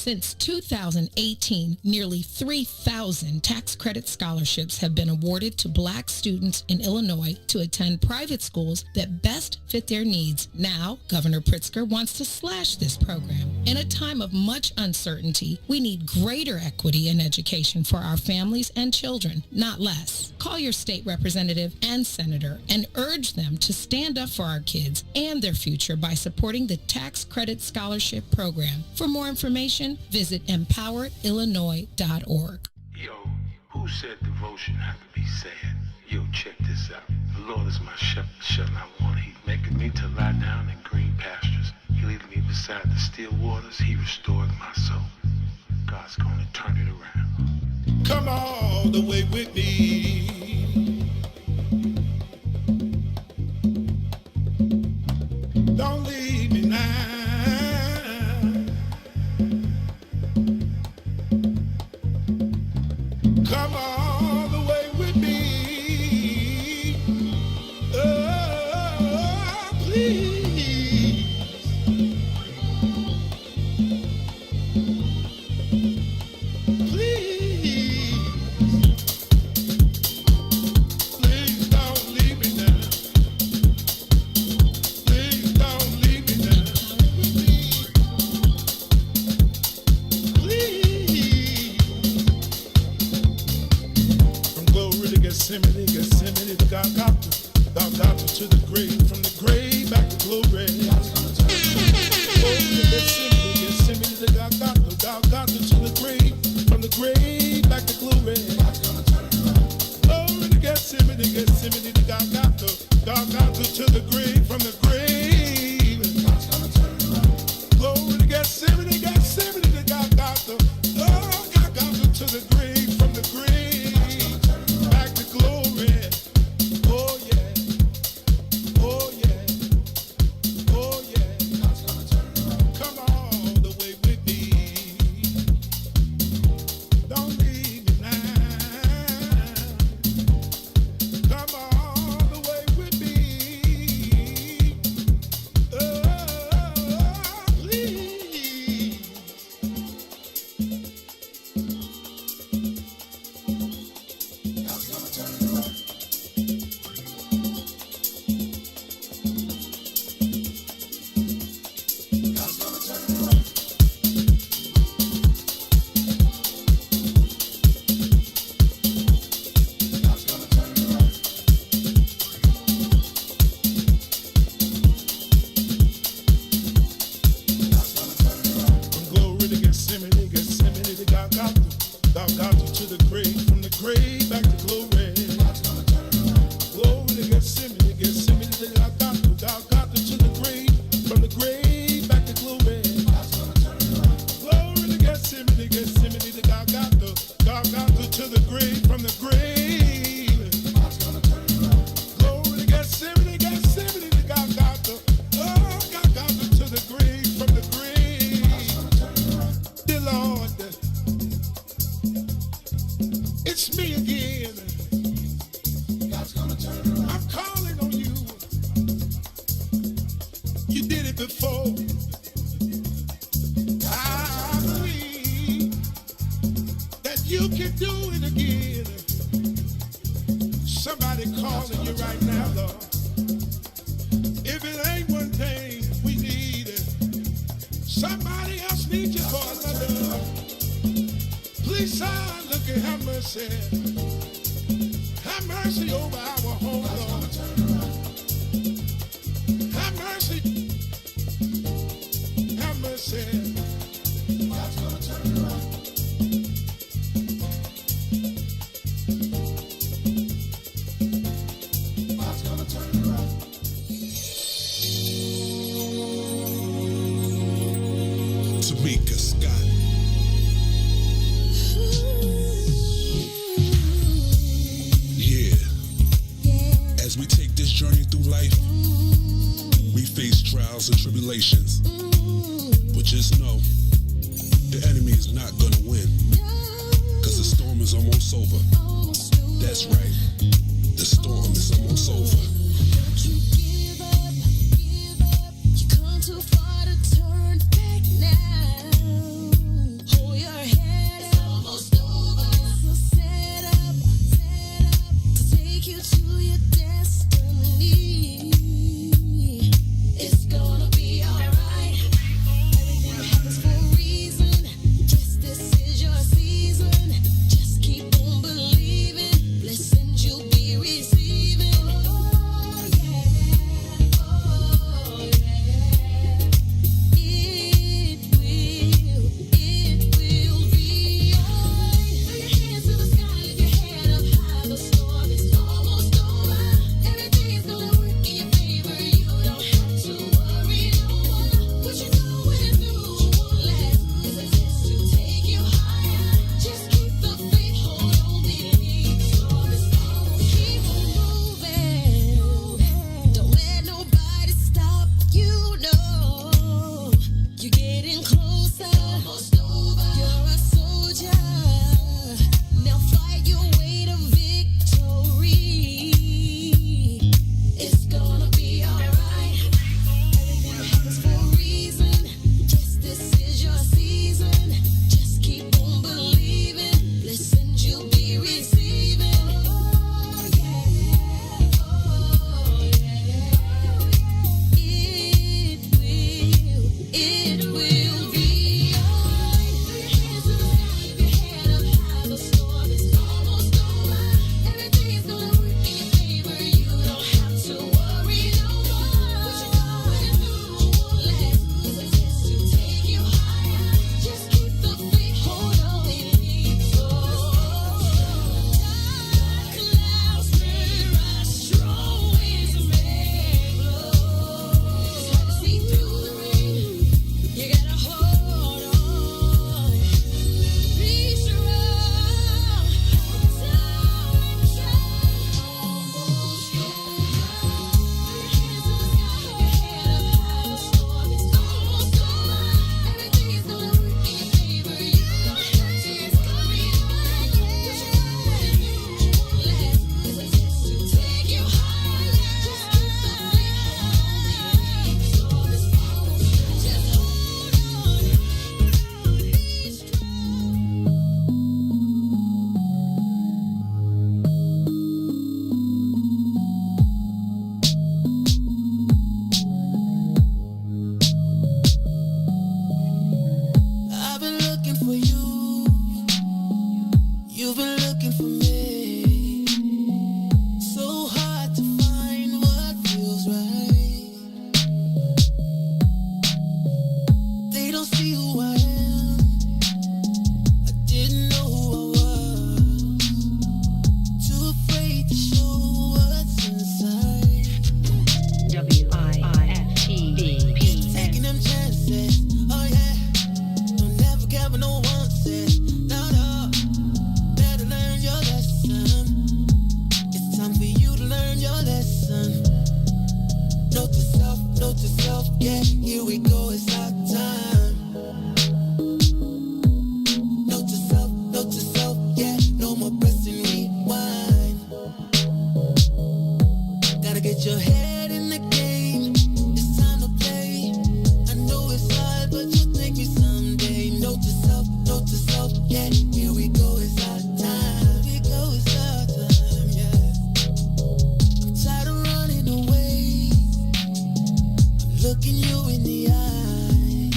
Since 2018, nearly 3,000 tax credit scholarships have been awarded to Black students in Illinois to attend private schools that best fit their needs. Now, Governor Pritzker wants to slash this program. In a time of much uncertainty, we need greater equity in education for our families and children, not less. Call your state representative and senator and urge them to stand up for our kids and their future by supporting the Tax Credit Scholarship Program. For more information, visit empoweredillinois.org. Yo, who said devotion had to be sad? Yo, check this out. The Lord is my shepherd, shall not want. He maketh me to lie down in green pastures. He leadeth me beside the still waters. He restored my soul. God's gonna turn it around. Come all the way with me. Don't leave me now. Come all the way with me. Oh, please. Please. Please don't leave me now. Please don't leave me now. Please. From glory to Gethsemane, Gethsemane to Golgotha, Golgotha to the grave, from the grave back to glory. Glory to Gethsemane, Gethsemane to Golgotha, Golgotha to the grave, from the grave back to glory. Glory to Gethsemane, Gethsemane to Golgotha, Golgotha to the grave, from the grave. Glory to Gethsemane, Gethsemane to Golgotha, oh, Golgotha to the grave, from the grave back to glory. Oh yeah, oh yeah, oh yeah. Come all the way with me. Don't leave me now. Come all the way with me. Oh, please. God's gonna turn it around. God's gonna turn it around. God's gonna turn it around. God's gonna turn it around. From glory to Gethsemane, Gethsemane to Golgotha, Golgotha to the grave, from the grave back to glory. God's gonna turn it around. Glory to Gethsemane, Gethsemane to Golgotha, Golgotha to the grave, from the grave back to glory. God's gonna turn it around. Glory to Gethsemane, Gethsemane to Golgotha, Golgotha to the grave, from the grave. God's gonna turn it around. Glory to Gethsemane, Gethsemane to Golgotha, oh, Golgotha to the grave, from the grave. God's gonna turn it around. Dear Lord, it's me again. God's gonna turn it around. I'm calling on you. You did it before. I believe that you can do it again. Somebody calling you right now, Lord. If it ain't one thing we need, somebody else needs you for another. Please, son, look and have mercy. Have mercy over our home, Lord. Have mercy. Have mercy. God's gonna turn it around. God's gonna turn it around. Tamika Scott. Yeah. As we take this journey through life, we face trials and tribulations. But just know, the enemy is not gonna win. Cause the storm is almost over. That's right. The storm is almost over. You come too far to turn back now. yeah, here we go, it's our time. Note to self, yeah, no more pressing rewind. Gotta get your head in the game, it's time to play. I know it's hard, but you'll thank me someday. Note to self, yeah, here we go, it's our time. Here we go, it's our time, yeah. I'm tired of running away, I'm looking you in the eye,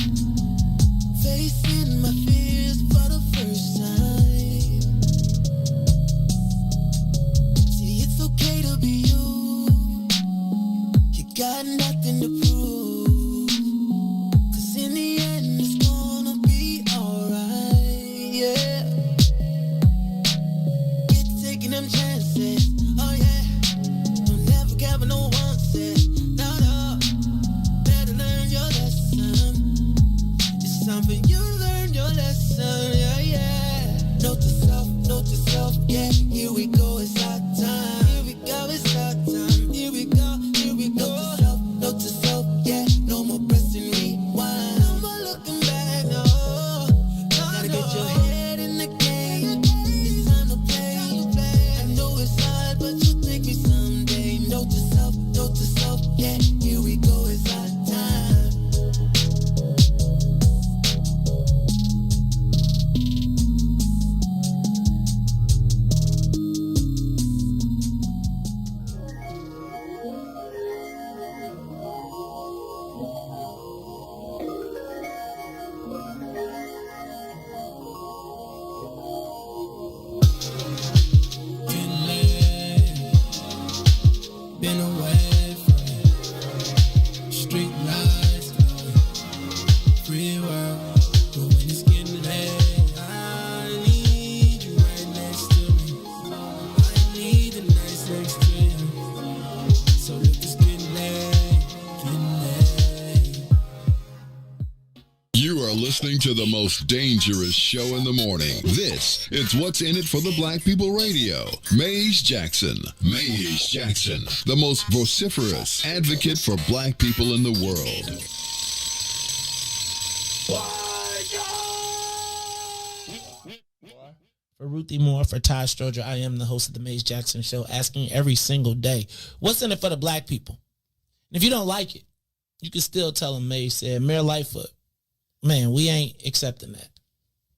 facing my fears for the first time. See, it's okay to be you, you got nothing to prove, 'cause in the end it's gonna be alright, yeah. Get to taking them chances, oh yeah. Don't never care what no one says, no. Better learn your lesson. It's time for you to learn your lesson, yeah. Note to self, yeah. Here we go, it's our time. Here we go, it's our time. Here we go. Note to self, yeah. No more pressing rewind. No more looking back, no. Gotta get your head in the game. It's time to play. I know it's hard, but you'll thank me someday. Note to self, yeah. Here we go, it's our time. Been away from street lights, free world, but when it's getting late, I need you right next to me. I need the nights next to you. So if it's getting late. You are listening to the most dangerous show in the morning. This is What's in It for the Black People Radio. Maze Jackson, the most vociferous advocate for black people in the world. For Ruthie Moore, for Todd Stroger, I am the host of the Maze Jackson Show, asking every single day, what's in it for the black people? And if you don't like it, you can still tell them Maze said, Mayor Lightfoot, man, we ain't accepting that.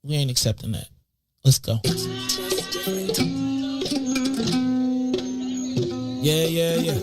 We ain't accepting that. Let's go. Yeah.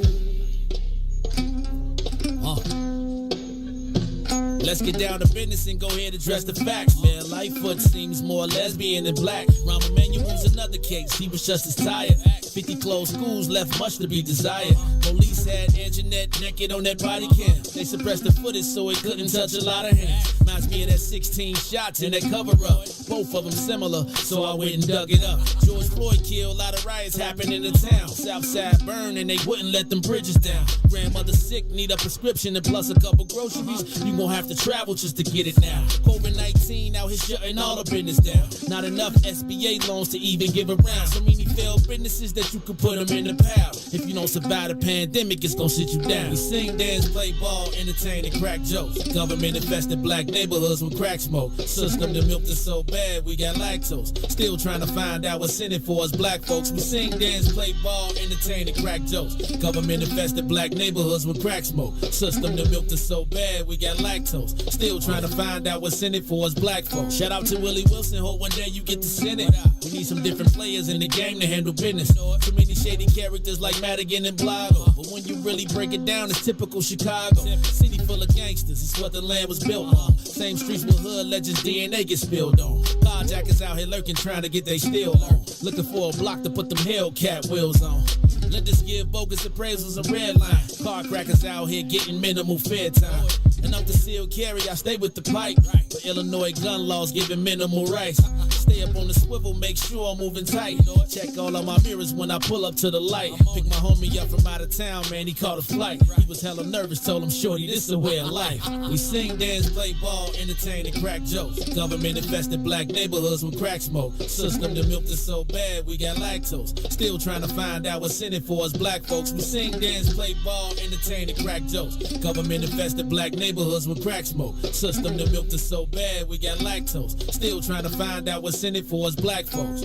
Let's get down to business and go ahead and address the facts. Man, Lightfoot seems more lesbian than black. Rahm Emanuel's another case. He was just as tired. 50 closed schools left much to be desired. Police had Anjanette naked on that body cam. They suppressed the footage so it couldn't touch a lot of hands. Reminds me of that 16 shots in that cover-up. Both of them similar, so I went and dug it up. George Floyd killed, a lot of riots happened in the town. Southside burned and they wouldn't let them bridges down. Grandmother sick, need a prescription and plus a couple groceries. You gon' have to travel just to get it now. COVID-19 out here shutting all the business down. Not enough SBA loans to even give around. So many failed businesses that you could put them in the pile. If you don't survive the pandemic, it's gonna sit you down. We sing, dance, play ball, entertain, and crack jokes. Government infested black neighborhoods with crack smoke. System that milked us so bad, we got lactose. Still trying to find out what's in it for us black folks. We sing, dance, play ball, entertain, and crack jokes. Government infested black neighborhoods with crack smoke. System that milked us so bad, we got lactose. Still trying to find out what's in it for us black folks. Shout out to Willie Wilson, hope one day you get to send it. We need some different players in the game to handle business. Too many shady characters like Madigan and Blago. But when you really break it down, it's typical Chicago. City full of gangsters, it's what the land was built on. Same streets with hood legends, DNA get spilled on. Carjackers out here lurking, trying to get they steal on. Looking for a block to put them Hellcat wheels on. Let us give bogus appraisals a red line. Car crackers out here getting minimal fair time. And I'm concealed carry, I stay with the pipe. But Illinois gun laws giving minimal rights. Stay up on the swivel, make sure I'm moving tight. Check all of my mirrors when I pull up to the light. Pick my homie up from out of town, man, he caught a flight. He was hella nervous, told him, shorty, this a way of life. We sing, dance, play ball, entertain, and crack jokes. Government infested black neighborhoods with crack smoke. System that milked us so bad, we got lactose. Still trying to find out what's in it for us black folks. We sing, dance, play ball, entertain, and crack jokes. Government infested black neighborhoods neighborhoods with crack smoke. System that milked us so bad we got lactose. Still trying to find out what's in it for us black folks.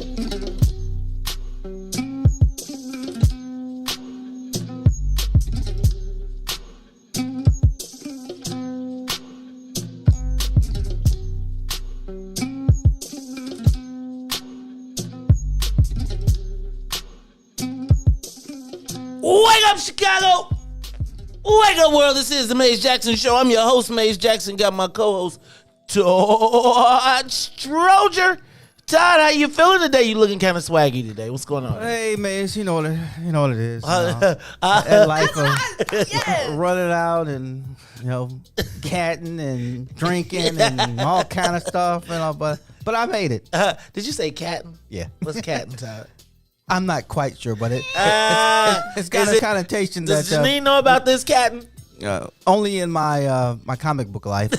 Wake up, Chicago! Wake up, world! This is the Maze Jackson Show. I'm your host, Maze Jackson. Got my co-host, Todd Stroger. Todd, how you feeling today? You looking kind of swaggy today. What's going on? Hey, man, you know what it is. That life of running out and catting and drinking and all kind of stuff, but I made it. Did you say catting? Yeah. What's catting, Todd? I'm not quite sure, but it's got a connotation that. Does Janine know about this catting? Only in my my comic book life.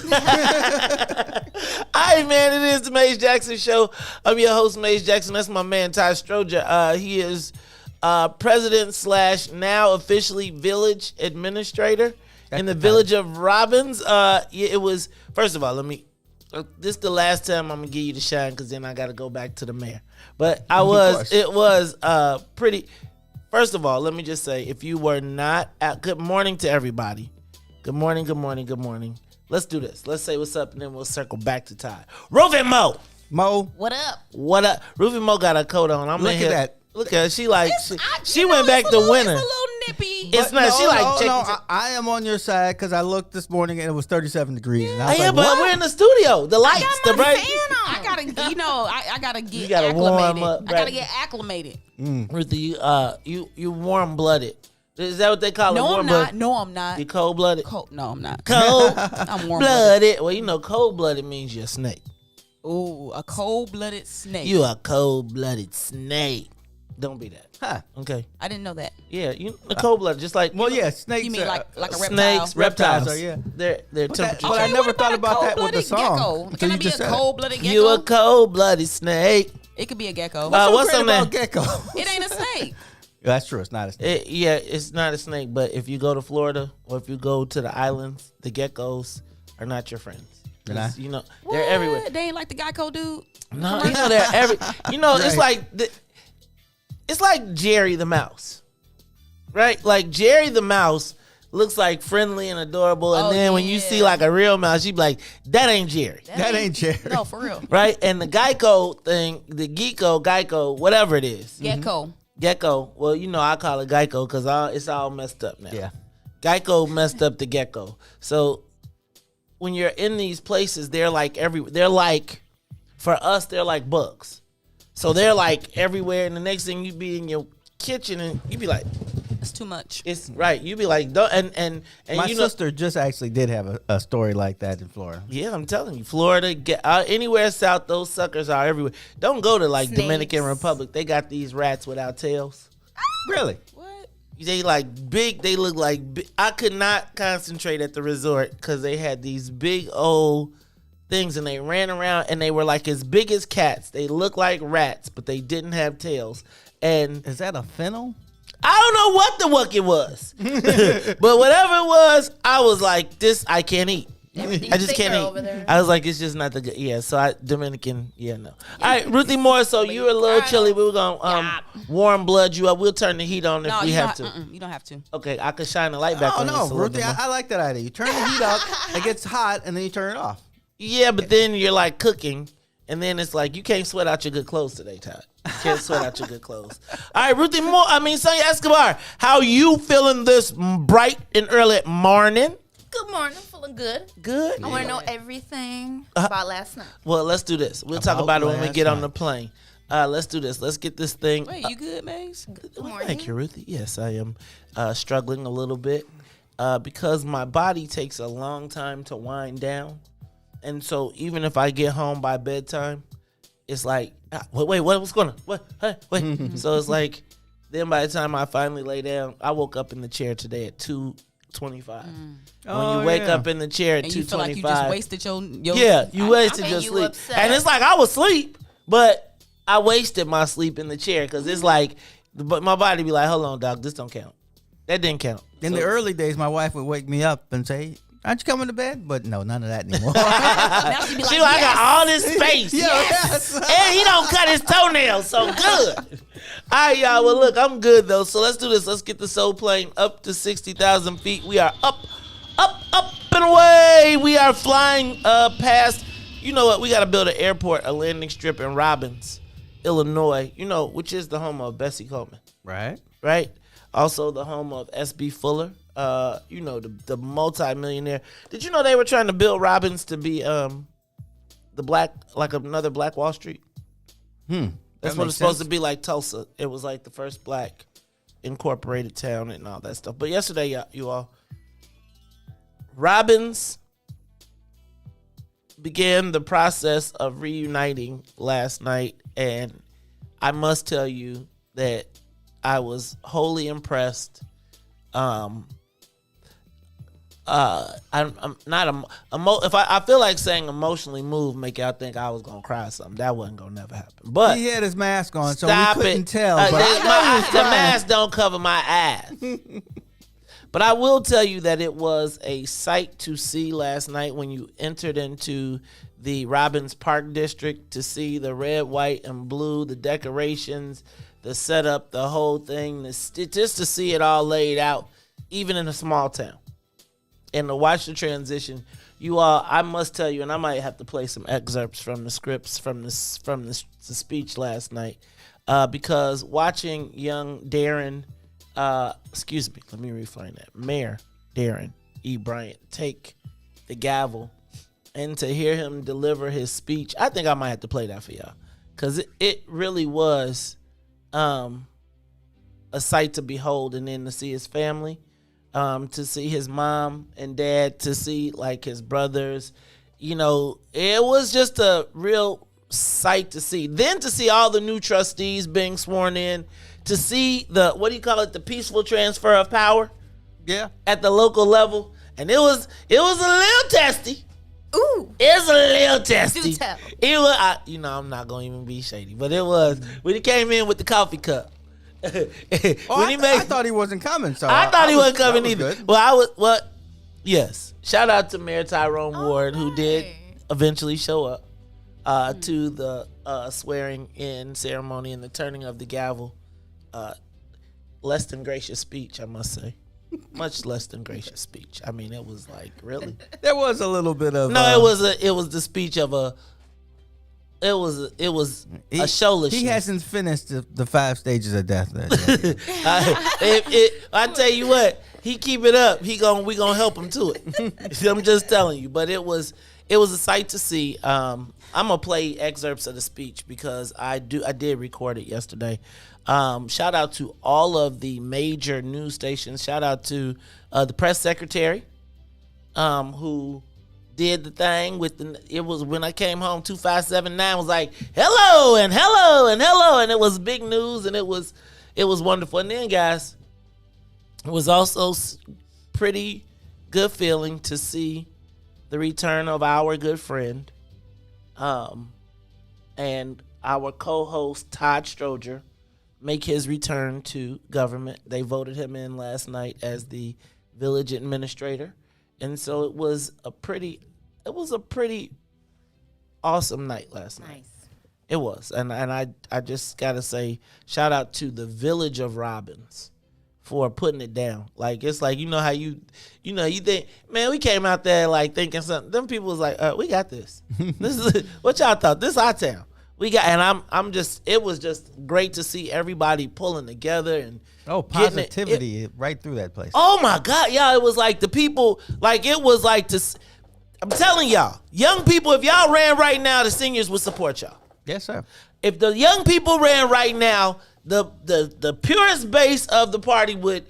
All right, man, it is the Maze Jackson Show. I'm your host, Maze Jackson. That's my man, Todd Stroger. He is president / now officially village administrator in the village of Robbins. It was, first of all, this is the last time I'm going to give you the shine because then I got to go back to the mayor. But it was pretty. First of all, let me just say, if you were not out, good morning to everybody. Good morning, good morning, good morning. Let's do this. Let's say what's up, and then we'll circle back to Todd. Ruthie Mo. What up? What up? Ruthie Mo got a coat on. Look at that. Look at her. She went back to winter. It's a little nippy. It's not. No, I am on your side because I looked this morning and it was 37 degrees. And I was Yeah, like, but what? we're in the studio. The lights, the bright. I gotta, I gotta get gotta acclimated. warm up, I gotta right? get acclimated. Ruthie, you warm blooded. Is that what they call it? No, Warm I'm blood? not. No, I'm not. You cold blooded. No, I'm not. Cold I'm warm blooded. Well, cold blooded means you're a snake. Ooh, a cold-blooded snake. You a cold blooded snake. Don't be that. Huh. Okay. I didn't know that. Yeah, you the cold blooded, just like Well, yeah, snakes. You mean like a reptile? snakes, reptiles. Are, yeah. They're temperature. But I Okay, never what thought about about that with the song. Gecko? until Can you I be just a said it. cold-blooded gecko? You a cold blooded snake. It could be a gecko. What's Great on about there? gecko? It ain't a snake. That's true. It's not a snake. It's not a snake, but if you go to Florida or if you go to the islands, the geckos are not your friends. They're not? They're What? everywhere. They ain't like the Geico dude. No, they're every. It's Right. it's like Jerry the mouse, right? Like Jerry the mouse looks like friendly and adorable, and then when you yeah. see like a real mouse, you be like, that ain't Jerry, That ain't Jerry. No, for real. right? And the Geico thing, the Geico, whatever it is, Gecko. Gecko. Well, I call it Geico because it's all messed up now. Yeah. Geico messed up the gecko. So when you're in these places, they're like for us, they're like bugs. So they're like everywhere, and the next thing you be in your kitchen and you be like, It's too much. it's right. You be like, don't, and My sister just actually did have a story like that in Florida. Yeah, I'm telling you, Florida, anywhere south, those suckers are everywhere. Don't go to like Snakes. Dominican Republic. They got these rats without tails. Really? What? They like big. They look like big. I could not concentrate at the resort because they had these big old things and they ran around and they were like as big as cats. They looked like rats, but they didn't have tails. And Is that a fennel? I don't know what the wuck it was, but whatever it was, I was like, this I can't eat. I just can't eat. over there. I was like, it's just not the good. Yeah, so Dominican, no. All right, Ruthie Moore, so you were a little chilly. We were going to warm blood you up. We'll turn the heat on if No, we you have don't, to. You don't have to. Okay, I could shine the light back Oh, on you. no, just a little Ruthie, bit more. I like that idea. You turn the heat up, it gets hot, and then you turn it off. Yeah, but then you're like cooking, and then it's like you can't sweat out your good clothes today, Todd. You can't sweat out your good clothes. All right, Ruthie Moore, Sonia Escobar, how you feeling this bright and early morning? Good morning. Feeling good. Good. I want to know everything about last night. Well, let's do this. We'll talk about it when we last get on night. the plane. Let's do this. Let's get this thing. Wait, you good, Maze? Good morning. Thank you, Ruthie. Yes, I am struggling a little bit because my body takes a long time to wind down. And so even if I get home by bedtime, it's like, wait, what's going on? What? Hey, wait. So it's like, then by the time I finally lay down, I woke up in the chair today at 2:25. When Oh, you wake yeah. up in the chair at And 2:25, you feel like you just wasted your you wasted I your mean, you sleep. upset. And it's like I was asleep, but I wasted my sleep in the chair because it's like, but my body be like, hold on, doc, this don't count. That didn't count. In So- the early days, my wife would wake me up and say, Aren't you coming to bed? But no, none of that anymore. Now she be She like, I got all this space. Yes. And he don't cut his toenails, so good. All right, y'all. Well, look, I'm good, though. So let's do this. Let's get the soul plane up to 60,000 feet. We are up and away. We are flying past, you know what? We got to build an airport, a landing strip in Robbins, Illinois, which is the home of Bessie Coleman. Right? Also the home of S.B. Fuller, the multi-millionaire. Did you know they were trying to build Robbins to be another Black Wall Street? That's what it's supposed to be, like Tulsa. It was like the first Black incorporated town and all that stuff. But yesterday, you all, Robbins began the process of reuniting last night, and I must tell you that I was wholly impressed. I'm not if I feel like saying emotionally moved, make y'all think I was gonna cry or something. That wasn't gonna never happen. But he had his mask on, so stop we couldn't it. tell. But The mask don't cover my eyes. But I will tell you that it was a sight to see last night when you entered into the Robbins Park District to see the red, white, and blue, the decorations, the setup, the whole thing, just to see it all laid out, even in a small town. And to watch the transition, you all, I must tell you, and I might have to play some excerpts from the scripts from the speech last night, because watching young Darren, let me refine that, Mayor Darren E. Bryant take the gavel and to hear him deliver his speech, I think I might have to play that for y'all, because it really was a sight to behold, and then to see his family, to see his mom and dad, to see like his brothers, it was just a real sight to see. Then to see all the new trustees being sworn in, to see the peaceful transfer of power, at the local level, and it was a little testy. Ooh, it's a little testy. Do tell. It was, I'm not gonna even be shady, but it was when he came in with the coffee cup. I thought he wasn't coming, so I thought he wasn't coming either. Good. Well, yes. Shout out to Mayor Tyrone Ward, who did eventually show up to the swearing in ceremony and the turning of the gavel. Less than gracious speech, I must say. Much less than gracious speech. I mean, it was like, really. There was a little bit of it was the speech of a showless. He hasn't finished the 5 stages of death. I tell you what, he keep it up. We gonna help him to it. I'm just telling you. But it was a sight to see. I'm gonna play excerpts of the speech because I did record it yesterday. Shout out to all of the major news stations. Shout out to the press secretary, who did the thing it was when I came home, 2579 was like, hello, and it was big news, and it was wonderful. And then, guys, it was also pretty good feeling to see the return of our good friend, and our co-host Todd Stroger make his return to government. They voted him in last night as the village administrator, and so it was a pretty awesome night last night. nice. It was, and I just gotta say, shout out to the village of Robbins for putting it down. Like, it's like, how you think, man, we came out there like thinking something. Them people was like, we got this. This is what y'all thought. This our town. We got, and I'm just, it was just great to see everybody pulling together and positivity right through that place. Oh my God, y'all! It was like the people, like it was like I'm telling y'all, young people, if y'all ran right now, the seniors would support y'all. Yes, sir. If the young people ran right now, the purest base of the party would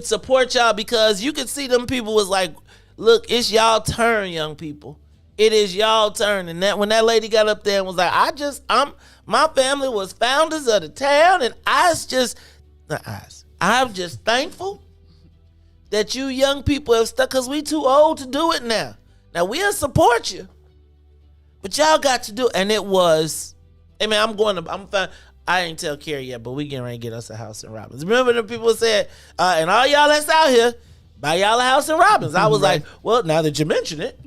support y'all, because you could see them people was like, look, it's y'all turn, young people. It is y'all turn. And that when that lady got up there and was like, my family was founders of the town, and I'm just thankful that you young people have stuck, because we too old to do it now. Now we'll support you, but y'all got to do it. And it was, hey man, I'm fine. I ain't tell Carrie yet, but we getting ready to get us a house in Robbins. Remember the people said, and all y'all that's out here, buy y'all a house in Robbins. I was like, well, now that you mention it.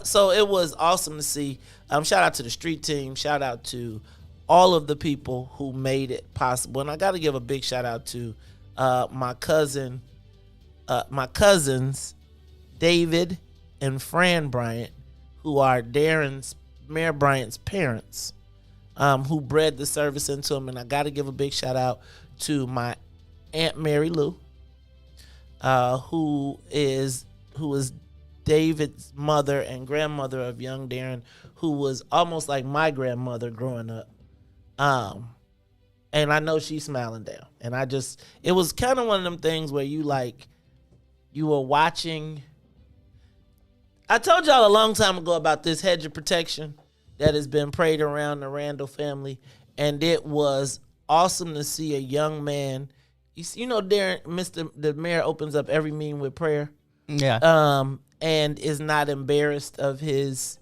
So it was awesome to see. Shout out to the street team. Shout out to all of the people who made it possible. And I got to give a big shout out to my cousins, David and Fran Bryant, who are Mayor Bryant's parents, who bred the service into him. And I got to give a big shout out to my Aunt Mary Lou, who is David's mother and grandmother of young Darren, who was almost like my grandmother growing up. And I know she's smiling down. And it was kind of one of them things where you were watching. I told y'all a long time ago about this hedge of protection that has been prayed around the Randall family. And it was awesome to see a young man. You know, Darren, the mayor opens up every meeting with prayer. Yeah. And is not embarrassed of his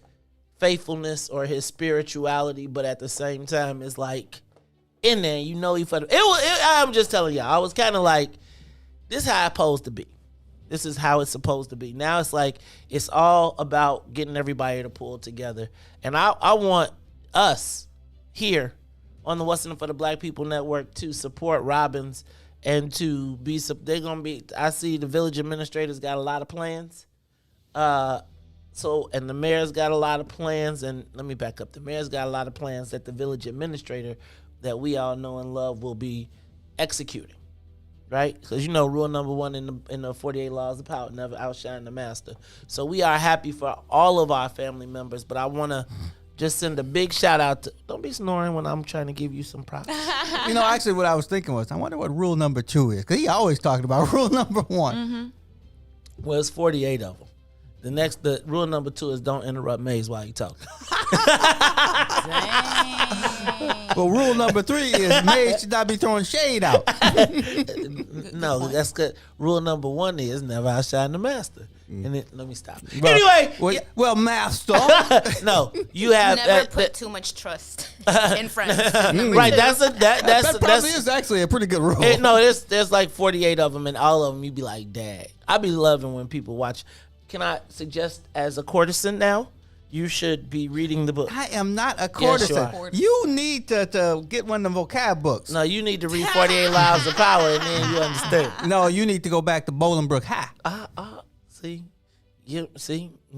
faithfulness or his spirituality, but at the same time is like in there, you know, I'm just telling y'all, I was kind of like, this is how it's supposed to be. This is how it's supposed to be. Now it's like, it's all about getting everybody to pull together. And I want us here on the What's in It for the Black People Network to support Robbins and to be, they're going to be, I see the village administrators got a lot of plans. And the mayor's got a lot of plans, and let me back up. The mayor's got a lot of plans that the village administrator that we all know and love will be executing, right? Because, you know, rule number 1 in the 48 laws of power, never outshine the master. So we are happy for all of our family members, but I want to just send a big shout out to, don't be snoring when I'm trying to give you some props. You know, actually what I was thinking was, I wonder what rule number 2 is, because he always talking about rule number 1. Mm-hmm. Well, it's 48 of them. The rule number 2 is don't interrupt Maze while you talk. Well, rule number 3 is Maze should not be throwing shade out. No, that's good. Rule number 1 is never outshine the master. And then, let me stop. Well, Anyway, well, master. no, you have Never put too much trust in friends. Right. That probably is actually a pretty good rule. There's like 48 of them, and all of them you be like, Dad. I be loving when people watch. Can I suggest, as a courtesan now, you should be reading the book? I am not a courtesan. Yes, you need to get one of the vocab books. No, you need to read 48 Laws of Power, and then you understand. No, you need to go back to Bolingbrook High. See, he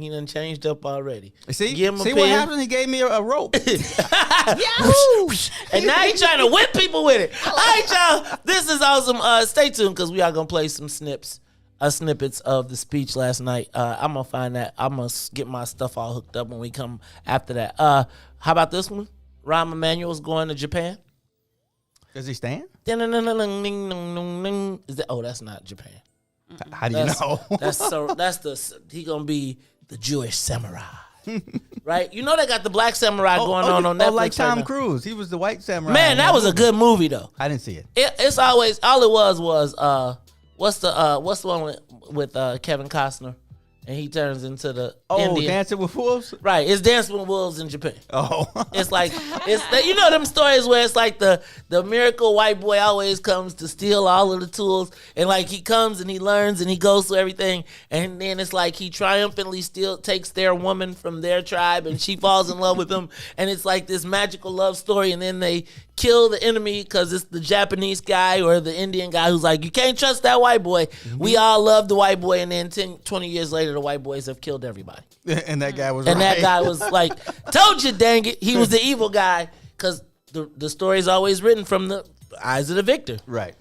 done changed up already. See what happened? He gave me a rope. And now he trying to whip people with it. All right, y'all. This is awesome. Stay tuned, because we are going to play some snippets of the speech last night. I'm going to find that. I'm going to get my stuff all hooked up when we come after that. How about this one? Rahm Emanuel's going to Japan. Does he stand? Is that, that's not Japan. How do you know? He going to be the Jewish samurai. Right? You know they got the black samurai going on Netflix. Like Tom Cruise. He was the white samurai. Man, that was a good movie, though. I didn't see it. It's always, all it was what's the one with Kevin Costner, and he turns into the Indian. Dancing with Wolves? Right, it's Dancing with Wolves in Japan. Oh. It's like, you know them stories where it's like the miracle white boy always comes to steal all of the tools, and like he comes and he learns and he goes through everything, and then it's like he triumphantly still takes their woman from their tribe and she falls in love with him, and it's like this magical love story, and then they kill the enemy because it's the Japanese guy or the Indian guy who's like, you can't trust that white boy. Mm-hmm. We all love the white boy, and then 10, 20 years later, the white boys have killed everybody. And that guy was that guy was like, told you, dang it. He was the evil guy, because the story is always written from the eyes of the victor. Right.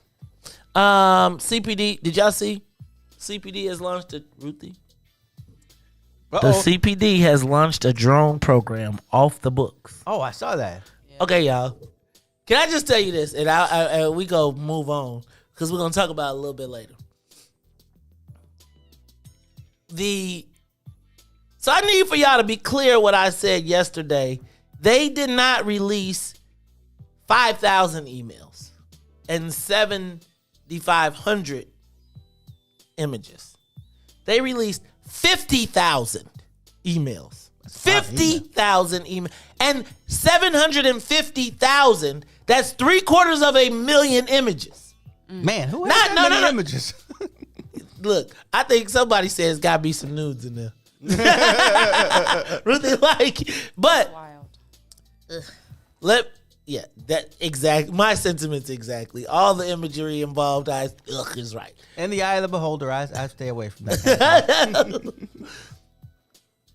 CPD, did y'all see? CPD has launched a, Ruthie? The CPD has launched a drone program off the books. Oh, I saw that. Yeah. Okay, y'all. Can I just tell you this, and we go move on, because we're going to talk about it a little bit later. So I need for y'all to be clear what I said yesterday. They did not release 5,000 emails and 7,500 images. They released 50,000 emails. 50,000 emails. And 750,000, that's 750,000 images. Man, who has that many images? look, I think somebody said it's got to be some nudes in there. Ruthie, but Wild. my sentiments exactly. All the imagery involved, is right. In the eye of the beholder, I stay away from that.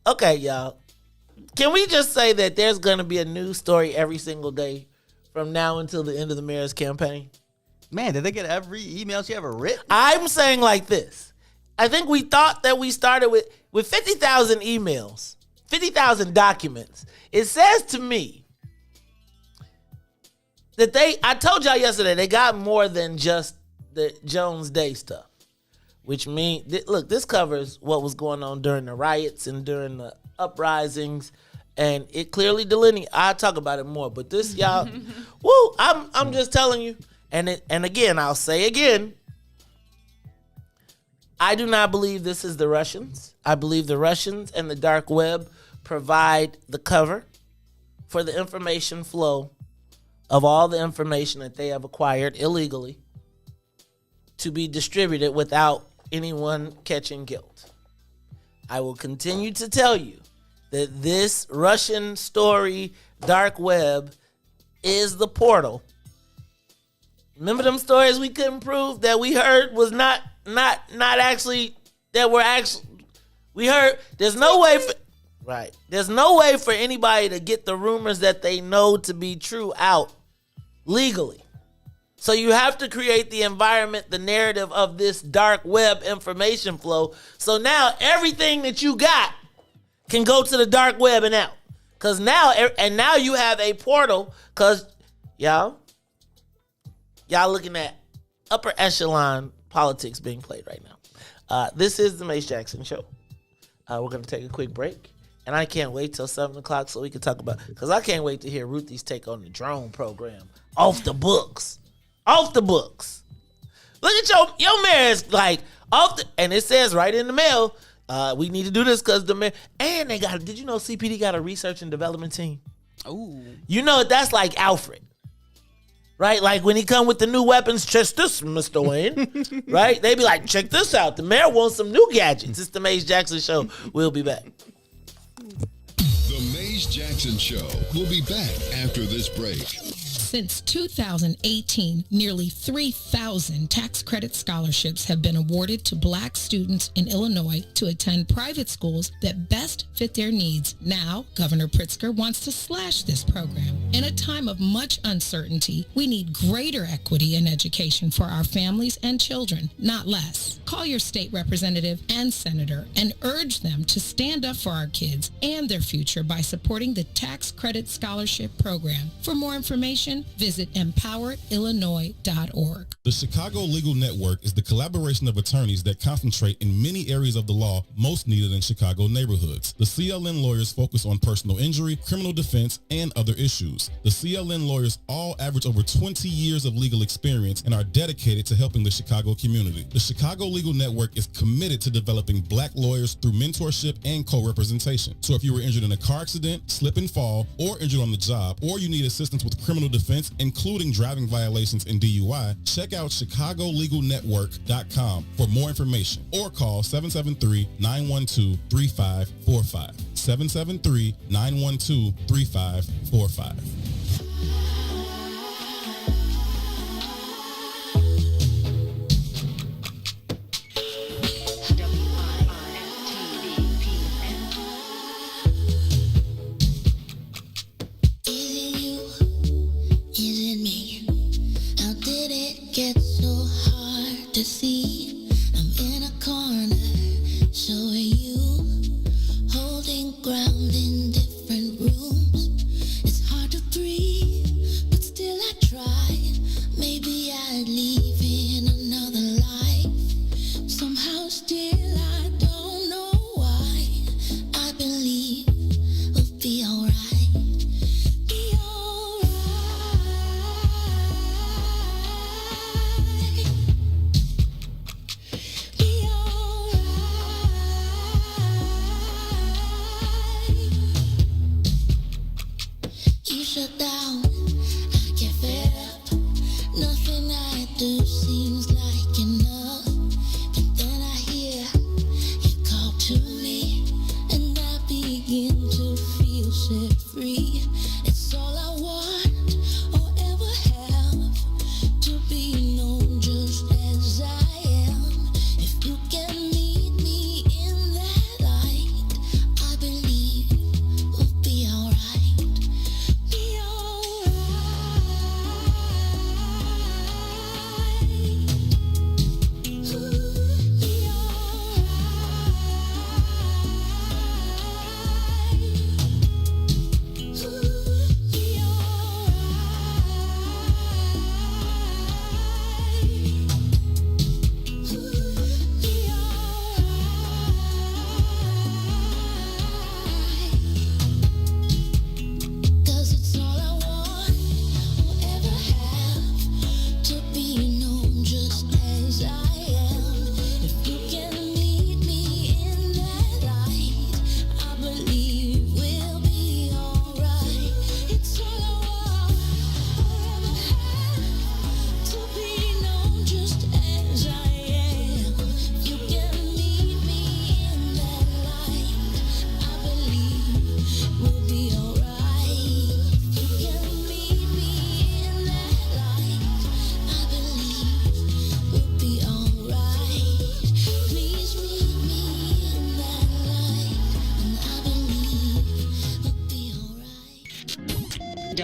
Okay, y'all. Can we just say that there's going to be a news story every single day from now until the end of the mayor's campaign? Man, did they get every email she ever written? I'm saying like this. I think we thought that we started with 50,000 emails, 50,000 documents. It says to me that I told y'all yesterday, they got more than just the Jones Day stuff, which means, look, this covers what was going on during the riots and during the uprisings, and it clearly delineates. I'll talk about it more, but this, y'all, woo, I'm just telling you, and again, I'll say again, I do not believe this is the Russians. I believe the Russians and the dark web provide the cover for the information flow of all the information that they have acquired illegally to be distributed without anyone catching guilt. I will continue to tell you that this Russian story, dark web, is the portal. Remember them stories we couldn't prove that we heard was not actually, that were actually, we heard, there's no way for anybody to get the rumors that they know to be true out legally. So you have to create the environment, the narrative of this dark web information flow. So now everything that you got can go to the dark web and out. Cause now you have a portal, cause y'all looking at upper echelon politics being played right now. This is the Mace Jackson Show. We're going to take a quick break. And I can't wait till 7 o'clock so we can talk about, because I can't wait to hear Ruthie's take on the drone program. Off the books. Off the books. Look at your mayor's like, and it says right in the mail, we need to do this because the mayor, and did you know CPD got a research and development team? Ooh. You know, that's like Alfred. Right? Like when he come with the new weapons, check this, Mr. Wayne. Right? They be like, check this out. The mayor wants some new gadgets. It's the Mace Jackson Show. We'll be back. The Mace Jackson Show. We'll be back after this break. Since 2018, nearly 3,000 tax credit scholarships have been awarded to Black students in Illinois to attend private schools that best fit their needs. Now, Governor Pritzker wants to slash this program. In a time of much uncertainty, we need greater equity in education for our families and children, not less. Call your state representative and senator and urge them to stand up for our kids and their future by supporting the Tax Credit Scholarship Program. For more information, visit empowerillinois.org. The Chicago Legal Network is the collaboration of attorneys that concentrate in many areas of the law most needed in Chicago neighborhoods. The CLN lawyers focus on personal injury, criminal defense, and other issues. The CLN lawyers all average over 20 years of legal experience and are dedicated to helping the Chicago community. The Chicago Legal Network is committed to developing Black lawyers through mentorship and co-representation. So if you were injured in a car accident, slip and fall, or injured on the job, or you need assistance with criminal defense, including driving violations and DUI, check out ChicagoLegalNetwork.com for more information or call 773-912-3545. 773-912-3545. To see, I'm in a corner, so are you, holding ground in different rooms. It's hard to breathe, but still I try. Maybe I'd leave in another life. Somehow still I don't know why. I believe we'll be alright. Be alright.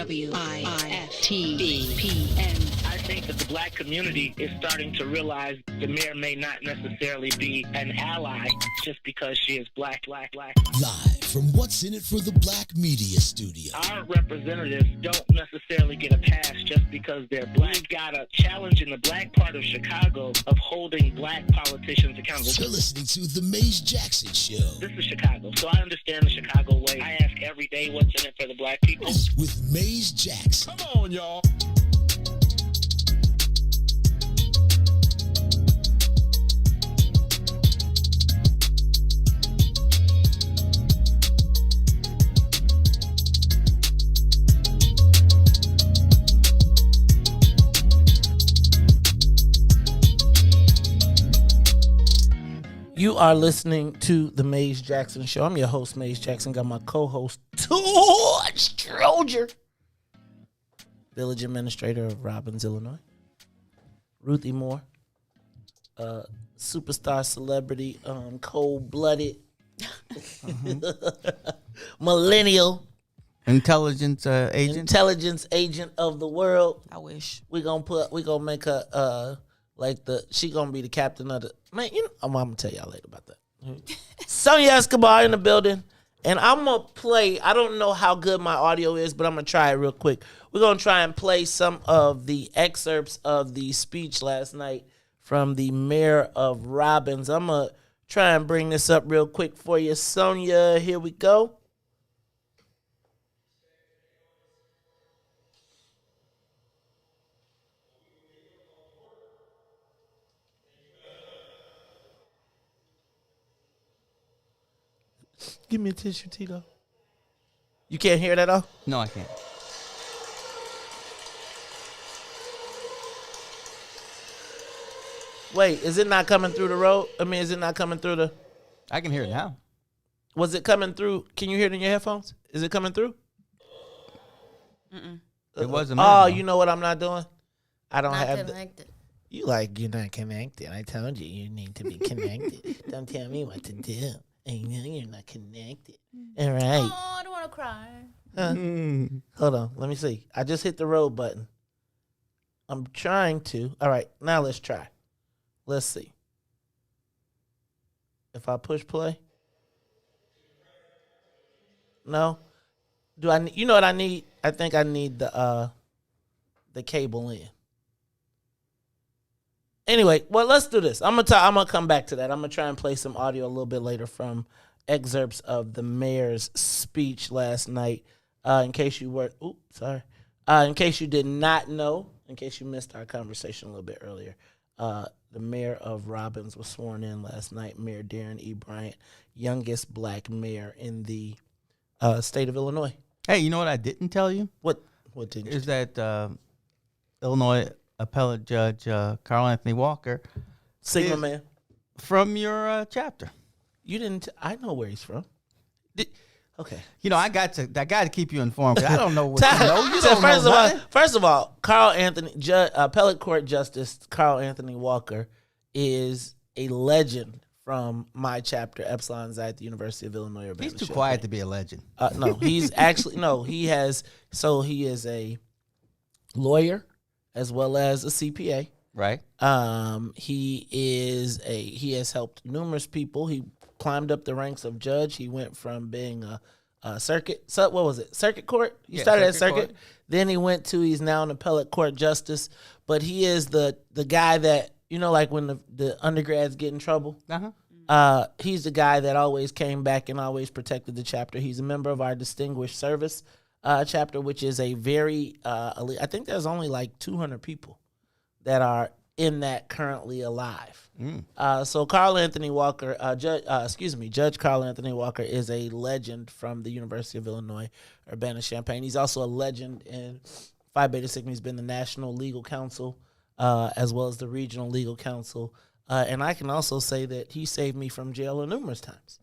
WIIFTBP. I think that the black community is starting to realize the mayor may not necessarily be an ally just because she is black. Live from What's in It for the Black Media Studio. Our representatives don't necessarily get a pass just because they're black. We've got a challenge in the black part of Chicago of holding black politicians accountable. You're listening to The Maze Jackson Show. This is Chicago, so I understand the Chicago way. I ask every day what's in it for the black people. With Maze Jackson. Come on, y'all. You are listening to The Maze Jackson Show. I'm your host, Maze Jackson. Got my co-host, Todd Stroger, Village Administrator of Robbins, Illinois. Ruthie Moore, superstar celebrity, cold-blooded, millennial. Intelligence agent. Intelligence agent of the world. I wish. We gonna make her she gonna be the captain of the man. I'm gonna tell y'all later about that. Sonia Escobar in the building, and I'm gonna play. I don't know how good my audio is, but I'm gonna try it real quick. We're gonna try and play some of the excerpts of the speech last night from the mayor of Robbins. I'm gonna try and bring this up real quick for you, Sonia. Here we go. Give me a tissue, Tito. You can't hear that, though? No, I can't. Wait, is it not coming through the road? Is it not coming through the... I can hear it now. Was it coming through? Can you hear it in your headphones? Is it coming through? Mm-mm. It wasn't. You know what I'm not doing? I don't Not have connected. you're not connected. I told you need to be connected. Don't tell me what to do. I know you're not connected. All right. Oh, I don't want to cry. Hold on. Let me see. I just hit the road button. I'm trying to. All right. Now let's try. Let's see. If I push play. No. Do I? You know what I need? I think I need the cable in. Anyway, well, let's do this. I'm gonna come back to that. I'm gonna try and play some audio a little bit later from excerpts of the mayor's speech last night. In case you were, in case you did not know, in case you missed our conversation a little bit earlier, the mayor of Robbins was sworn in last night. Mayor Darren E. Bryant, youngest black mayor in the state of Illinois. Hey, you know what I didn't tell you? What didn't you? Is that Illinois Appellate Judge Carl Anthony Walker, Sigma man, from your chapter. You didn't. I know where he's from. Okay. You know, I got to keep you informed. I don't know what you know. You don't first know of all, nothing. first of all, Carl Anthony, Appellate Court Justice Carl Anthony Walker is a legend from my chapter, Epsilon Xi at the University of Illinois. He's too quiet to be a legend. No, he's actually he has. So he is a lawyer as well as a CPA. Right. He has helped numerous people. He climbed up the ranks of judge. He went from being a circuit. So what was it? Circuit court. He started at circuit. Then he's now an appellate court justice. But he is the guy that, like when the undergrads get in trouble. He's the guy that always came back and always protected the chapter. He's a member of our distinguished service chapter, which is a very elite. I think there's only like 200 people that are in that currently alive. So Carl Anthony Walker, Judge Carl Anthony Walker is a legend from the University of Illinois, Urbana-Champaign. He's also a legend in Phi Beta Sigma. He's been the National Legal Counsel as well as the Regional Legal Counsel. And I can also say that he saved me from jail numerous times.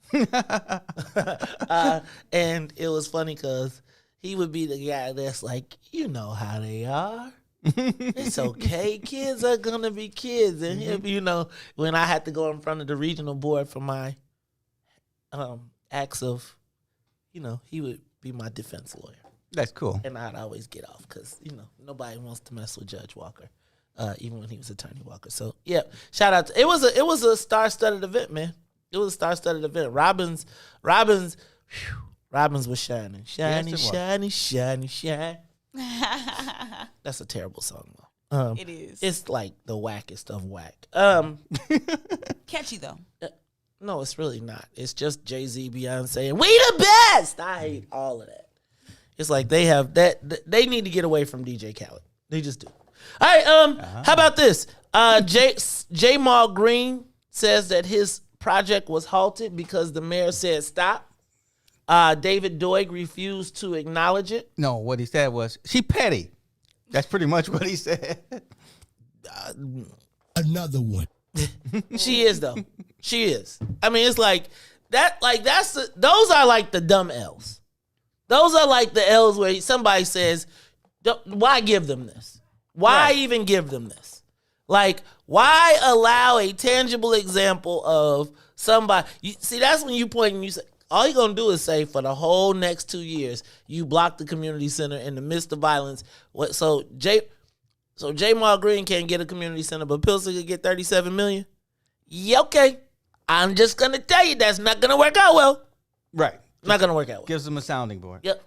And it was funny because he would be the guy that's like, you know how they are. It's okay. Kids are going to be kids. And he'll be, when I had to go in front of the regional board for my acts of, he would be my defense lawyer. That's cool. And I'd always get off because, nobody wants to mess with Judge Walker, even when he was Attorney Walker. So, yeah, shout out. It was a star-studded event, man. It was a star-studded event. Robbins was shining. Shiny, shiny, shiny, shine. That's a terrible song, though. It is. It's like the wackest of whack. Catchy, though. No, it's really not. It's just Jay-Z, Beyonce, and we the best. I hate all of that. It's like they have that. They need to get away from DJ Khaled. They just do. All right. How about this? J. Mal Green says that his project was halted because the mayor said stop. David Doig refused to acknowledge it. No, what he said was, she petty. That's pretty much what he said. Another one. She is, though. She is. I mean, it's like that. Like those are like the dumb L's. Those are like the L's where somebody says, "Why give them this? Why even give them this? Like, why allow a tangible example of somebody?" See, that's when you point and you say, all you're going to do is say for the whole next 2 years, you block the community center in the midst of violence. So J. Mal Green can't get a community center, but Pilsen could get $37 million? Yeah, okay. I'm just going to tell you that's not going to work out well. Right. Not going to work out well. Gives them a sounding board. Yep.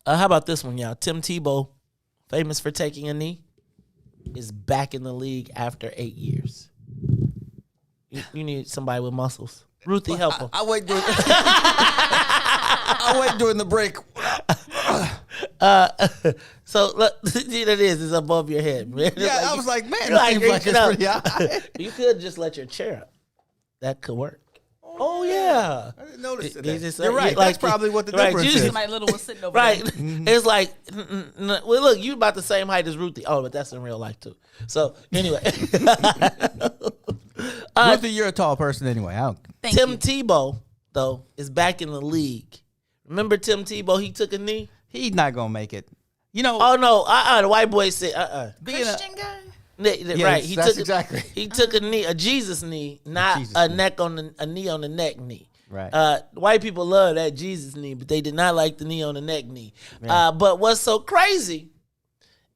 How about this one, y'all? Tim Tebow, famous for taking a knee, is back in the league after 8 years. You need somebody with muscles. Ruthie, help him. I wait during the break. So look, it is. It's above your head, man. Yeah, I was like, man, it seems like it's pretty high. You could just let your chair up. That could work. Oh yeah, I didn't notice that. You're right. That's probably what the difference is. My little was sitting over right. there. It's like, well, look, you about the same height as Ruthie. Oh, but that's in real life too. So anyway, Ruthie, you're a tall person anyway. Tim Tebow though is back in the league. Remember Tim Tebow? He took a knee. He's not gonna make it. Oh no. The white boy said, Christian guy. Right. He took exactly. He took a knee, a Jesus knee, not a knee on the neck knee. Right. White people love that Jesus knee, but they did not like the knee on the neck knee. Yeah. But what's so crazy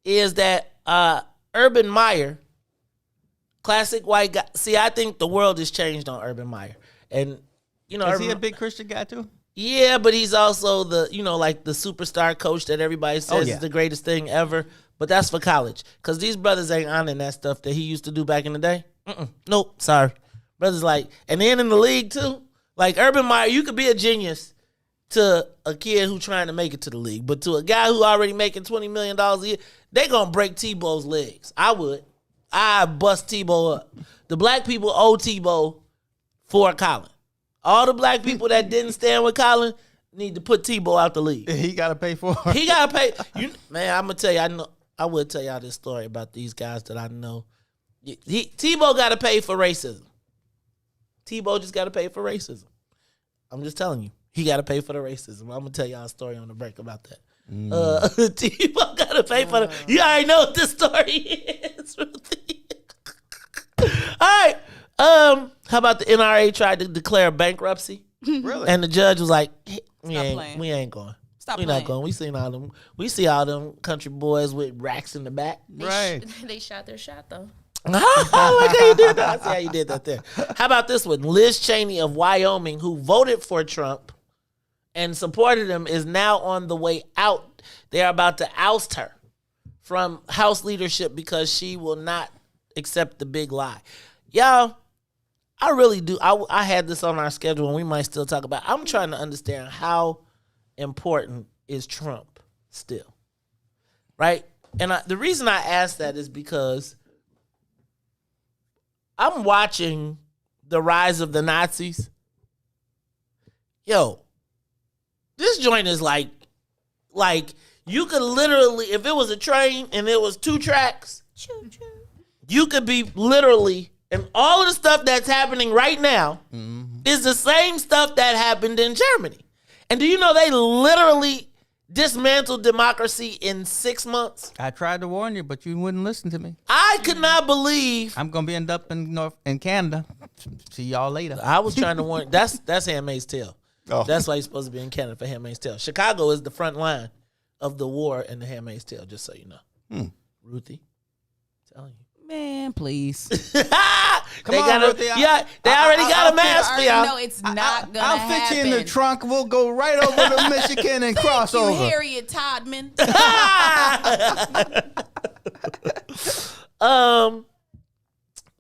is that Urban Meyer, classic white guy. See, I think the world has changed on Urban Meyer, and is he a big Christian guy too? Yeah, but he's also the like the superstar coach that everybody says is the greatest thing ever. But that's for college, because these brothers ain't honoring that stuff that he used to do back in the day. Nope, sorry. Brothers and then in the league too. Like Urban Meyer, you could be a genius to a kid who trying to make it to the league, but to a guy who already making $20 million a year, they gonna break Tebow's legs. I bust Tebow up. The black people owe Tebow for Colin. All the black people that didn't stand with Colin need to put Tebow out the league. He got to pay for it. He got to pay. Man, I'm going to tell you, I would tell y'all this story about these guys that I know. Tebow got to pay for racism. Tebow just got to pay for racism. I'm just telling you. He got to pay for the racism. I'm going to tell y'all a story on the break about that. Tebow got to pay for the... You already know what this story is. All right. How about the NRA tried to declare bankruptcy? Really? And the judge was like, we ain't going. We're not going. We see all them country boys with racks in the back. They shot their shot though. I like how you did that. I see how you did that there. How about this one? Liz Cheney of Wyoming, who voted for Trump and supported him, is now on the way out. They're about to oust her from House leadership because she will not accept the big lie. Y'all, I really do. I had this on our schedule, and we might still talk about it. I'm trying to understand how important is Trump still, right? And the reason I ask that is because I'm watching the rise of the Nazis. Yo, this joint is like you could literally, if it was a train and it was 2 tracks, you could be literally... And all of the stuff that's happening right now is the same stuff that happened in Germany. And do you know they literally dismantled democracy in 6 months? I tried to warn you, but you wouldn't listen to me. I could not believe... I'm going to end up in Canada. See y'all later. I was trying to warn... That's Handmaid's Tale. Oh. That's why he's supposed to be in Canada for Handmaid's Tale. Chicago is the front line of the war in the Handmaid's Tale, just so you know. Ruthie, telling you. Man, please. Come on, Ruthie. Yeah, they already got a mask for y'all. No, it's not gonna I'll happen. fit you in the trunk. We'll go right over to Michigan and cross You over. Harriet Todman.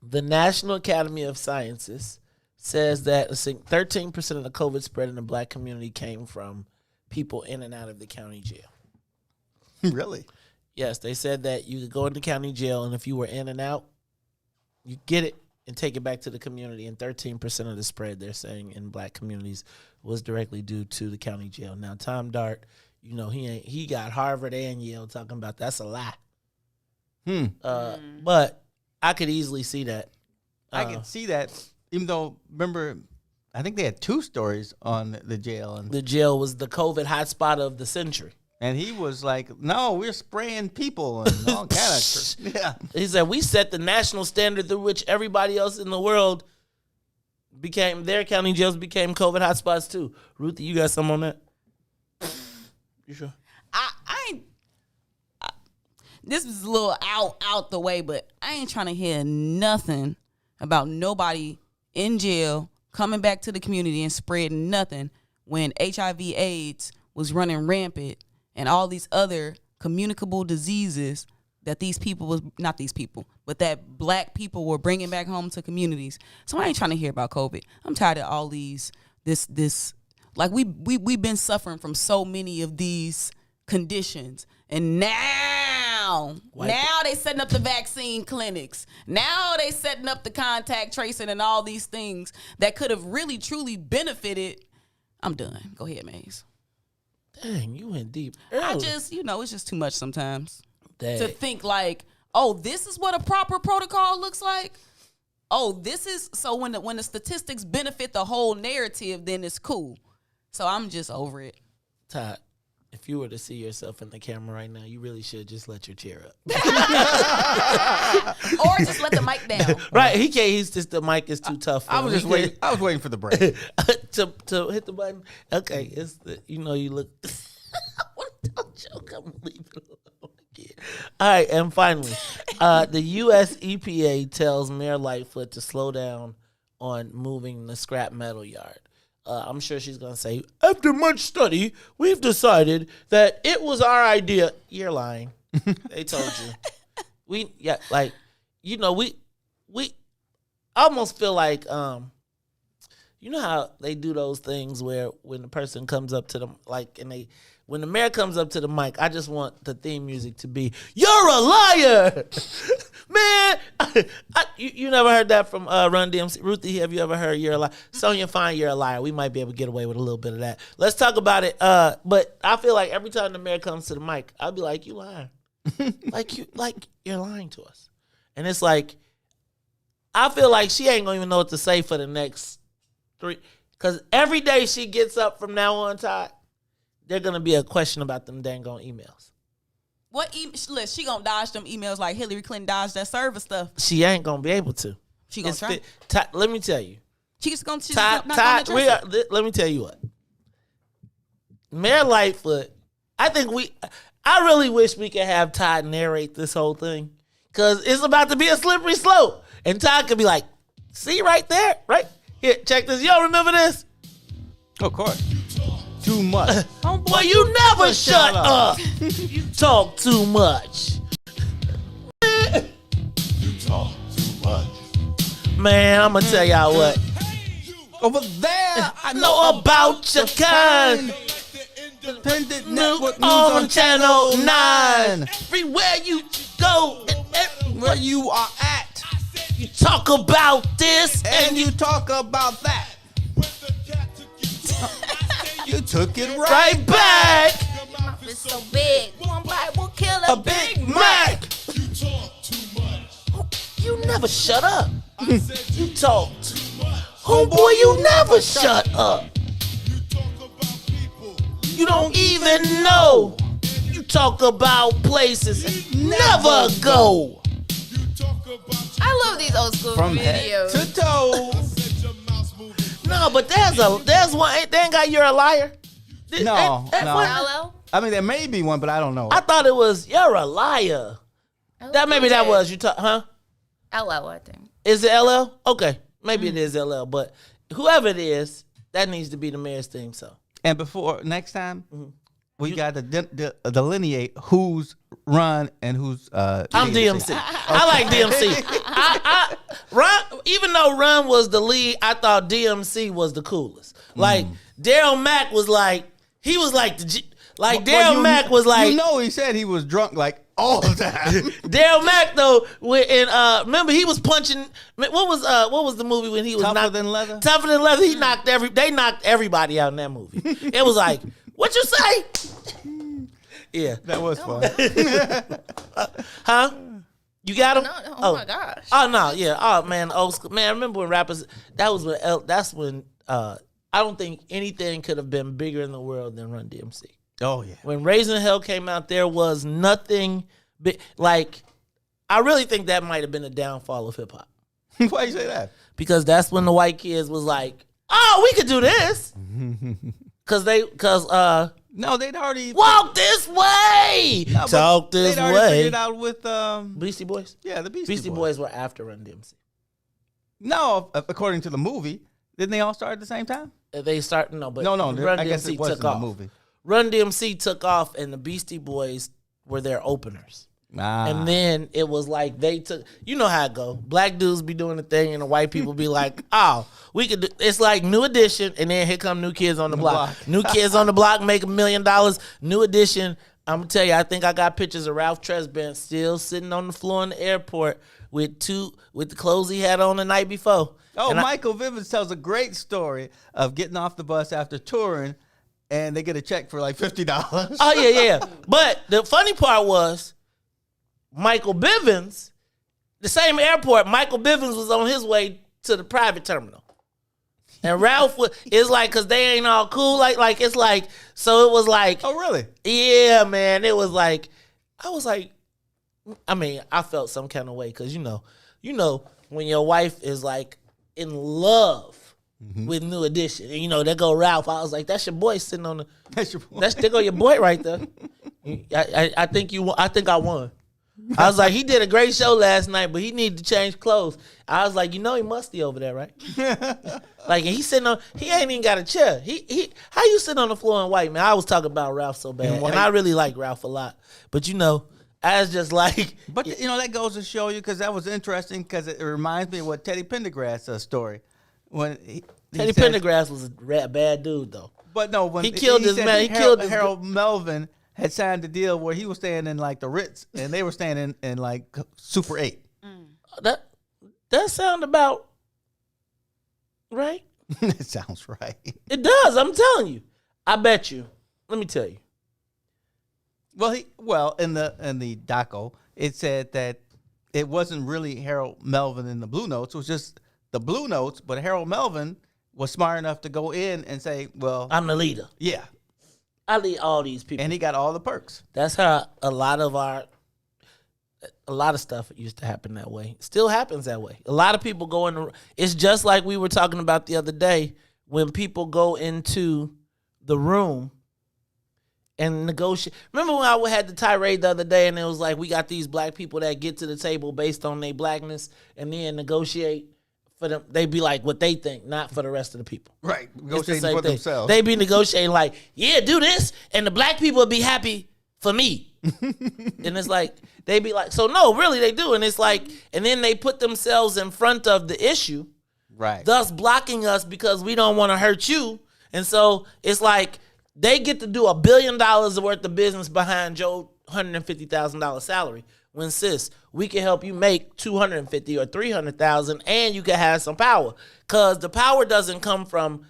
The National Academy of Sciences says that 13% of the COVID spread in the black community came from people in and out of the county jail. Really? Yes, they said that you could go into county jail, and if you were in and out, you get it and take it back to the community. And 13% of the spread, they're saying, in black communities was directly due to the county jail. Now, Tom Dart, you know, he got Harvard and Yale talking about that's a lie. But I could easily see that. I can see that, even though, remember, I think they had 2 stories on the jail. And the jail was the COVID hotspot of the century. And he was like, no, we're spraying people and all kind of. Yeah. He said, we set the national standard through which everybody else in the world their county jails became COVID hotspots too. Ruthie, you got something on that? You sure? This was a little out the way, but I ain't trying to hear nothing about nobody in jail coming back to the community and spreading nothing when HIV/AIDS was running rampant and all these other communicable diseases that that black people were bringing back home to communities. So I ain't trying to hear about COVID. I'm tired of all these, like we've been suffering from so many of these conditions. And now they setting up the vaccine clinics. Now they setting up the contact tracing and all these things that could have really, truly benefited. I'm done. Go ahead, Maze. Dang, you went deep. I just, it's just too much sometimes. Dang. To think like, oh, this is what a proper protocol looks like. Oh, this is, so when the statistics benefit the whole narrative, then it's cool. So I'm just over it. Todd, if you were to see yourself in the camera right now, you really should just let your chair up. Or just let the mic down. Right, he can't. He's just, the mic is too tough for I him. was just waiting. I was waiting for the break. to hit the button. Okay, it's you look. What a joke! I'm leaving it alone again. All right, and finally, the U.S. EPA tells Mayor Lightfoot to slow down on moving the scrap metal yard. I'm sure she's going to say, after much study, we've decided that it was our idea. You're lying. They told you. We almost feel like, you know how they do those things where when the person comes up to them, when the mayor comes up to the mic, I just want the theme music to be, you're a liar! Man, you never heard that from Run DMC. Ruthie, have you ever heard you're a liar? Sonia, fine, you're a liar. We might be able to get away with a little bit of that. Let's talk about it. But I feel like every time the mayor comes to the mic, I'll be like, you lying. You're lying to us. And it's like, I feel like she ain't going to even know what to say for the next 3. Because every day she gets up from now on, Todd, there's going to be a question about them dang on emails. What she gonna dodge them emails like Hillary Clinton dodged that server stuff? She ain't gonna be able to. She gonna try. Let me tell you. She's not Todd, gonna address it. let me tell you what. Mayor Lightfoot, I really wish we could have Todd narrate this whole thing. Because it's about to be a slippery slope. And Todd could be like, see right there? Right? Here, check this. Y'all remember this? Of course. Too much. Boy, you never shut up. You talk too much. You talk too much. Man, I'm going to tell y'all what. Over there, I know about your kind. Independent network news on Channel 9. Everywhere you go and where you are at, you talk about this and you talk about that. You took it right back. It's so big. One bite will kill a Big Mac. You talk too much. You never shut up. You talk too much. Homeboy, you never shut up. You talk about people. You don't even know. You talk about places never go. You talk about I love these old school from videos. head to toe. said your mouth's moving. No, No, but there's one. They ain't got You're a Liar. No. LL? I mean, there may be one, but I don't know. I thought it was You're a Liar. That maybe that was you talk, huh? LL, I think. Is it LL? Okay, maybe it is LL, but whoever it is, that needs to be the mayor's theme song. And before next time, we got to delineate who's Run and who's. I'm DMC. I like DMC. I Run, even though Run was the lead, I thought DMC was the coolest. Like Daryl Mack was like he was like the Daryl Mack was like he said he was drunk like all the time. Daryl Mack though, remember he was punching. What was the movie when he was Tougher Than Leather? Tougher Than Leather. They knocked everybody out in that movie. It was like, what you say? Yeah, that was fun. Huh? You got him? No, oh my gosh. Oh no, yeah. Oh man, old school. Man, I remember when rappers. That's when. I don't think anything could have been bigger in the world than Run DMC. Oh yeah. When Raising Hell came out, there was nothing big. Like, I really think that might have been the downfall of hip hop. Why you say that? Because that's when the white kids was like, "Oh, we could do this," because no, they'd already walk this way, talk this they'd already way. figured out with Beastie Boys. Yeah, the Beastie Boys were after Run DMC. No, according to the movie, didn't they all start at the same time? They start no, but no. Run I guess DMC it wasn't took off. the movie. Run DMC took off, and the Beastie Boys were their openers. And then it was like they took, you know how it go. Black dudes be doing the thing, and the white people be like, "Oh, we could." It's like New Edition, and then here come New Kids on the Block. New Kids on the Block make $1 million. New Edition. I'm gonna tell you, I think I got pictures of Ralph Tresvant still sitting on the floor in the airport with the clothes he had on the night before. Oh, Michael Vivens tells a great story of getting off the bus after touring, and they get a check for like $50. Oh yeah. But the funny part was, Michael Bivens, the same airport, Michael Bivens was on his way to the private terminal. And Ralph is like, because they ain't all cool. Like it's like, so it was like. Oh, really? Yeah, man. It was like, I was like, I mean, I felt some kind of way because, you know, when your wife is like in love with New Edition, and, there go Ralph. I was like, that's your boy sitting on the. That's your boy. There go your boy right there. I think I won. I was like, he did a great show last night, but he needed to change clothes. I was like, he musty over there, right? Like, and he ain't even got a chair. How you sitting on the floor in white, man? I was talking about Ralph so bad, and I really like Ralph a lot. But I was just like. But that goes to show you, because that was interesting, because it reminds me of what Teddy Pendergrass' story. When Teddy Pendergrass was a bad dude, though. But no, when he killed this man, Harold Melvin had signed a deal where he was staying in like the Ritz, and they were staying in like Super 8. That sound about right. It sounds right. It does. I'm telling you. I bet you. Let me tell you. Well, in the doco, it said that it wasn't really Harold Melvin in the Blue Notes. It was just the Blue Notes, but Harold Melvin was smart enough to go in and say, "Well, I'm the leader." Yeah. I lead all these people. And he got all the perks. That's how a lot of stuff used to happen that way. Still happens that way. A lot of people go in. It's just like we were talking about the other day, when people go into the room and negotiate. Remember when I had the tirade the other day, and it was like, we got these black people that get to the table based on their blackness and then negotiate for them. They be like what they think, not for the rest of the people. Right. Negotiating for themselves. They be negotiating like, yeah, do this, and the black people will be happy for me. And it's like, they be like, so no, really they do. And it's like, and then they put themselves in front of the issue. Right. Thus blocking us because we don't want to hurt you. And so it's like, they get to do $1 billion worth of business behind Joe's $150,000 salary. When, sis, we can help you make $250,000 or $300,000, and you can have some power. Because the power doesn't come from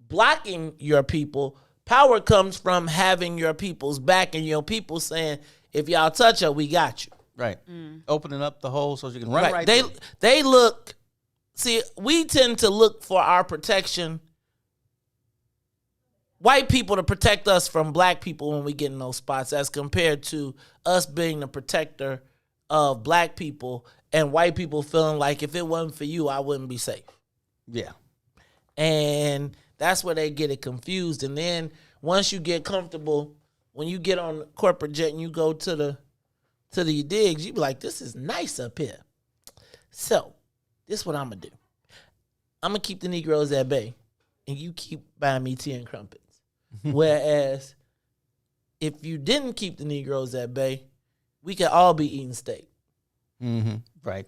blocking your people. Power comes from having your people's back and your people saying, if y'all touch her, we got you. Right. Opening up the hole so you can run right through. They look, see, we tend to look for our protection, white people to protect us from black people when we get in those spots, as compared to us being the protector of black people and white people feeling like if it wasn't for you, I wouldn't be safe. Yeah. And that's where they get it confused. And then once you get comfortable, when you get on the corporate jet and you go to the digs, you be like, this is nice up here. So this is what I'm going to do. I'm going to keep the Negroes at bay, and you keep buying me tea and crumpets. Whereas if you didn't keep the Negroes at bay, we could all be eating steak. Mm-hmm. Right.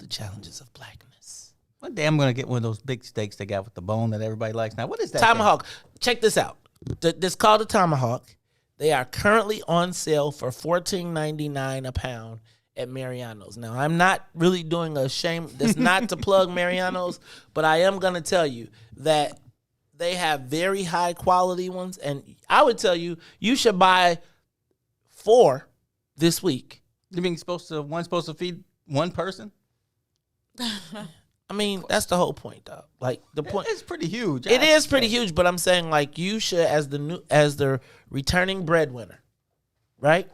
The challenges of blackness. One day I'm going to get one of those big steaks they got with the bone that everybody likes. Now, what is that? Tomahawk. Check this out. This called a tomahawk. They are currently on sale for $14.99 a pound at Mariano's. Now, I'm not really doing a shame. That's not to plug Mariano's, but I am going to tell you that they have very high quality ones. And I would tell you, you should buy 4 this week. You mean one's supposed to feed one person? I mean, that's the whole point, dog. Like the point, it's pretty huge. It is pretty huge, but I'm saying like you should, as the returning breadwinner, right?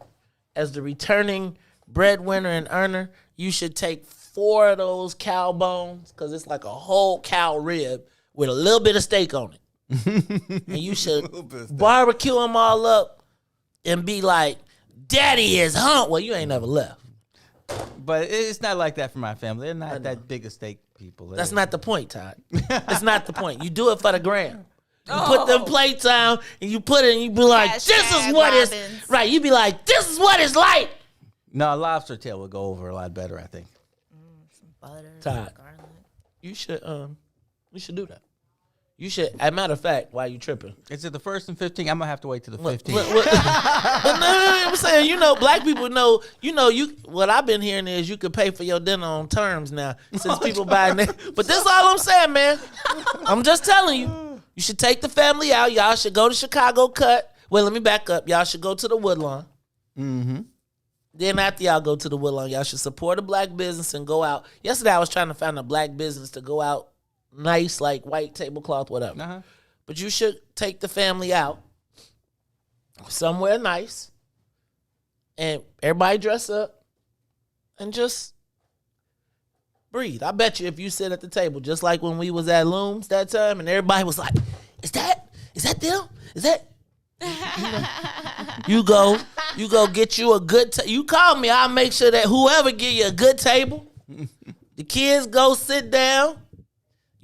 As the returning breadwinner and earner, you should take 4 of those cow bones because it's like a whole cow rib with a little bit of steak on it, and you should barbecue them all up and be like, "Daddy is home." Well, you ain't never left. But it's not like that for my family. They're not that big a steak people. That's not the point, Todd. It's not the point. You do it for the gram. You put them plates down and you put it and you be like, this is what it's right. You be like, this is what it's like. No, a lobster tail would go over a lot better, I think. Some butter, Todd, garlic. you should do that. You should. As a matter of fact, why you tripping? Is it the 1st and 15th? I'm gonna have to wait till the 15th. But no, I'm saying, black people know. What I've been hearing is you could pay for your dinner on terms now since people buying it. But this is all I'm saying, man. I'm just telling you. You should take the family out. Y'all should go to Chicago Cut. Well, let me back up. Y'all should go to the Woodlawn. Mm-hmm. Then after y'all go to the Woodlawn, y'all should support a black business and go out. Yesterday I was trying to find a black business to go out. Nice, like white tablecloth, whatever. Uh-huh. But you should take the family out somewhere nice and everybody dress up and just breathe. I bet you if you sit at the table, just like when we was at Looms that time and everybody was like, is that them? Is that? You go get you a good you call me, I'll make sure that whoever give you a good table, the kids go sit down.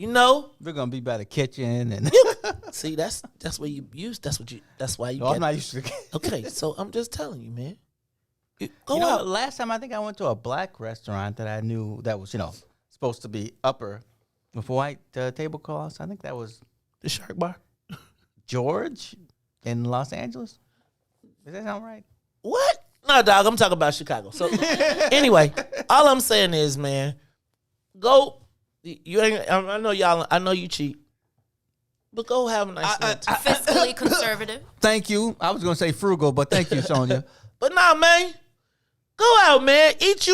We're gonna be by the kitchen and see that's what you use. That's why you. No, I'm not used to. Okay, so I'm just telling you, man. Go out. Last time I think I went to a black restaurant that I knew that was supposed to be upper with white tablecloths. I think that was the Shark Bar, George, in Los Angeles. Does that sound right? What? No, dog. I'm talking about Chicago. So anyway, all I'm saying is, man, go. You ain't. I know y'all. I know you cheap, but go have a nice night. Fiscally conservative. Thank you. I was gonna say frugal, but thank you, Sonia. But nah, man, go out, man. Just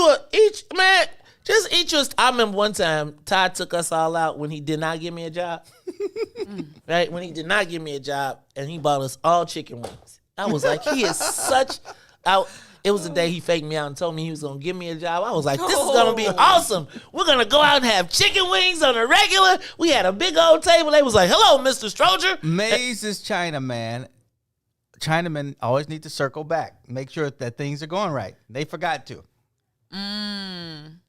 eat you. I remember one time Todd took us all out when he did not give me a job. Right when he did not give me a job, and he bought us all chicken wings. I was like, he is such out. It was the day he faked me out and told me he was going to give me a job. I was like, this is going to be awesome. We're going to go out and have chicken wings on a regular. We had a big old table. They was like, hello, Mr. Stroger. Maze is Chinaman. Chinamen always need to circle back. Make sure that things are going right. They forgot to.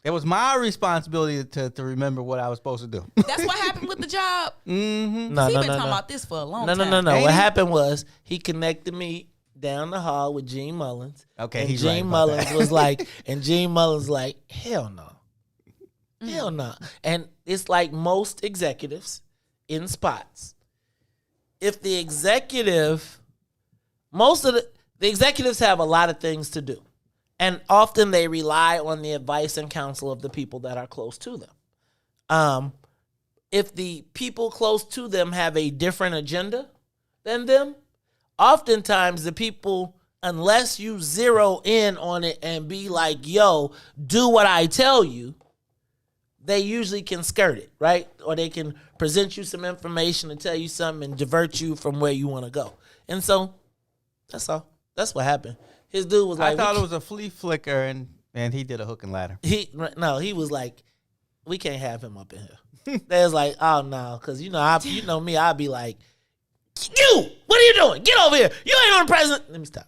It was my responsibility to remember what I was supposed to do. That's what happened with the job. Mm-hmm. No, He's been talking about this for a long time. No. What happened was he connected me down the hall with Gene Mullins. Okay, and he's Gene right about Mullins that. was like, and Gene Mullins like, hell no. Hell no. And it's like most executives in spots. If the executive, most of the executives have a lot of things to do. And often they rely on the advice and counsel of the people that are close to them. If the people close to them have a different agenda than them, oftentimes the people, unless you zero in on it and be like, yo, do what I tell you, they usually can skirt it, right? Or they can present you some information and tell you something and divert you from where you want to go. And so that's all. That's what happened. His dude was like, I thought it was a flea flicker and he did a hook and ladder. He was like, we can't have him up in here. They was like, oh no, because you know me, I'd be like, you, what are you doing? Get over here. You ain't on the president. Let me stop.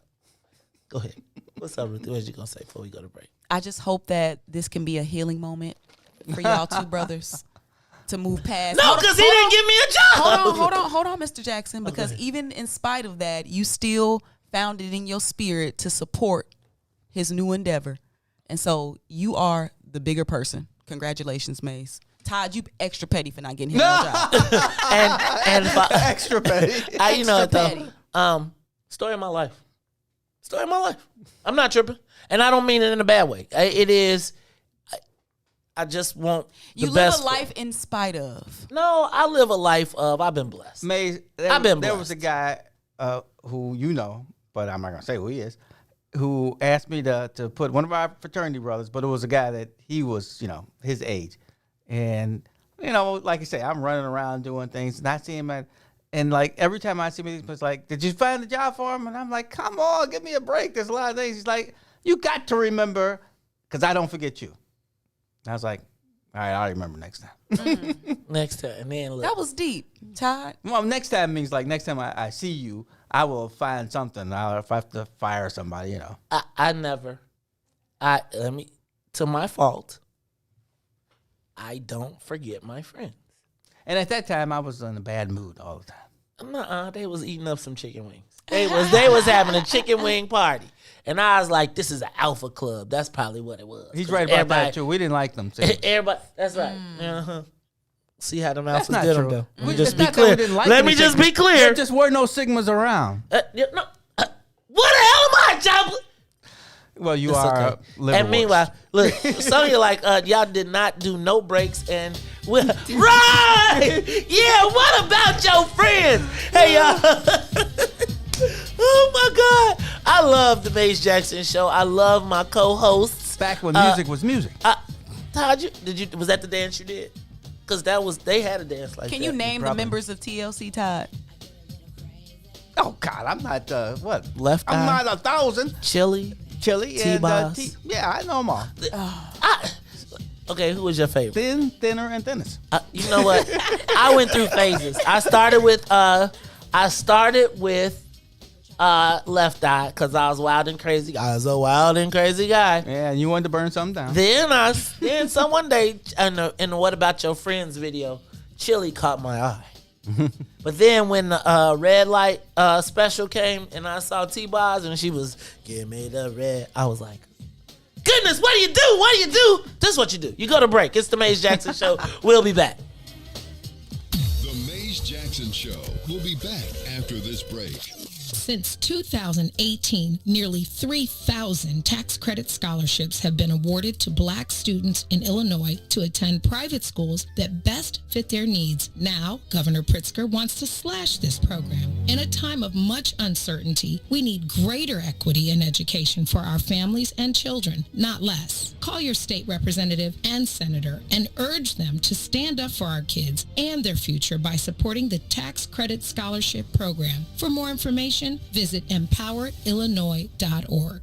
Go ahead. What's up, Ruthie? What you gonna say before we go to break? I just hope that this can be a healing moment for y'all two brothers to move past. No, because he didn't give me a job. Hold on, Mr. Jackson, because even in spite of that, you still found it in your spirit to support his new endeavor. And so you are the bigger person. Congratulations, Maze. Todd, you extra petty for not getting him no job. and extra petty. You know what though? Story of my life. Story of my life. I'm not tripping, and I don't mean it in a bad way. It is. I just want the you best live a life in spite of. No, I live a life of. I've been blessed. Maze, I've been blessed. There was a guy who you know, but I'm not gonna say who he is, who asked me to put one of our fraternity brothers, but it was a guy that he was, his age. And, like you say, I'm running around doing things, not seeing him and like every time I see him, he's like, did you find a job for him? And I'm like, come on, give me a break. There's a lot of things. He's like, you got to remember, because I don't forget you. And I was like, all right, I'll remember next time. Mm-hmm. Next time. And then look. That was deep, Todd. Well, next time means like next time I see you, I will find something. If I have to fire somebody, to my fault, I don't forget my friends. And at that time, I was in a bad mood all the time. They was eating up some chicken wings. They was having a chicken wing party. And I was like, this is an alpha club. That's probably what it was. He's right about that, too. We didn't like them. Everybody, that's right. Uh-huh. See how them alphas did them, though. Let me just be clear. Let me just be clear. There just were no Sigmas around. What the hell am I, John? Well, you are okay. And meanwhile, look, Sonia y'all did not do no breaks and right. Yeah, what about your friends? Hey y'all. Oh my God. I love the Maze Jackson Show. I love my co-hosts. Back when music was music. Todd, was that the dance you did? Because they had a dance like that. Can you name the members of TLC, Todd? Oh God, I'm not what? Left I'm Eye. not 1,000. Chili T-Boss. Yeah, I know them all. Okay, who was your favorite? Thin, thinner, and thinnest. You know what? I went through phases. I started with Left Eye because I was wild and crazy. I was a wild and crazy guy. Yeah, and you wanted to burn something down. Then one day in the What About Your Friends video, Chili caught my eye. But then when the red light special came and I saw T-Boz and she was, give me the red, I was like, goodness, what do you do? What do you do? This is what you do. You go to break. It's the Maze Jackson Show. We'll be back. The Maze Jackson Show. We'll be back after this break. Since 2018, nearly 3,000 tax credit scholarships have been awarded to Black students in Illinois to attend private schools that best fit their needs. Now, Governor Pritzker wants to slash this program. In a time of much uncertainty, we need greater equity in education for our families and children, not less. Call your state representative and senator and urge them to stand up for our kids and their future by supporting the Tax Credit Scholarship Program. For more information, visit empoweredillinois.org.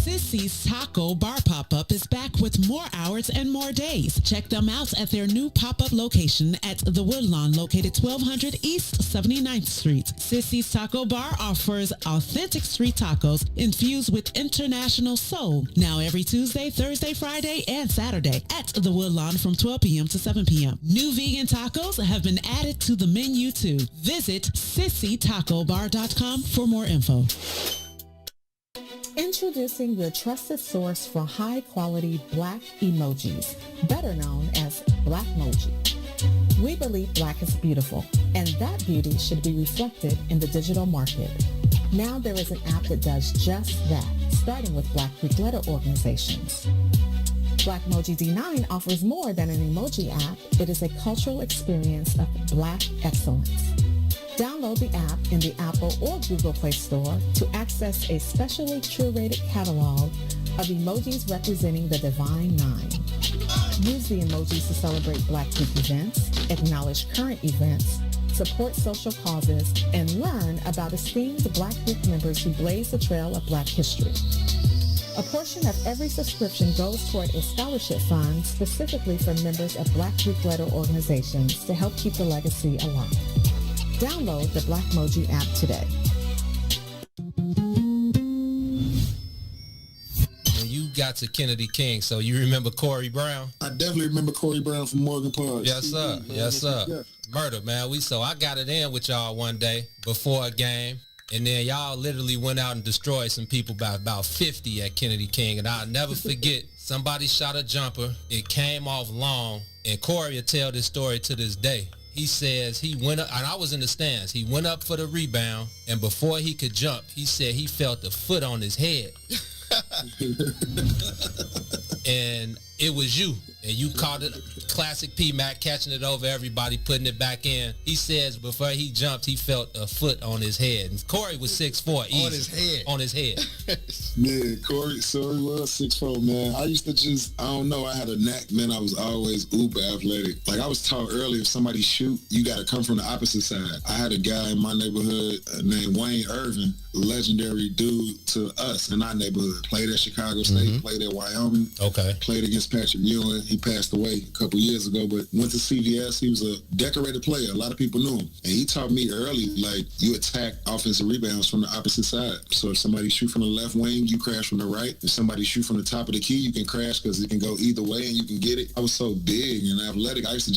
Sissy's Taco Bar Pop-Up is back with more hours and more days. Check them out at their new pop-up location at The Woodlawn, located 1200 East 79th Street. Sissy's Taco Bar offers authentic street tacos infused with international soul. Now every Tuesday, Thursday, Friday, and Saturday at The Woodlawn from 12 p.m. to 7 p.m. New vegan tacos have been added to the menu too. Visit sissytacobar.com for more info. Introducing your trusted source for high-quality Black emojis, better known as Blackmoji. We believe Black is beautiful, and that beauty should be reflected in the digital market. Now there is an app that does just that, starting with Black Greek letter organizations. Blackmoji D9 offers more than an emoji app. It is a cultural experience of Black excellence. Download the app in the Apple or Google Play Store to access a specially curated catalog of emojis representing the Divine Nine. Use the emojis to celebrate Black Week events, acknowledge current events, support social causes, and learn about esteemed Black Week members who blaze the trail of Black history. A portion of every subscription goes toward a scholarship fund specifically for members of Black Greek letter organizations to help keep the legacy alive. Download the Blackmoji app today. You got to Kennedy King, so you remember Corey Brown? I definitely remember Corey Brown from Morgan Park. Yes, sir. Yes, sir. Yeah. Murder, man. So I got it in with y'all one day before a game, and then y'all literally went out and destroyed some people by about 50 at Kennedy King, and I'll never forget, somebody shot a jumper. It came off long, and Corey will tell this story to this day. He says he went up, and I was in the stands. He went up for the rebound, and before he could jump, he said he felt a foot on his head. And it was you, and you caught it. Classic P-Mac catching it over everybody, putting it back in. He says before he jumped, he felt a foot on his head. And Corey was 6'4", easy. On his head. On his head. Yeah, Corey was 6'4", man. I used to just, I don't know, I had a knack, man. I was always uber athletic. Like I was taught earlier, if somebody shoot, you got to come from the opposite side. I had a guy in my neighborhood named Wayne Irvin, legendary dude to us in our neighborhood. Played at Chicago State, played at Wyoming. Okay. Played against Patrick Ewing. He passed away a couple years ago, but went to CVS. He was a decorated player. A lot of people knew him. And he taught me early, like, you attack offensive rebounds from the opposite side. So if somebody shoot from the left wing, you crash from the right. If somebody shoot from the top of the key, you can crash because it can go either way and you can get it. I was so big and athletic. I used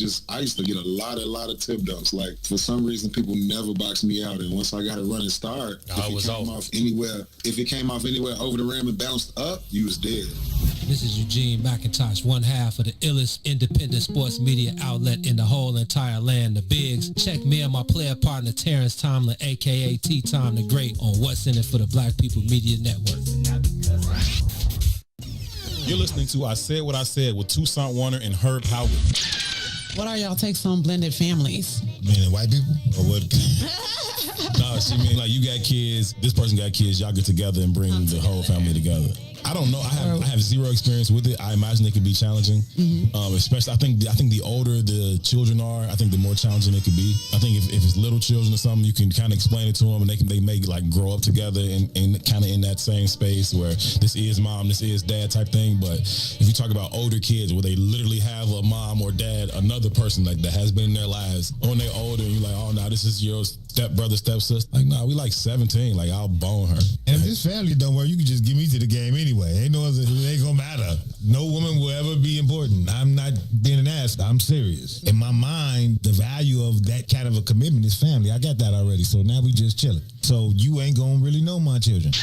to get a lot of tip dunks. Like, for some reason, people never boxed me out. And once I got a running start, if it came off anywhere over the rim and bounced up, you was dead. This is Eugene McIntosh, one half of the illest independent sports media outlet in the whole entire land, the Bigs. Check me and my player partner Terrence Tomlin, a.k.a. T-Tom the Great, on What's in It for the Black People Media Network. You're listening to I Said What I Said with Toussaint Warner and Herb Howard. What are y'all takes on blended families? Meaning white people? Or what? No, she mean like you got kids, this person got kids, y'all get together and bring the whole family together. I don't know. I have zero experience with it. I imagine it could be challenging. Especially, I think the older the children are, I think the more challenging it could be. I think if it's little children or something, you can kind of explain it to them, and they may like grow up together and kind of in that same space where this is mom, this is dad type thing. But if you talk about older kids where they literally have a mom or dad, another person like that has been in their lives, when they're older, and you're like, oh no, this is your stepbrother, stepsister. Like, nah, we like 17. Like, I'll bone her. And if this family don't work, you can just give me to the game anyway. Ain't it ain't gonna matter. No woman will ever be important. I'm not being an ass. I'm serious. In my mind, the value of that kind of a commitment is family. I got that already. So now we just chilling. So you ain't gonna really know my children.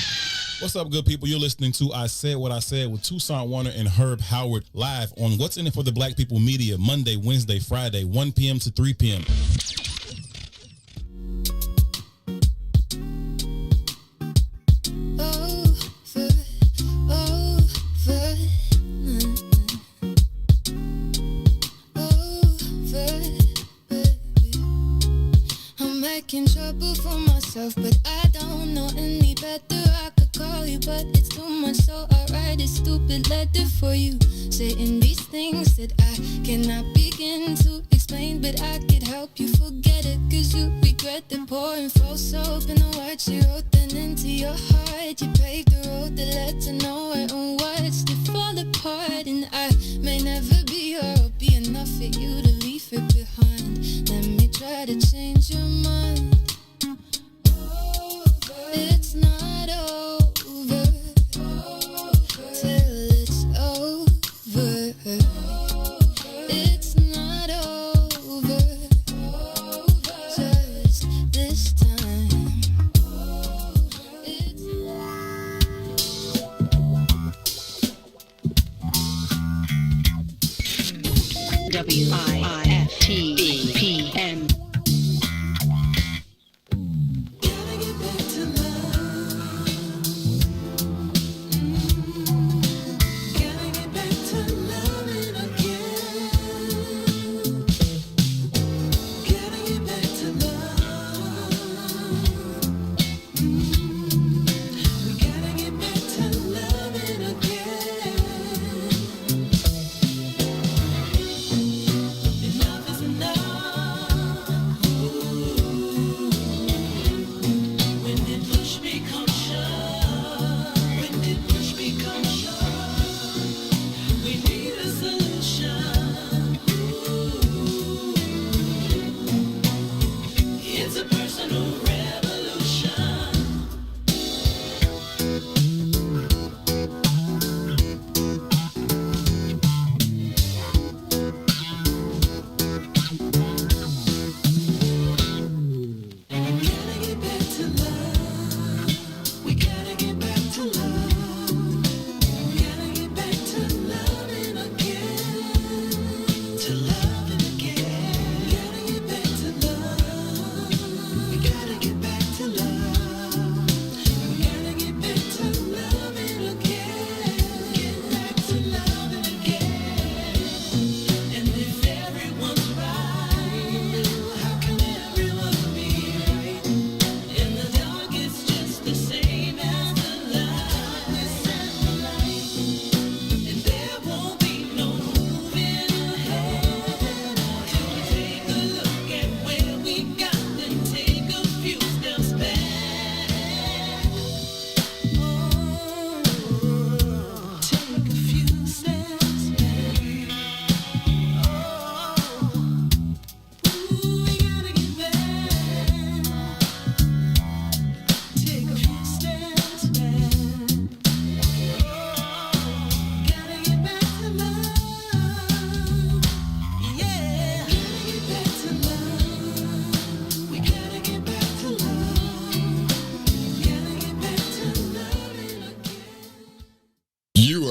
What's up, good people? You're listening to I Said What I Said with Toussaint Warner and Herb Howard live on What's in It for the Black People Media, Monday, Wednesday, Friday, 1 p.m. to 3 p.m. Trouble for myself, but I don't know any better. I could call you, but it's too much, so I write a stupid letter for you, saying these things that I cannot begin to explain, but I could help you forget it, cause you regret the pouring false soap in the words you wrote then into your heart. You paved the road that led to nowhere and watched it fall apart, and I may never be or be enough for you to leave it behind. Let me try to change your mind. It's not over till it's over. It's not over just this time. WIIFTBP. Enough is enough.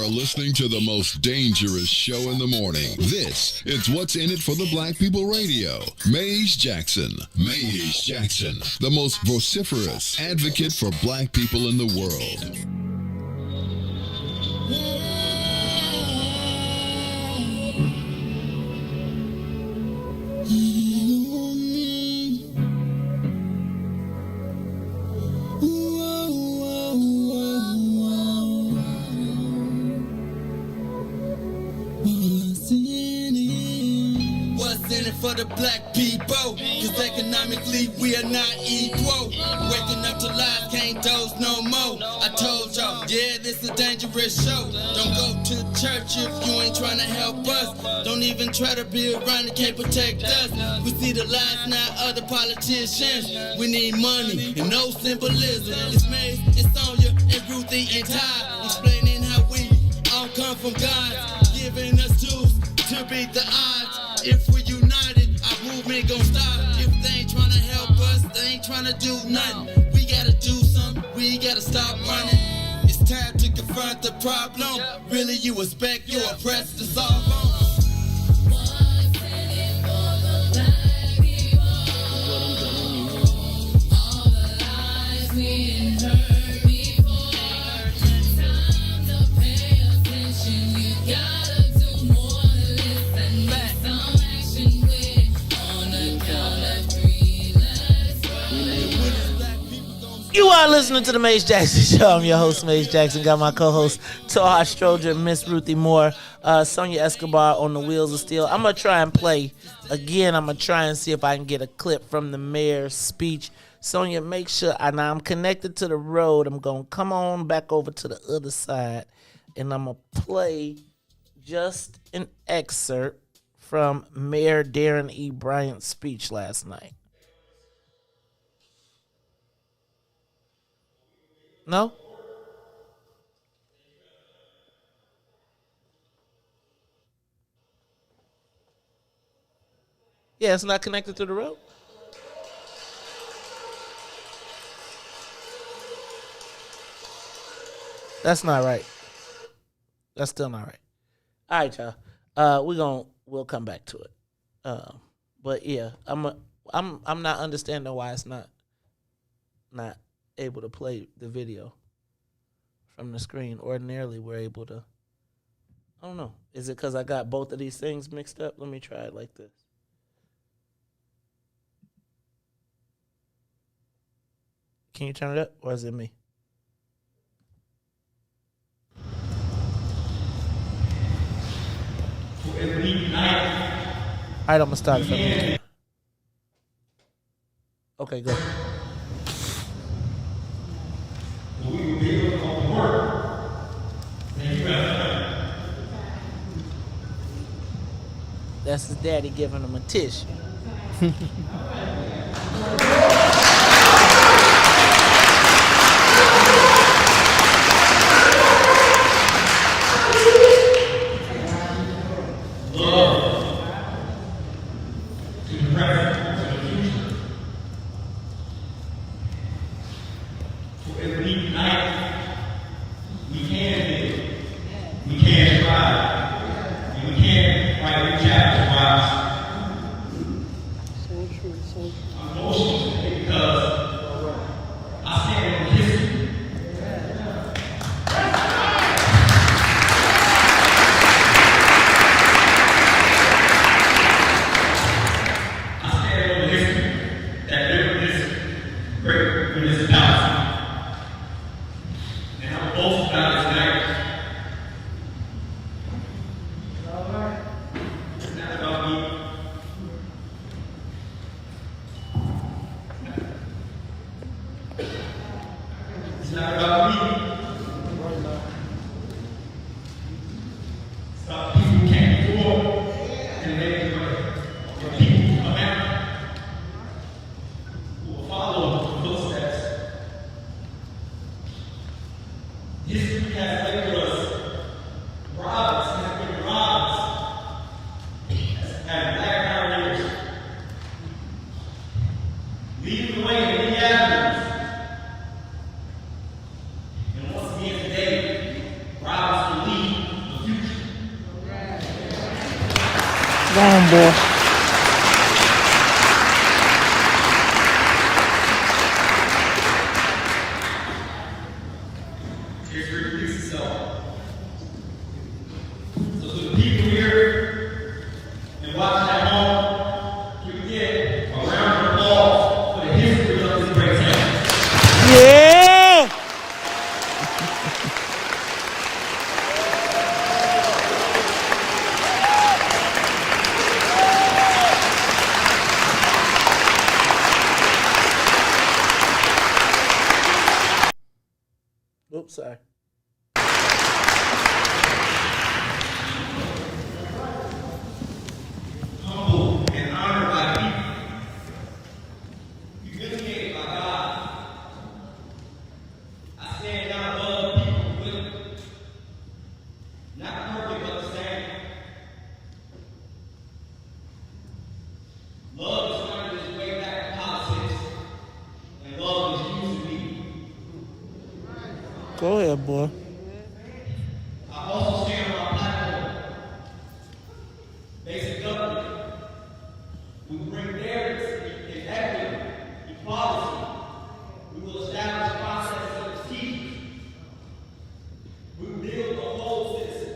listening to the most dangerous show in the morning. This is What's in It for the Black People Radio. Maze Jackson. Maze Jackson, the most vociferous advocate for black people in the world. For the black people, cause economically we are not equal. Waking up to lies, can't doze no more. I told y'all, yeah, this is a dangerous show. Don't go to church if you ain't trying to help us. Don't even try to be around that can't protect us. We see the lies, not other politicians. We need money and no symbolism. It's Maze, it's Sonia, and Ruthie, and Todd, explaining how we all come from God, giving us tools to beat the odds. If we're united, our movement gon' stop. If they ain't tryna help us, they ain't tryna do nothing. We gotta do something, we gotta stop running. It's time to confront the problem. Really, you expect your oppressed to solve on. You are listening to the Maze Jackson Show. I'm your host, Maze Jackson. Got my co-host, Todd, Stroger, Miss Ruthie Moore, Sonia Escobar on the wheels of steel. I'm going to try and play again. I'm going to try and see if I can get a clip from the mayor's speech. Sonia, make sure, and I'm connected to the road. I'm going to come on back over to the other side, and I'm going to play just an excerpt from Mayor Darren E. Bryant's speech last night. No? Yeah, it's not connected to the road. That's not right. That's still not right. All right, y'all. We'll come back to it. But yeah, I'm not understanding why it's not able to play the video from the screen. Ordinarily, we're able to. I don't know. Is it because I got both of these things mixed up? Let me try it like this. Can you turn it up, or is it me? All right, I'm gonna start it from here. Okay, go. We will be able to come to work. Thank you, that's his daddy giving him a tissue. History has Go on, boy. Yeah! Oops, sorry. Humbled and honored by people. Humiliated by God. I stand down above people with not perfect but the same. Love is finding its way back to politics, and love is using me. Go ahead, boy. I also stand on my platform. Basic government. We will bring fairness and equity, equality. We will establish processes and procedures. We will build a whole system.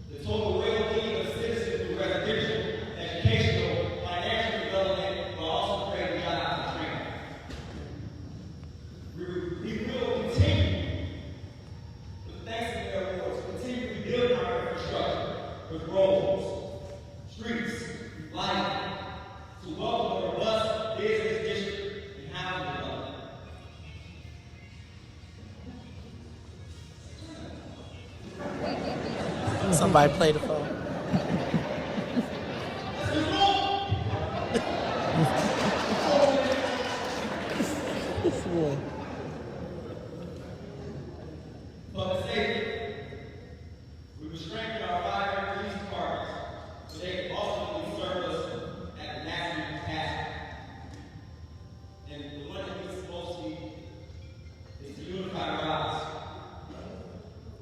The total well-being of citizens through residential, educational, financial development, but also creating jobs and training. We will continue, with thanks to their awards, continue rebuilding our infrastructure with roads, streets, lighting, to welcome a robust business district and housing development. Somebody play the phone. This boy. For the safety, we will strengthen our fire and police departments so they can ultimately serve us at the national capacity. And the one that needs mostly is the unified rise.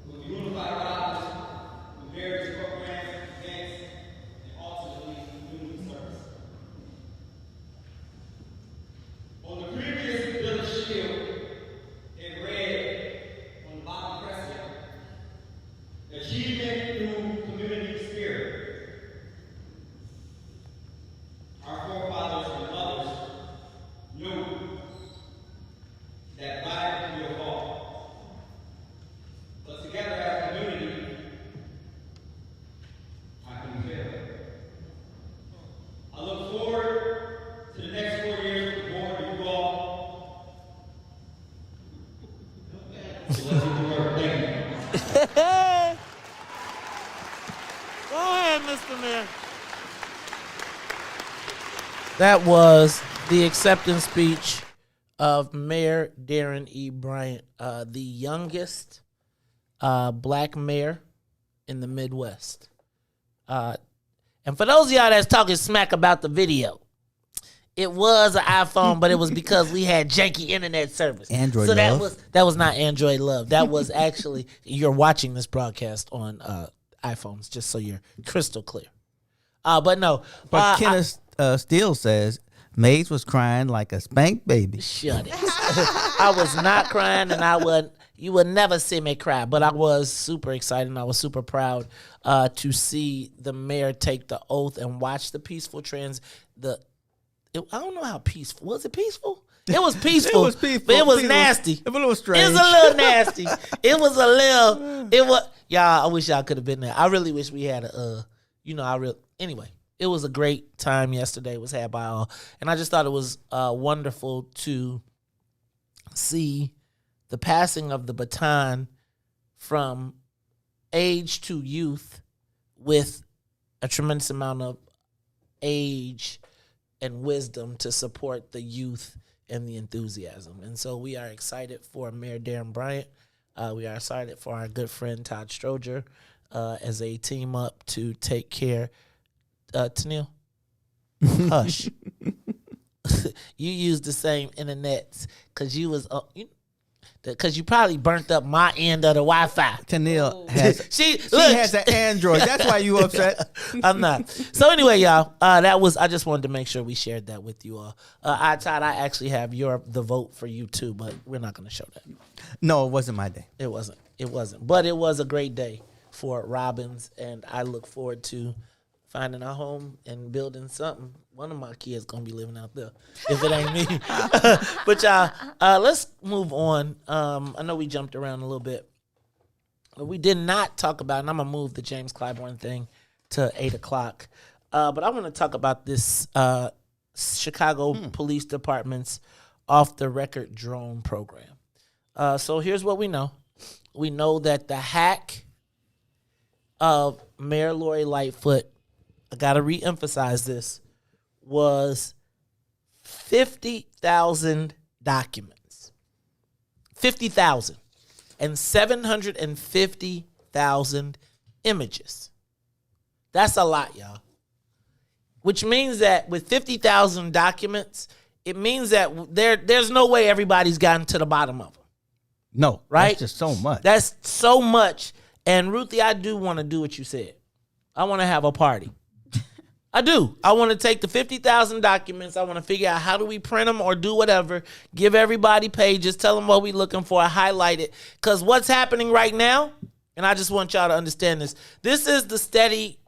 With unified rise, with various programs, events, and ultimately community service. On the previous village shield, in red, on the bottom crescent, achievement through community spirit. Our forefathers and mothers knew that life can be a fall. But together as a community, I can fail. I look forward to the next 4 years with the board of you all. So let's get to work. Thank you. Go ahead, Mr. Mayor. That was the acceptance speech of Mayor Darren E. Bryant, the youngest black mayor in the Midwest. And for those of y'all that's talking smack about the video, it was an iPhone, but it was because we had janky internet service. Android so love. that was not Android love. That was actually, you're watching this broadcast on iPhones, just so you're crystal clear. But no. But Kenneth Steele says Maze was crying like a spanked baby. Shut it. I was not crying, and you would never see me cry, but I was super excited and I was super proud to see the mayor take the oath and watch the peaceful I don't know how peaceful. Was it peaceful? It was peaceful. It was peaceful. But it was nasty. It was a little strange. It was a little nasty. Y'all, I wish y'all could have been there. I really wish we had anyway, it was a great time yesterday. It was had by all. And I just thought it was wonderful to see the passing of the baton from age to youth with a tremendous amount of age and wisdom to support the youth and the enthusiasm. And so we are excited for Mayor Darren Bryant. We are excited for our good friend Todd Stroger as they team up to take care. Tennille, hush. You used the same internet because you was because you probably burnt up my end of the Wi-Fi. Tanil has she look, has an Android. That's why you upset. I'm not. So anyway, y'all, I just wanted to make sure we shared that with you all. Todd, I actually have the vote for you too, but we're not going to show that. No, it wasn't my day. It wasn't. But it was a great day for Robbins, and I look forward to finding a home and building something. One of my kids gonna be living out there if it ain't me. But y'all, let's move on. I know we jumped around a little bit. We did not talk about, and I'm gonna move the James Clyburn thing to 8:00. But I want to talk about this Chicago Police Department's off-the-record drone program. So here's what we know. We know that the hack of Mayor Lori Lightfoot, I got to re-emphasize this, was 50,000 documents. 50,000. And 750,000 images. That's a lot, y'all. Which means that with 50,000 documents, it means that there's no way everybody's gotten to the bottom of them. No, right? That's just so much. That's so much. And Ruthie, I do want to do what you said. I want to have a party. I do. I want to take the 50,000 documents. I want to figure out how do we print them or do whatever. Give everybody pages. Tell them what we're looking for. Highlight it. Because what's happening right now, and I just want y'all to understand this. This is the steady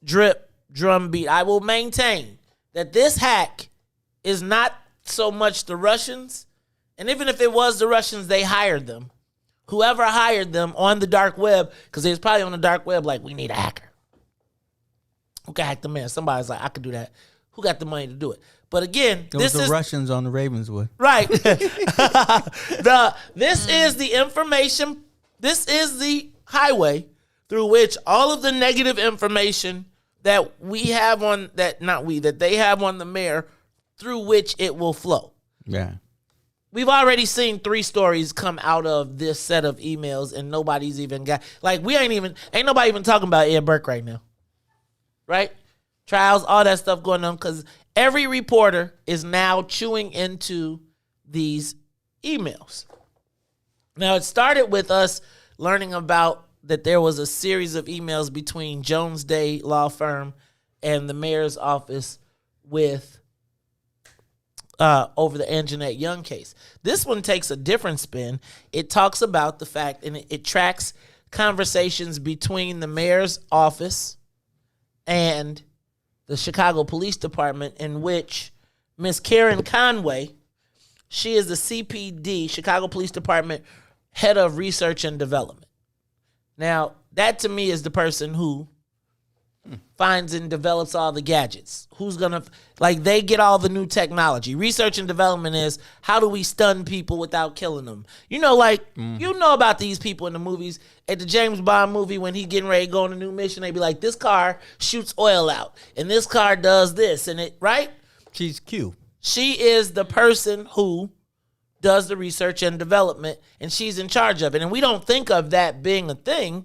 drip drum beat. I will maintain that this hack is not so much the Russians. And even if it was the Russians, they hired them. Whoever hired them on the dark web, because they was probably on the dark web like, we need a hacker. Who can hack the man? Somebody's like, I could do that. Who got the money to do it? But again, this is the Russians on the Ravenswood. Right. This is the information. This is the highway through which all of the negative information that we have on, that they have on the mayor, through which it will flow. Yeah. We've already seen 3 stories come out of this set of emails, and nobody's even got, like, ain't nobody even talking about Ed Burke right now. Right? Trials, all that stuff going on, because every reporter is now chewing into these emails. Now, it started with us learning about that there was a series of emails between Jones Day Law Firm and the mayor's office with over the Anjanette Young case. This one takes a different spin. It talks about the fact, and it tracks conversations between the mayor's office and the Chicago Police Department, in which Miss Karen Conway, she is the CPD, Chicago Police Department Head of Research and Development. Now, that to me is the person who finds and develops all the gadgets. Who's gonna, like, they get all the new technology. Research and development is, how do we stun people without killing them? You know, like, you know about these people in the movies. At the James Bond movie, when he getting ready to go on a new mission, they be like, this car shoots oil out, and this car does this, and it, right? She's Q. She is the person who does the research and development, and she's in charge of it. And we don't think of that being a thing,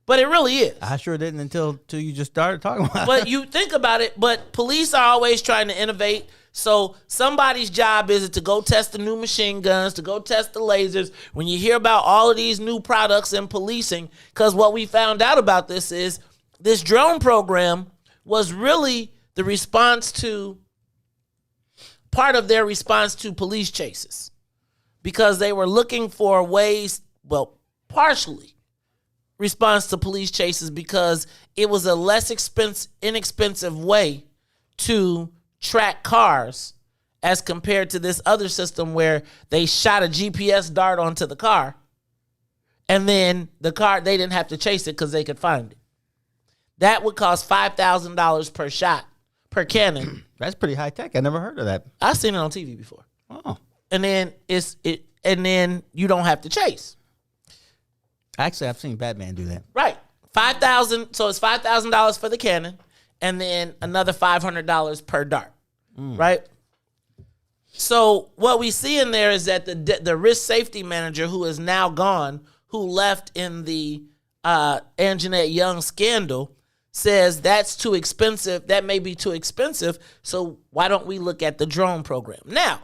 but it really is. I sure didn't until you just started talking about it. But you think about it, but police are always trying to innovate. So somebody's job is it to go test the new machine guns, to go test the lasers. When you hear about all of these new products in policing, because what we found out about this is this drone program was really the response to, part of their response to police chases. Because they were looking for ways, well, partially response to police chases, because it was a less inexpensive way to track cars as compared to this other system where they shot a GPS dart onto the car, and then the car, they didn't have to chase it because they could find it. That would cost $5,000 per shot, per cannon. That's pretty high tech. I never heard of that. I've seen it on TV before. Oh. And then and then you don't have to chase. Actually, I've seen Batman do that. Right. $5,000. So it's $5,000 for the cannon, and then another $500 per dart. Right. So what we see in there is that the risk safety manager, who is now gone, who left in the Anjanette Young scandal, says that's too expensive. That may be too expensive. So why don't we look at the drone program? Now,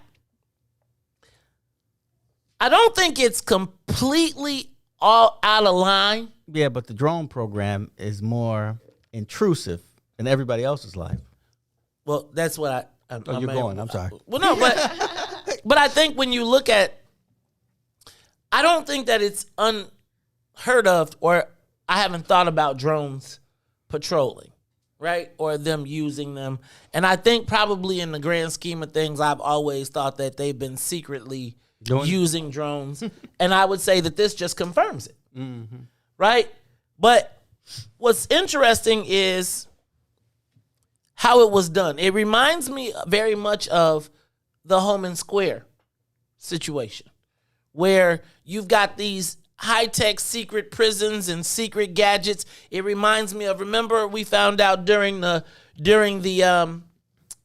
I don't think it's completely all out of line. Yeah, but the drone program is more intrusive in everybody else's life. Well, that's what you're going. I'm sorry. Well, no, but I think when you look at, I don't think that it's unheard of, or I haven't thought about drones patrolling, right? Or them using them. And I think probably in the grand scheme of things, I've always thought that they've been secretly using drones. And I would say that this just confirms it, right? But what's interesting is how it was done. It reminds me very much of the Home and Square situation, where you've got these high-tech secret prisons and secret gadgets. It reminds me of, remember we found out during the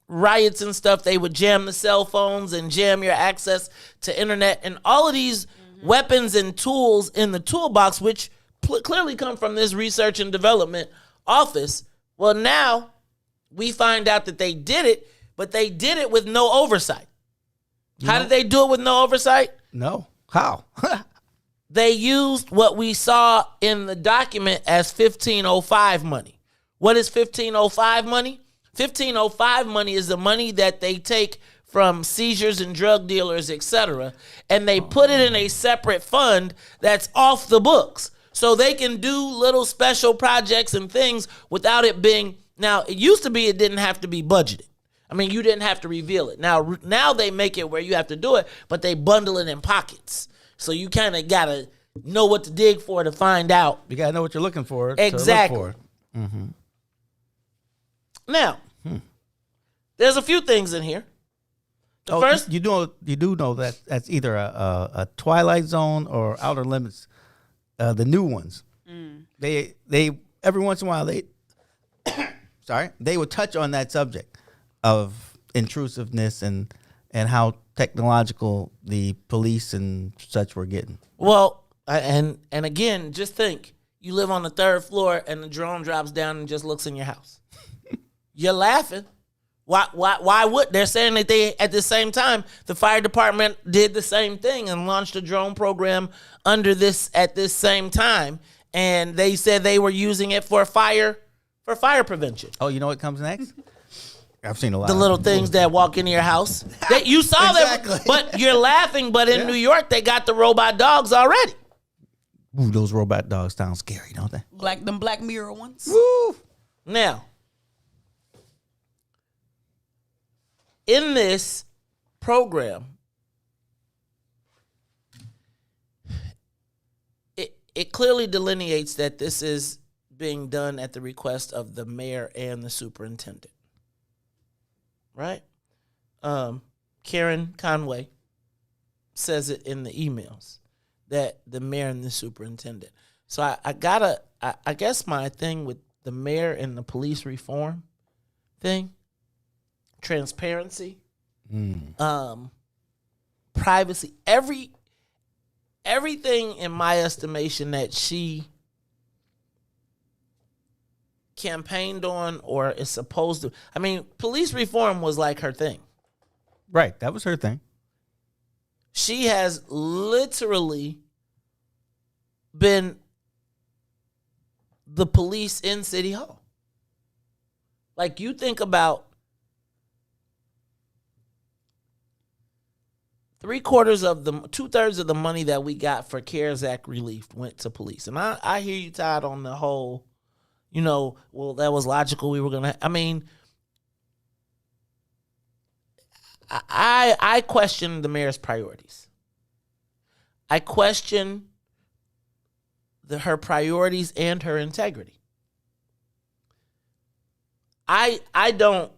riots and stuff, they would jam the cell phones and jam your access to internet, and all of these weapons and tools in the toolbox, which clearly come from this research and development office. Well, now we find out that they did it, but they did it with no oversight. How did they do it with no oversight? No. How? They used what we saw in the document as 1505 money. What is 1505 money? 1505 money is the money that they take from seizures and drug dealers, etc., and they put it in a separate fund that's off the books. So they can do little special projects and things without it being, now it used to be it didn't have to be budgeted. I mean, you didn't have to reveal it. Now they make it where you have to do it, but they bundle it in pockets. So you kind of got to know what to dig for to find out. You got to know what you're looking for. Exactly. To look for. Mm-hmm. Now, there's a few things in here. First, you do know that that's either a Twilight Zone or Outer Limits, the new ones. They every once in a while they would touch on that subject of intrusiveness and how technological the police and such were getting. Well, and again, just think, you live on the third floor and the drone drops down and just looks in your house. You're laughing. Why would they're saying that they, at the same time, the fire department did the same thing and launched a drone program under this at this same time, and they said they were using it for fire prevention. Oh, you know what comes next? I've seen a lot. The little things that walk into your house. You saw exactly. that, but you're laughing. But in New York, they got the robot dogs already. Ooh, those robot dogs sound scary, don't they? Them Black Mirror ones. Woo! Now, in this program, it clearly delineates that this is being done at the request of the mayor and the superintendent. Right? Karen Conway says it in the emails that the mayor and the superintendent. So I guess my thing with the mayor and the police reform thing, transparency, privacy, everything in my estimation that she campaigned on or is supposed to. I mean, police reform was like her thing. Right, that was her thing. She has literally been the police in City Hall. Like, you think about 2/3 of the money that we got for CARES Act relief went to police. And I hear you, Todd, on the whole, well, that was logical. We were going to, I question the mayor's priorities. I question her priorities and her integrity. The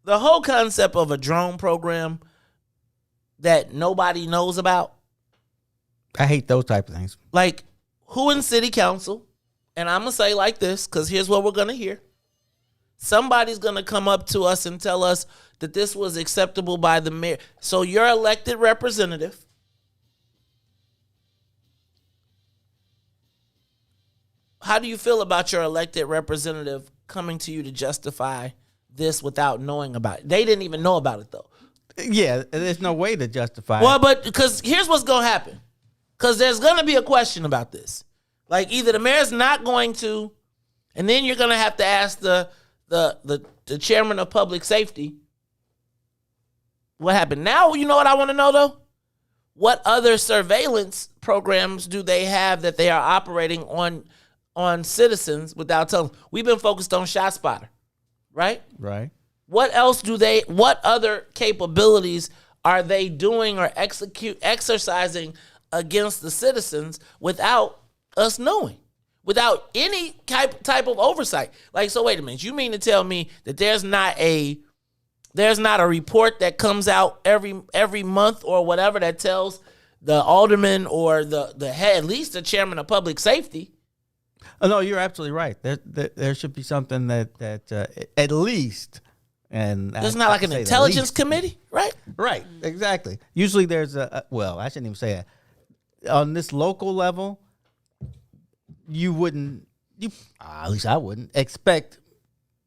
whole concept of a drone program that nobody knows about. I hate those type of things. Like, who in city council, and I'm going to say like this, because here's what we're going to hear. Somebody's going to come up to us and tell us that this was acceptable by the mayor. So your elected representative how do you feel about your elected representative coming to you to justify this without knowing about it? They didn't even know about it, though. Yeah, there's no way to justify Well, it. but because here's what's going to happen. Because there's going to be a question about this. Like either the mayor's not going to, and then you're going to have to ask the chairman of public safety what happened. Now, you know what I want to know, though? What other surveillance programs do they have that they are operating on citizens without telling? We've been focused on ShotSpotter, right? Right. What other capabilities are they doing or exercising against the citizens without us knowing, without any type of oversight? Like, so wait a minute, you mean to tell me that there's not a report that comes out every month or whatever that tells the alderman or the head, at least the chairman of public safety? Oh, no, you're absolutely right. There should be something that at least. And there's not like an intelligence committee, right? Right, exactly. Usually there's I shouldn't even say it. On this local level, you wouldn't, at least I wouldn't, expect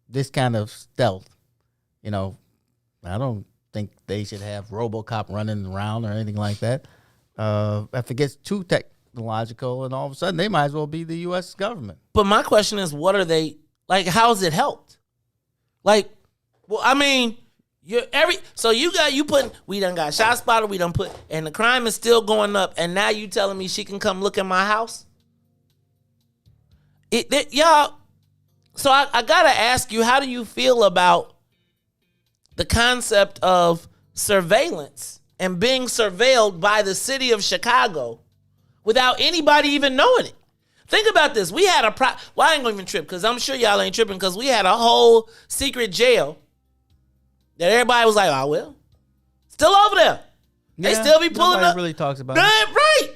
this kind of stealth. You know, I don't think they should have RoboCop running around or anything like that. If it gets too technological and all of a sudden they might as well be the U.S. government. But my question is, what are they, like, how's it helped? Like, well, I mean, we done got ShotSpotter, we done put, and the crime is still going up, and now you telling me she can come look in my house? Y'all, so I gotta ask you, how do you feel about the concept of surveillance and being surveilled by the city of Chicago without anybody even knowing it? Think about this. We had I ain't gonna even trip, because I'm sure y'all ain't tripping, because we had a whole secret jail that everybody was like, oh, well, still over there. They still be pulling up. Nobody really talks about it. Right.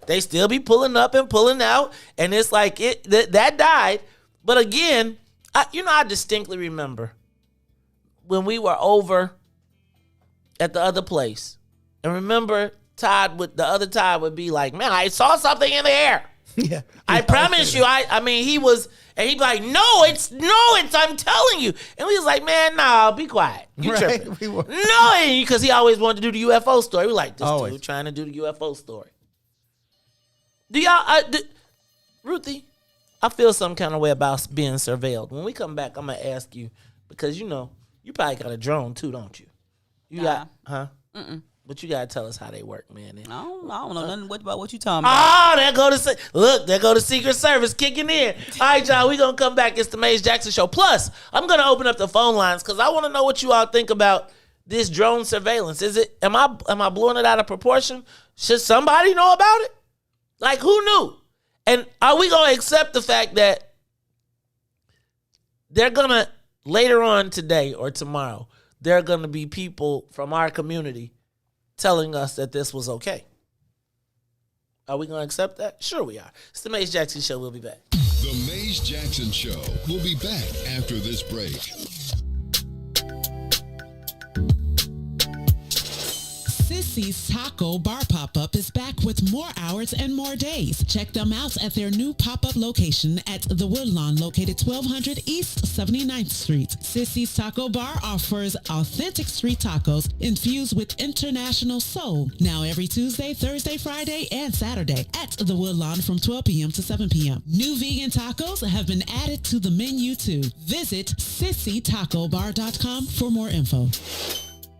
They still be pulling up and pulling out. And it's like that died. But again, I distinctly remember when we were over at the other place. And remember the other Todd would be like, man, I saw something in the air. Yeah. I promise you. I mean, he was, and he'd be like, no, it's, I'm telling you. And we was like, man, nah, be quiet. You tripping. No, because he always wanted to do the UFO story. We like, this dude trying to do the UFO story. Do y'all, Ruthie, I feel some kind of way about being surveilled. When we come back, I'm going to ask you, because you probably got a drone too, don't you? You got, huh? Mm-mm. But you got to tell us how they work, man. I don't know nothing about what you talking about. Oh, there go the Secret Service kicking in. All right, y'all, we going to come back. It's the Maze Jackson Show. Plus, I'm going to open up the phone lines because I want to know what you all think about this drone surveillance. Am I blowing it out of proportion? Should somebody know about it? Like, who knew? And are we going to accept the fact that they're going to, later on today or tomorrow, there are going to be people from our community telling us that this was okay? Are we going to accept that? Sure we are. It's the Maze Jackson Show. We'll be back. The Maze Jackson Show will be back after this break. Sissy's Taco Bar Pop-Up is back with more hours and more days. Check them out at their new pop-up location at the Woodlawn, located 1200 East 79th Street. Sissy's Taco Bar offers authentic street tacos infused with international soul. Now every Tuesday, Thursday, Friday, and Saturday at the Woodlawn from 12 p.m. to 7 p.m. New vegan tacos have been added to the menu too. Visit sissytacobar.com for more info.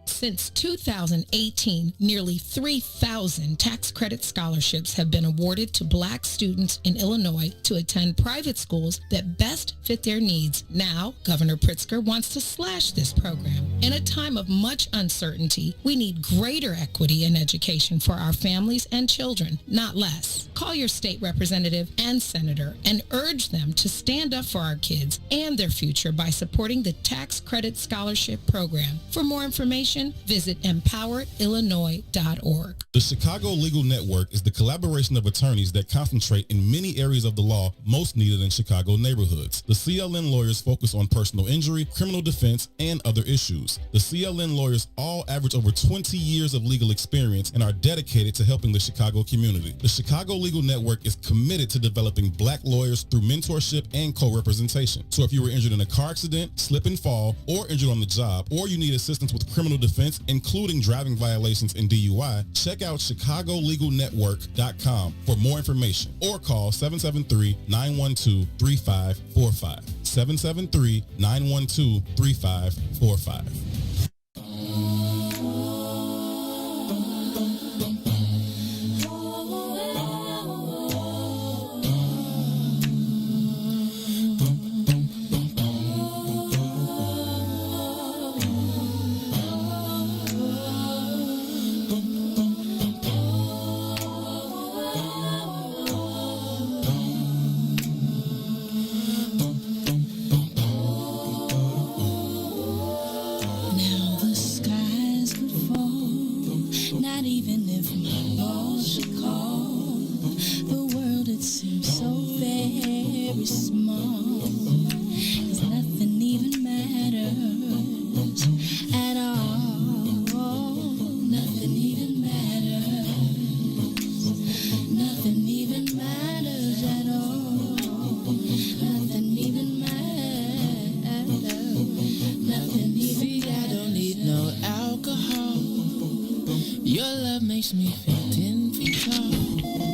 Since 2018, nearly 3,000 tax credit scholarships have been awarded to Black students in Illinois to attend private schools that best fit their needs. Now, Governor Pritzker wants to slash this program. In a time of much uncertainty, we need greater equity in education for our families and children, not less. Call your state representative and senator and urge them to stand up for our kids and their future by supporting the tax credit scholarship program. For more information, visit empoweredillinois.org. The Chicago Legal Network is the collaboration of attorneys that concentrate in many areas of the law most needed in Chicago neighborhoods. The CLN lawyers focus on personal injury, criminal defense, and other issues. The CLN lawyers all average over 20 years of legal experience and are dedicated to helping the Chicago community. The Chicago Legal Network is committed to developing Black lawyers through mentorship and co-representation. So if you were injured in a car accident, slip and fall, or injured on the job, or you need assistance with criminal defense defense, including driving violations and DUI, check out ChicagoLegalNetwork.com for more information or call 773-912-3545. 773-912-3545.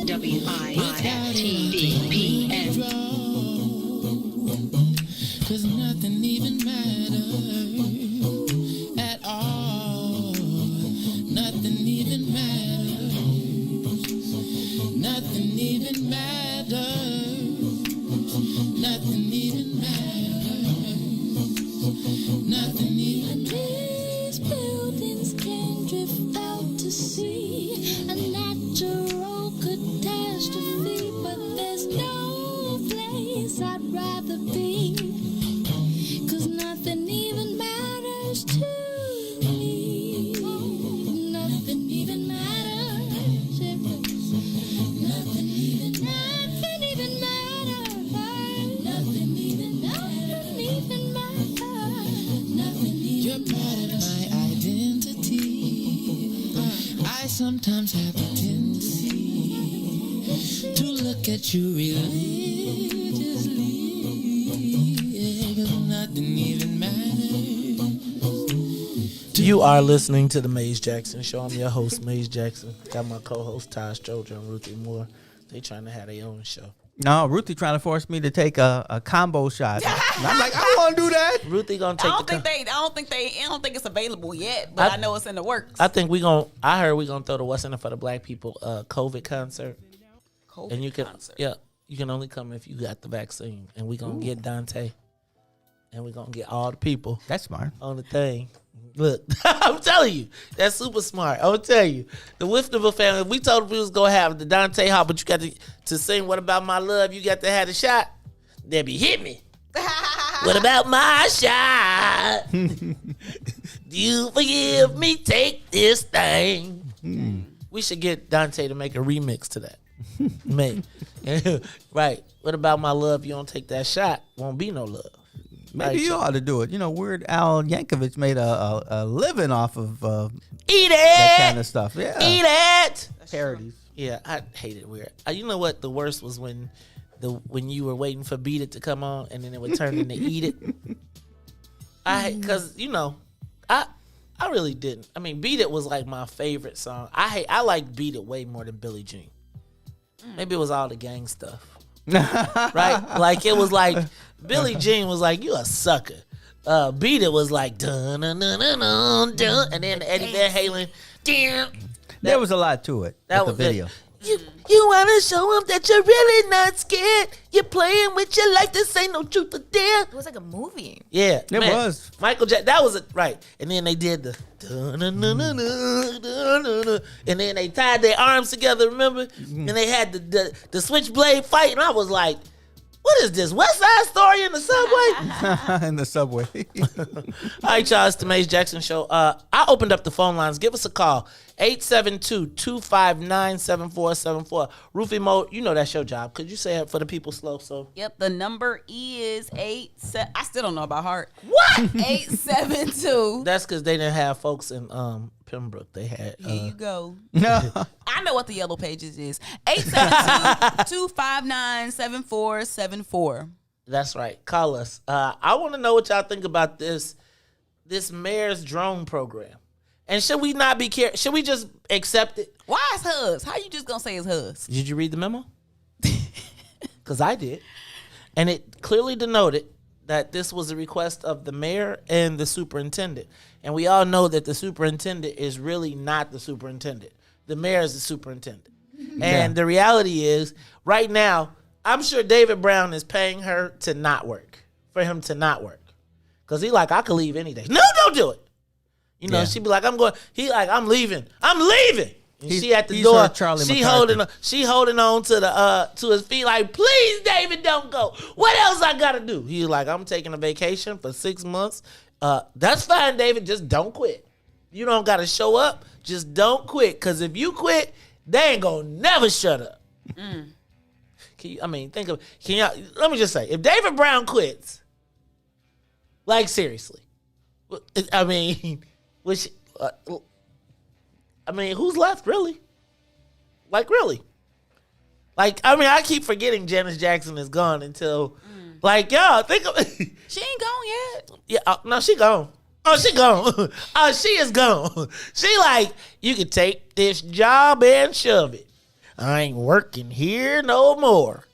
WIIFTBP. Cause nothing even matters at all. Nothing even matters. Nothing even matters. Nothing even matters. Nothing even matters. These buildings can drift out to sea. A natural catastrophe, but there's no place I'd rather be. Cause nothing even matters to me. Nothing even matters. Nothing even matters. Nothing even matters. You're part of my identity. I sometimes have a tendency to look at you religiously. Cause nothing even matters. You are listening to the Maze Jackson Show. I'm your host, Maze Jackson. Got my co-host Todd Stroger and Ruthie Moore. They trying to have their own show. No, Ruthie trying to force me to take a combo shot. And I'm like, I don't want to do that. Ruthie gonna take I don't think it's available yet, but I know it's in the works. I think I heard we gonna throw the What's in It for the Black People COVID concert. And you can you can only come if you got the vaccine. And we gonna get Dante. And we gonna get all the people. That's smart. On the thing. Look, I'm telling you, that's super smart. I'm telling you, the WIIFTBP family. We told them we was gonna have the Dante Hop, but you got to sing "What About My Love." You got to have the shot. Debbie, hit me. What about my shot? Do you forgive me? Take this thing. We should get Dante to make a remix to that. Right. What about my love? You don't take that shot. Won't be no love. Maybe you ought to do it. You know, Weird Al Yankovic made a living off of Eat that it kind of stuff. Yeah, Eat it. Parodies. Yeah, I hate it. Weird. You know what? The worst was when you were waiting for Beat It to come on, and then it would turn into Eat It. Because I really didn't. I mean, Beat It was like my favorite song. I like Beat It way more than Billie Jean. Maybe it was all the gang stuff. Right? Like it was like Billie Jean was like, you a sucker. Beat It was like dun dun dun dun dun, dun, and then Eddie Van Halen. Damn. There was a lot to it. That with the was video. You want to show them that you're really not scared. You're playing with your life. This ain't no truth or dare. It was like a movie. Yeah, it was. Michael Jackson. That was it, right? And then they did the and then they tied their arms together. Remember? And they had the switchblade fight, and I was like, "What is this? West Side Story in the subway?" In the subway. All right, y'all. It's the Maze Jackson Show. I opened up the phone lines. Give us a call. 872-259-7474. Ruthie Mo, you know that's your job. Could you say it for the people slow? So Yep, the number is I still don't know about heart. What? 872. That's because they didn't have folks in Pembroke. They had. Here you go. I know what the yellow pages is. 872-259-7474. That's right. Call us. I want to know what y'all think about this mayor's drone program. And should we not be care? Should we just accept it? Why is hers? How you just gonna say it's hers? Did you read the memo? Because I did. And it clearly denoted that this was a request of the mayor and the superintendent. And we all know that the superintendent is really not the superintendent. The mayor is the superintendent. And the reality is, right now, I'm sure David Brown is paying her to not work, for him to not work. Because he like, I could leave any day. No, don't do it. You know, she'd be like, I'm going. He like, I'm leaving. I'm leaving. And she at the door. She holding on to the to his feet like, please, David, don't go. What else I gotta do? He's like, I'm taking a vacation for 6 months. That's fine, David. Just don't quit. You don't gotta show up. Just don't quit. Cause if you quit, they ain't gonna never shut up. Can you, think of. Let me just say, if David Brown quits, like seriously, which. Who's left, really? Like, really? Like, I keep forgetting Janice Jackson is gone until, like, y'all, think of it. She ain't gone yet. Yeah, no, she gone. Oh, she gone. Oh, she is gone. She like, you can take this job and shove it. I ain't working here no more.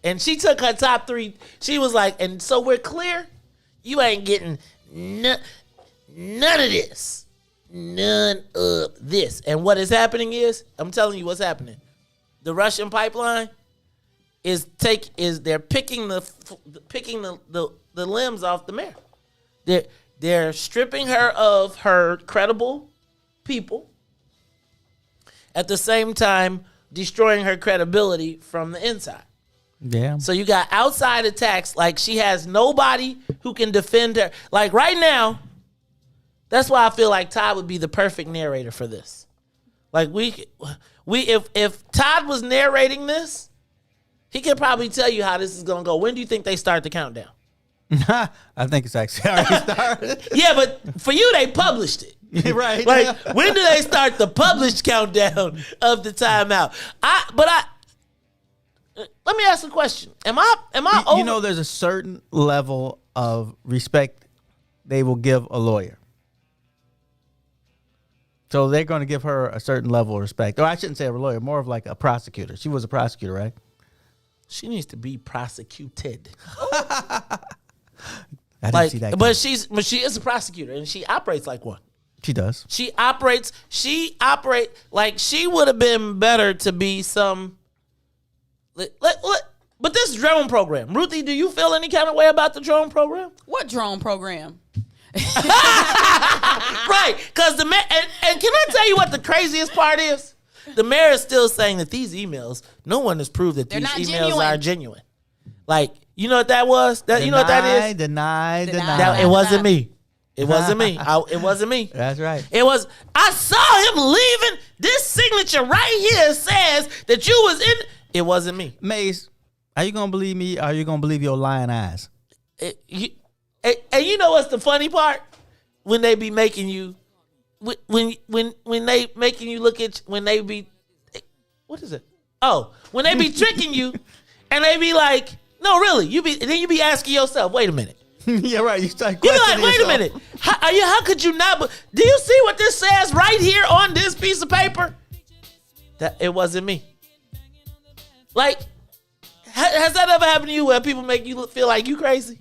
And she took her top 3. She was like, and so we're clear, you ain't getting none of this. None of this. And what is happening is, I'm telling you what's happening. The Russian pipeline is they're picking the limbs off the mayor. They're stripping her of her credible people, at the same time destroying her credibility from the inside. Yeah. So you got outside attacks, like she has nobody who can defend her. Like right now, that's why I feel like Todd would be the perfect narrator for this. Like if Todd was narrating this, he could probably tell you how this is gonna go. When do you think they start the countdown? I think it's actually already started. Yeah, but for you, they published it. Right. Like, when do they start the published countdown of the timeout? Let me ask a question. Am I over? You know, there's a certain level of respect they will give a lawyer. So they're going to give her a certain level of respect. Or I shouldn't say a lawyer, more of like a prosecutor. She was a prosecutor, right? She needs to be prosecuted. I didn't see that. But she is a prosecutor and she operates like one. She does. She operate like she would have been better to be some. But this drone program, Ruthie, do you feel any kind of way about the drone program? What drone program? Right, because the mayor, and can I tell you what the craziest part is? The mayor is still saying that these emails, no one has proved that these emails are genuine. Like, you know what that was? You know what that is? Deny. It wasn't me. It wasn't me. It wasn't me. That's right. It was. I saw him leaving. This signature right here says that you was in. It wasn't me. Mace, are you gonna believe me? Or are you gonna believe your lying eyes? And you know what's the funny part? When they be making you, when they making you look at, when they be, what is it? Oh, when they be tricking you, and they be like, no, really, then you be asking yourself, wait a minute. Yeah, right. You start You be questioning like, wait a minute. How could you not? Do you see what this says right here on this piece of paper? That it wasn't me. Like, has that ever happened to you where people make you feel like you crazy?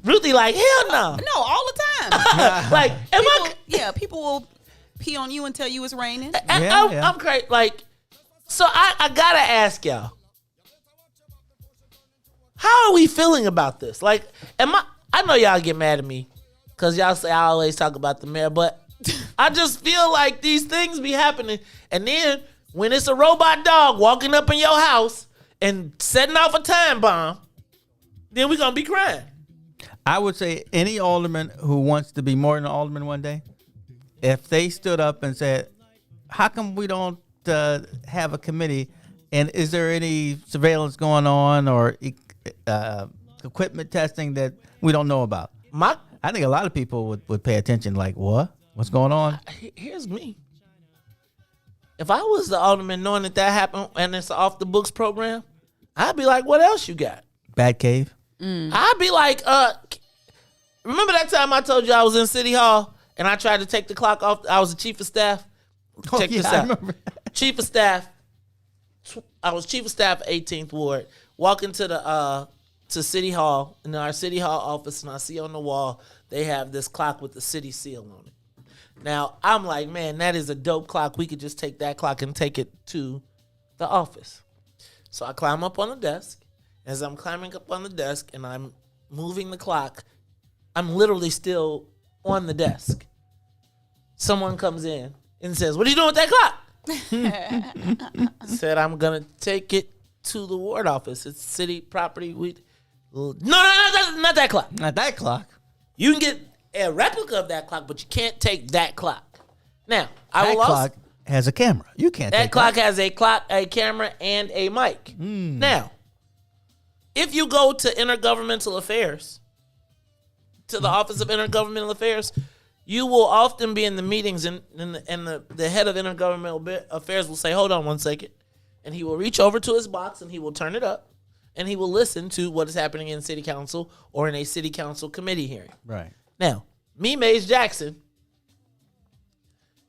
Ruthie like, hell no. No, all the time. Like, people will pee on you and tell you it's raining. I'm crazy. Like, so I gotta ask y'all, how are we feeling about this? Like, I know y'all get mad at me because y'all say I always talk about the mayor, but I just feel like these things be happening. And then when it's a robot dog walking up in your house and setting off a time bomb, then we're going to be crying. I would say any alderman who wants to be more than an alderman one day, if they stood up and said, how come we don't have a committee, and is there any surveillance going on or equipment testing that we don't know about? I think a lot of people would pay attention, like, what? What's going on? Here's me. If I was the alderman knowing that happened and it's an off the books program, I'd be like, what else you got? Bat cave? I'd be like, remember that time I told you I was in City Hall and I tried to take the clock off. I was the chief of staff. Check this out. I remember. Chief of staff. I was chief of staff, 18th Ward. Walking to the to City Hall, in our City Hall office, and I see on the wall they have this clock with the city seal on it. Now I'm like, man, that is a dope clock. We could just take that clock and take it to the office. So I climb up on the desk. As I'm climbing up on the desk and I'm moving the clock, I'm literally still on the desk. Someone comes in and says, "What are you doing with that clock?" Said, "I'm gonna take it to the ward office. It's city property. No, not that clock. Not that clock. You can get a replica of that clock, but you can't take that clock." Now, That clock has a camera. You can't. That take clock has a camera, and a mic. Now, if you go to Intergovernmental Affairs, to the Office of Intergovernmental Affairs, you will often be in the meetings, and the head of Intergovernmental Affairs will say, "Hold on one second," and he will reach over to his box and he will turn it up, and he will listen to what is happening in city council or in a city council committee hearing. Right. Now, me, Maze Jackson,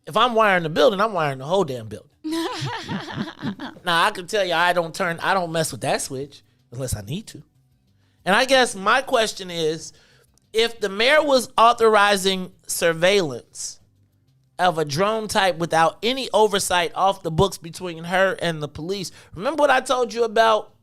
if I'm wiring the building, I'm wiring the whole damn building. Now, I can tell you, I don't mess with that switch unless I need to. And I guess my question is, if the mayor was authorizing surveillance of a drone type without any oversight off the books between her and the police, remember what I told you about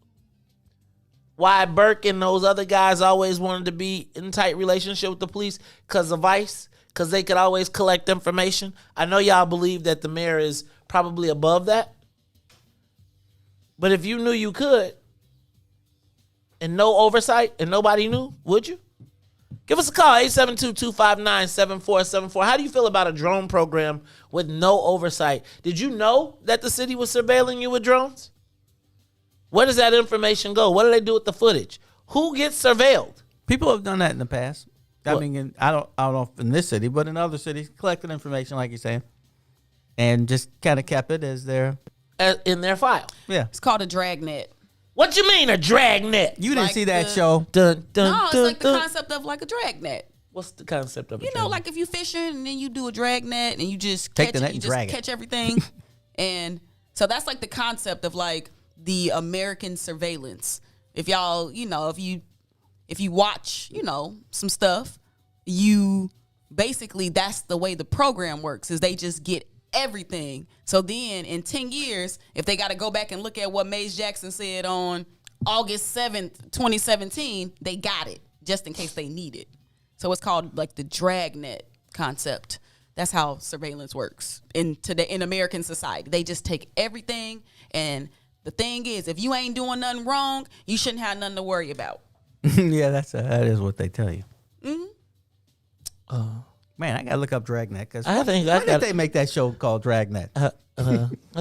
why Burke and those other guys always wanted to be in tight relationship with the police? Because of ICE? Because they could always collect information? I know y'all believe that the mayor is probably above that. But if you knew you could, and no oversight, and nobody knew, would you? Give us a call, 872-259-7474. How do you feel about a drone program with no oversight? Did you know that the city was surveilling you with drones? Where does that information go? What do they do with the footage? Who gets surveilled? People have done that in the past. What? I mean, I don't know if in this city, but in other cities, collected information, like you're saying, and just kind of kept it as their in their file. Yeah, it's called a dragnet. What you mean a dragnet? You didn't Like see that the- show? Dun, dun, No, it's dun, like the dun. concept of like a dragnet. What's the concept of it? You know, like if you fishing and then you do a dragnet and you just Take catch the net it, you and just drag it. catch everything. And so that's like the concept of like the American surveillance. If y'all, if you watch, some stuff, you basically, that's the way the program works, is they just get everything. So then in 10 years, if they got to go back and look at what Maze Jackson said on August 7th, 2017, they got it just in case they need it. So it's called like the dragnet concept. That's how surveillance works in American society. They just take everything, and the thing is, if you ain't doing nothing wrong, you shouldn't have nothing to worry about. Yeah, that is what they tell you. Mm-hmm. Man, I gotta look up Dragnet because I think when did they make that show called Dragnet? I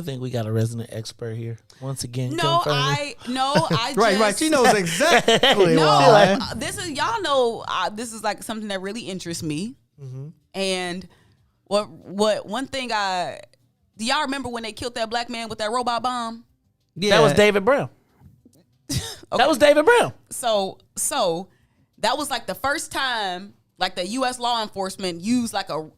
think we got a resident expert here once again. I just right. She knows exactly no. why. This is this is like something that really interests me. Mm-hmm. And what one thing do y'all remember when they killed that black man with that robot bomb? Yeah. That was David Brown. That was David Brown. So that was like the first time like the U.S. law enforcement used like a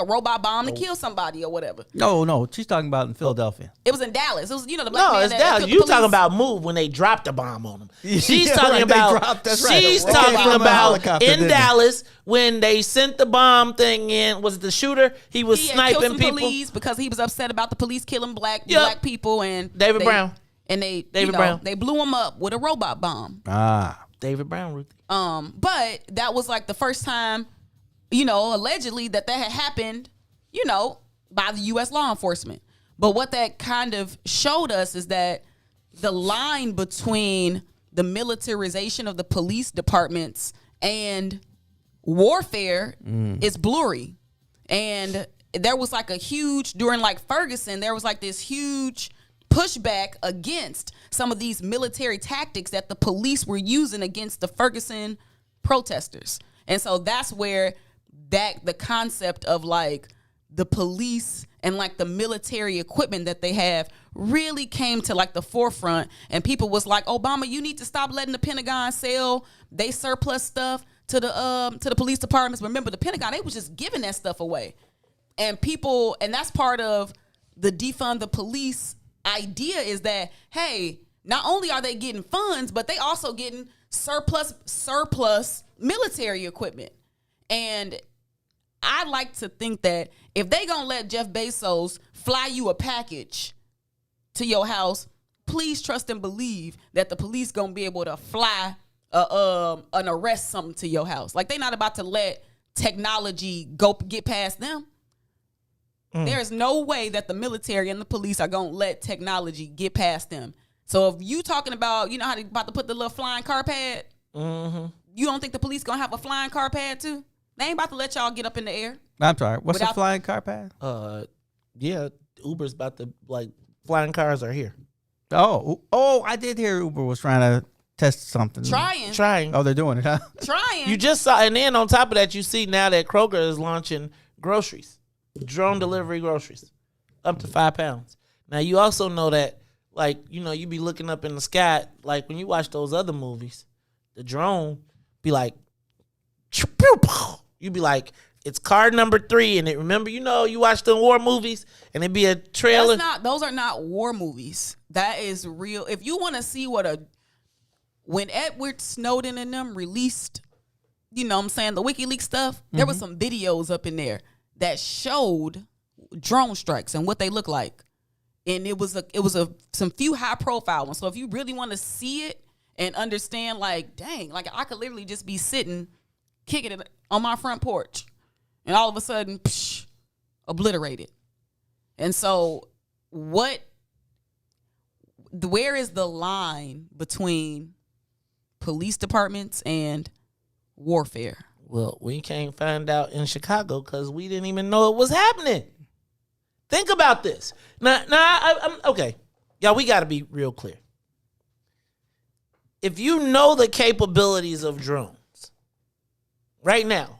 robot bomb to kill somebody or whatever. No, she's talking about in Philadelphia. It was in Dallas. It was the black man. No, it's Dallas. You talking about Move when they dropped the bomb on him. She's talking about. She's talking about in Dallas when they sent the bomb thing in. Was it the shooter? He was sniping killed some people police because he was upset about the police killing black people and David Brown. And they Brown. They blew him up with a robot bomb. David Brown, Ruthie. But that was like the first time, allegedly that had happened, by the U.S. law enforcement. But what that kind of showed us is that the line between the militarization of the police departments and warfare is blurry. And there was like during like Ferguson, there was like this huge pushback against some of these military tactics that the police were using against the Ferguson protesters. And so that's where the concept of like the police and like the military equipment that they have really came to like the forefront, and people was like, Obama, you need to stop letting the Pentagon sell they surplus stuff to the police departments. Remember, the Pentagon, they was just giving that stuff away. And people, and that's part of the defund the police idea, is that, hey, not only are they getting funds, but they also getting surplus military equipment. And I like to think that if they gonna let Jeff Bezos fly you a package to your house, please trust and believe that the police gonna be able to fly an arrest something to your house. Like, they not about to let technology get past them. There's no way that the military and the police are gonna let technology get past them. So if you talking about, you know how they about to put the little flying car pad, you don't think the police gonna have a flying car pad too? They ain't about to let y'all get up in the air. I'm sorry. What's a flying car pad? Yeah, Uber's about to, like, flying cars are here. Oh, I did hear Uber was trying to test something. Trying. Oh, they're doing it, huh? Trying. You just saw, and then on top of that, you see now that Kroger is launching groceries, drone delivery groceries, up to 5 pounds. Now, you also know that, like, you know, you be looking up in the sky, like when you watch those other movies, the drone be like, you be like, it's car number 3, and it, remember, you know, you watch the war movies, and it be a trailer. Those are not war movies. That is real. If you want to see when Edward Snowden and them released, you know what I'm saying, the WikiLeaks stuff, there was some videos up in there that showed drone strikes and what they look like. And it was some few high profile ones. So if you really want to see it and understand, like, dang, like, I could literally just be sitting, kicking it on my front porch, and all of a sudden, obliterated. And so where is the line between police departments and warfare? Well, we can't find out in Chicago because we didn't even know it was happening. Think about this. Now, I'm okay. Y'all, we got to be real clear. If you know the capabilities of drones right now,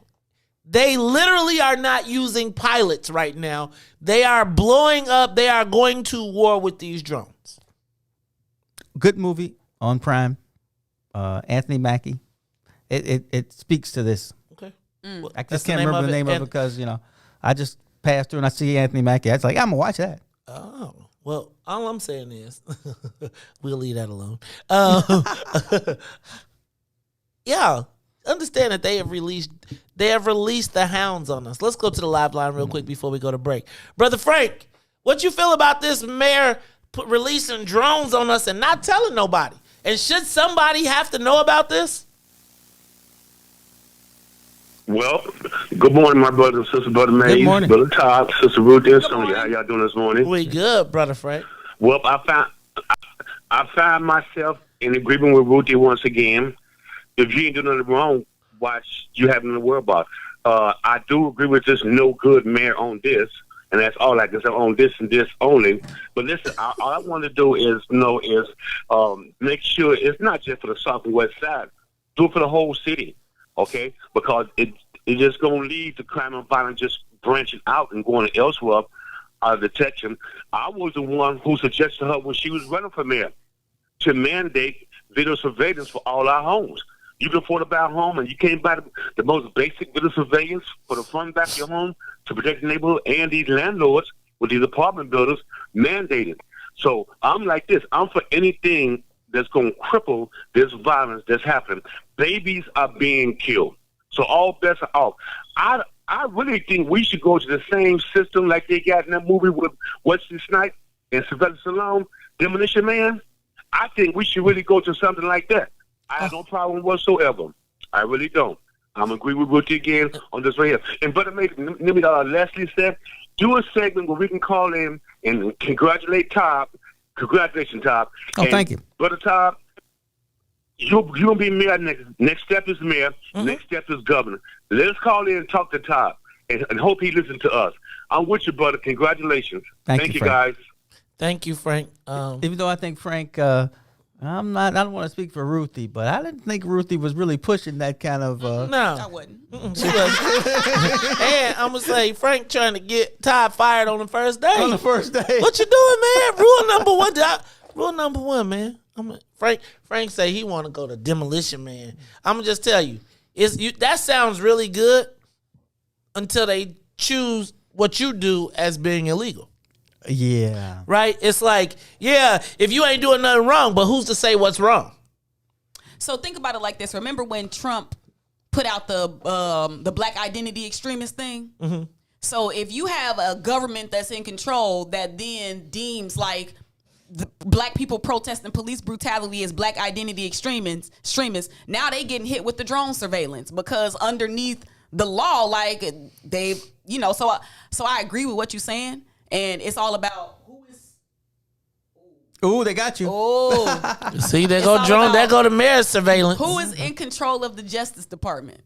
they literally are not using pilots right now. They are blowing up. They are going to war with these drones. Good movie on Prime. Anthony Mackie. It speaks to this. Okay. I just can't remember the name of it because, you know, I just passed through and I see Anthony Mackie. I was like, I'm going to watch that. Oh, well, all I'm saying is we'll leave that alone. Yeah. Understand that they have released the hounds on us. Let's go to the live line real quick before we go to break. Brother Frank, what you feel about this mayor releasing drones on us and not telling nobody? And should somebody have to know about this? Well, good morning, my brother and sister, Brother Mays, Brother Todd, Sister Ruthie, and Sonia. How y'all doing this morning? We good, Brother Frank. Well, I found myself in agreement with Ruthie once again. If you ain't doing nothing wrong, watch you having to worry about. I do agree with this no good mayor on this, and that's all I can say on this and this only. But listen, all I want to do is make sure it's not just for the South and West Side. Do it for the whole city, okay? Because it's just going to lead to crime and violence just branching out and going elsewhere out of detection. I was the one who suggested to her when she was running for mayor to mandate video surveillance for all our homes. You can afford to buy a home, and you can't buy the most basic video surveillance for the front and back of your home to protect the neighborhood and these landlords with these apartment builders mandated. So I'm like this. I'm for anything that's going to cripple this violence that's happening. Babies are being killed. So all bets are off. I really think we should go to the same system like they got in that movie with Wesley Snipes and Sylvester Stallone, Demolition Man. I think we should really go to something like that. I have no problem whatsoever. I really don't. I'm agree with Ruthie again on this right here. And Brother Leslie said, do a segment where we can call in and congratulate Todd. Congratulations, Todd. Oh, and thank you. Brother Todd, you're going to be mayor next. Next step is mayor. Next step is governor. Let us call in and talk to Todd and hope he listens to us. I'm with you, brother. Congratulations. Thank you, Frank. guys. Thank you, Frank. Even though I think Frank I don't want to speak for Ruthie, but I didn't think Ruthie was really pushing that kind of. No, I wouldn't. She was. And I'm gonna say Frank trying to get Todd fired on the first day. On the first day. What you doing, man? Rule number one. Rule number one, man. Frank say he want to go to Demolition Man. I'm gonna just tell you, that sounds really good until they choose what you do as being illegal. Yeah. Right? It's like, yeah, if you ain't doing nothing wrong, but who's to say what's wrong? So think about it like this. Remember when Trump put out the black identity extremist thing? Mm-hmm. So if you have a government that's in control that then deems like the black people protesting police brutality as black identity extremists, now they getting hit with the drone surveillance because underneath the law, like they've, so I agree with what you're saying. And it's all about who is. Ooh, they got you. Oh, see, there go drone. There go the mayor's surveillance. Who is in control of the Justice Department?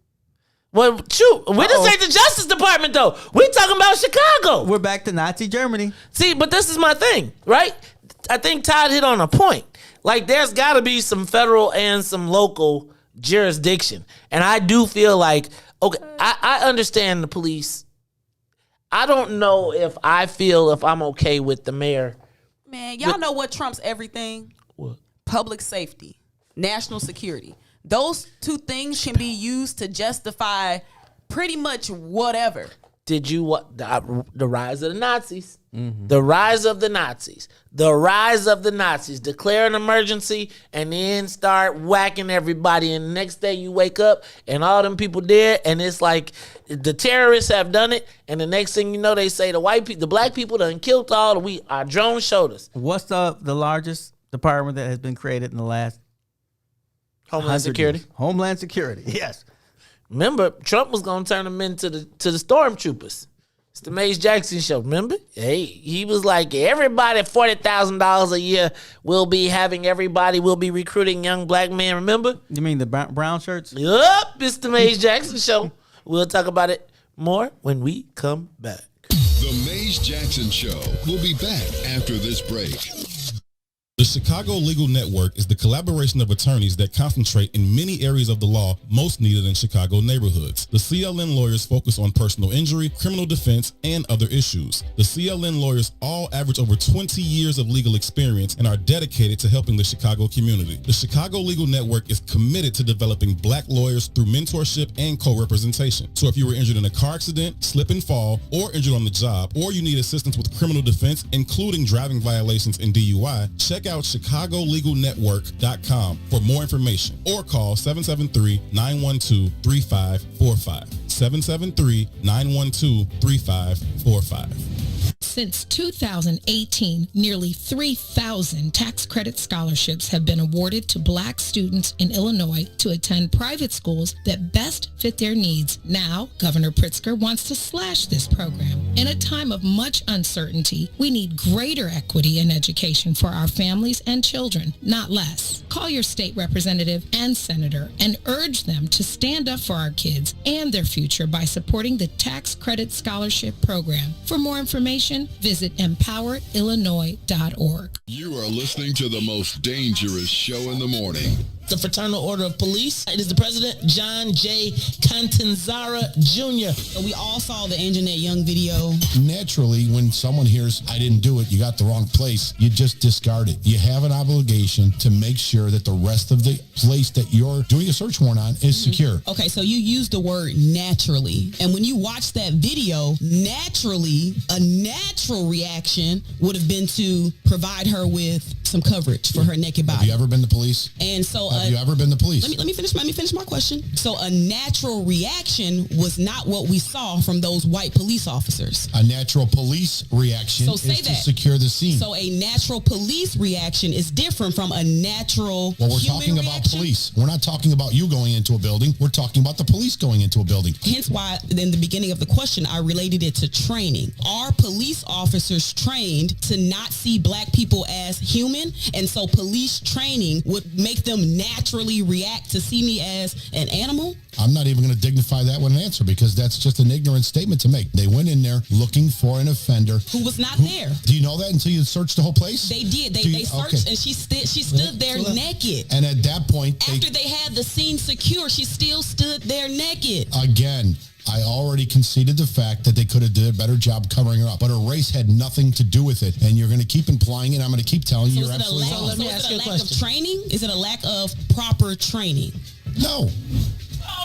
Well, shoot, we just ain't the Justice Department though. We talking about Chicago. We're back to Nazi Germany. See, but this is my thing, right? I think Todd hit on a point. Like, there's got to be some federal and some local jurisdiction, and I do feel like, okay, I understand the police. I don't know if I'm okay with the mayor. Man, y'all know what trumps everything? What? Public safety, national security. Those two things can be used to justify pretty much whatever. Did you what the rise of the Nazis? Mm-hmm. The rise of the Nazis. The rise of the Nazis. Declare an emergency and then start whacking everybody. And the next day you wake up and all them people dead. And it's like the terrorists have done it. And the next thing you know, they say the black people done killed all our drone showed us. What's the largest department that has been created in the last Homeland Security. Years? Homeland Security. Yes. Remember, Trump was gonna turn them into the stormtroopers. It's the Mace Jackson show. Remember? Hey, he was like, everybody $40,000 a year will be recruiting young black men. Remember? You mean the brown shirts? Yup, it's the Mace Jackson show. We'll talk about it more when we come back. The Mace Jackson Show. We'll be back after this break. The Chicago Legal Network is the collaboration of attorneys that concentrate in many areas of the law most needed in Chicago neighborhoods. The CLN lawyers focus on personal injury, criminal defense, and other issues. The CLN lawyers all average over 20 years of legal experience and are dedicated to helping the Chicago community. The Chicago Legal Network is committed to developing black lawyers through mentorship and co-representation. So if you were injured in a car accident, slip and fall, or injured on the job, or you need assistance with criminal defense, including driving violations and DUI, check out ChicagoLegalNetwork.com for more information or call 773-912-3545. 773-912-3545. Since 2018, nearly 3,000 tax credit scholarships have been awarded to black students in Illinois to attend private schools that best fit their needs. Now, Governor Pritzker wants to slash this program. In a time of much uncertainty, we need greater equity in education for our families and children, not less. Call your state representative and senator and urge them to stand up for our kids and their future by supporting the Tax Credit Scholarship Program. For more information, visit empoweredillinois.org. You are listening to the most dangerous show in the morning. The Fraternal Order of Police. It is the president, John J. Catanzara Jr. We all saw the Anjanette Young video. Naturally, when someone hears, I didn't do it, you got the wrong place, you just discard it. You have an obligation to make sure that the rest of the place that you're doing a search warrant on is secure. Okay, so you used the word naturally. And when you watch that video, naturally, a natural reaction would have been to provide her with some coverage for her naked body. Have you ever been to police? And so have you ever been to police? Let me finish my question. So a natural reaction was not what we saw from those white police officers. A natural police reaction is to secure the scene. So a natural police reaction is different from a natural Well, we're talking about police. We're not talking about you going into a building. We're talking about the police going into a building. Hence why in the beginning of the question, I related it to training. Are police officers trained to not see black people as human? And so police training would make them naturally react to see me as an animal? I'm not even going to dignify that with an answer because that's just an ignorant statement to make. They went in there looking for an offender Who was not there. Do you know that until you searched the whole place? They did. They searched, and she stood there naked. And at that point, after they had the scene secure, she still stood there naked. Again, I already conceded the fact that they could have did a better job covering her up, but her race had nothing to do with it, and you're going to keep implying it. I'm going to keep telling you you're absolutely wrong. Let me ask you a question. Of training? Is it a lack of proper training? No. I don't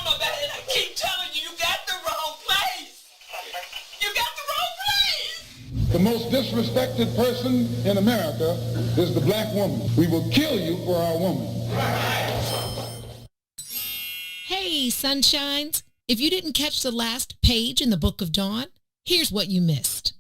know about it. I keep telling you, you got the wrong place. You got the wrong place. The most disrespected person in America is the black woman. We will kill you for our woman. Hey, sunshines. If you didn't catch the last page in the Book of Dawn, here's what you missed.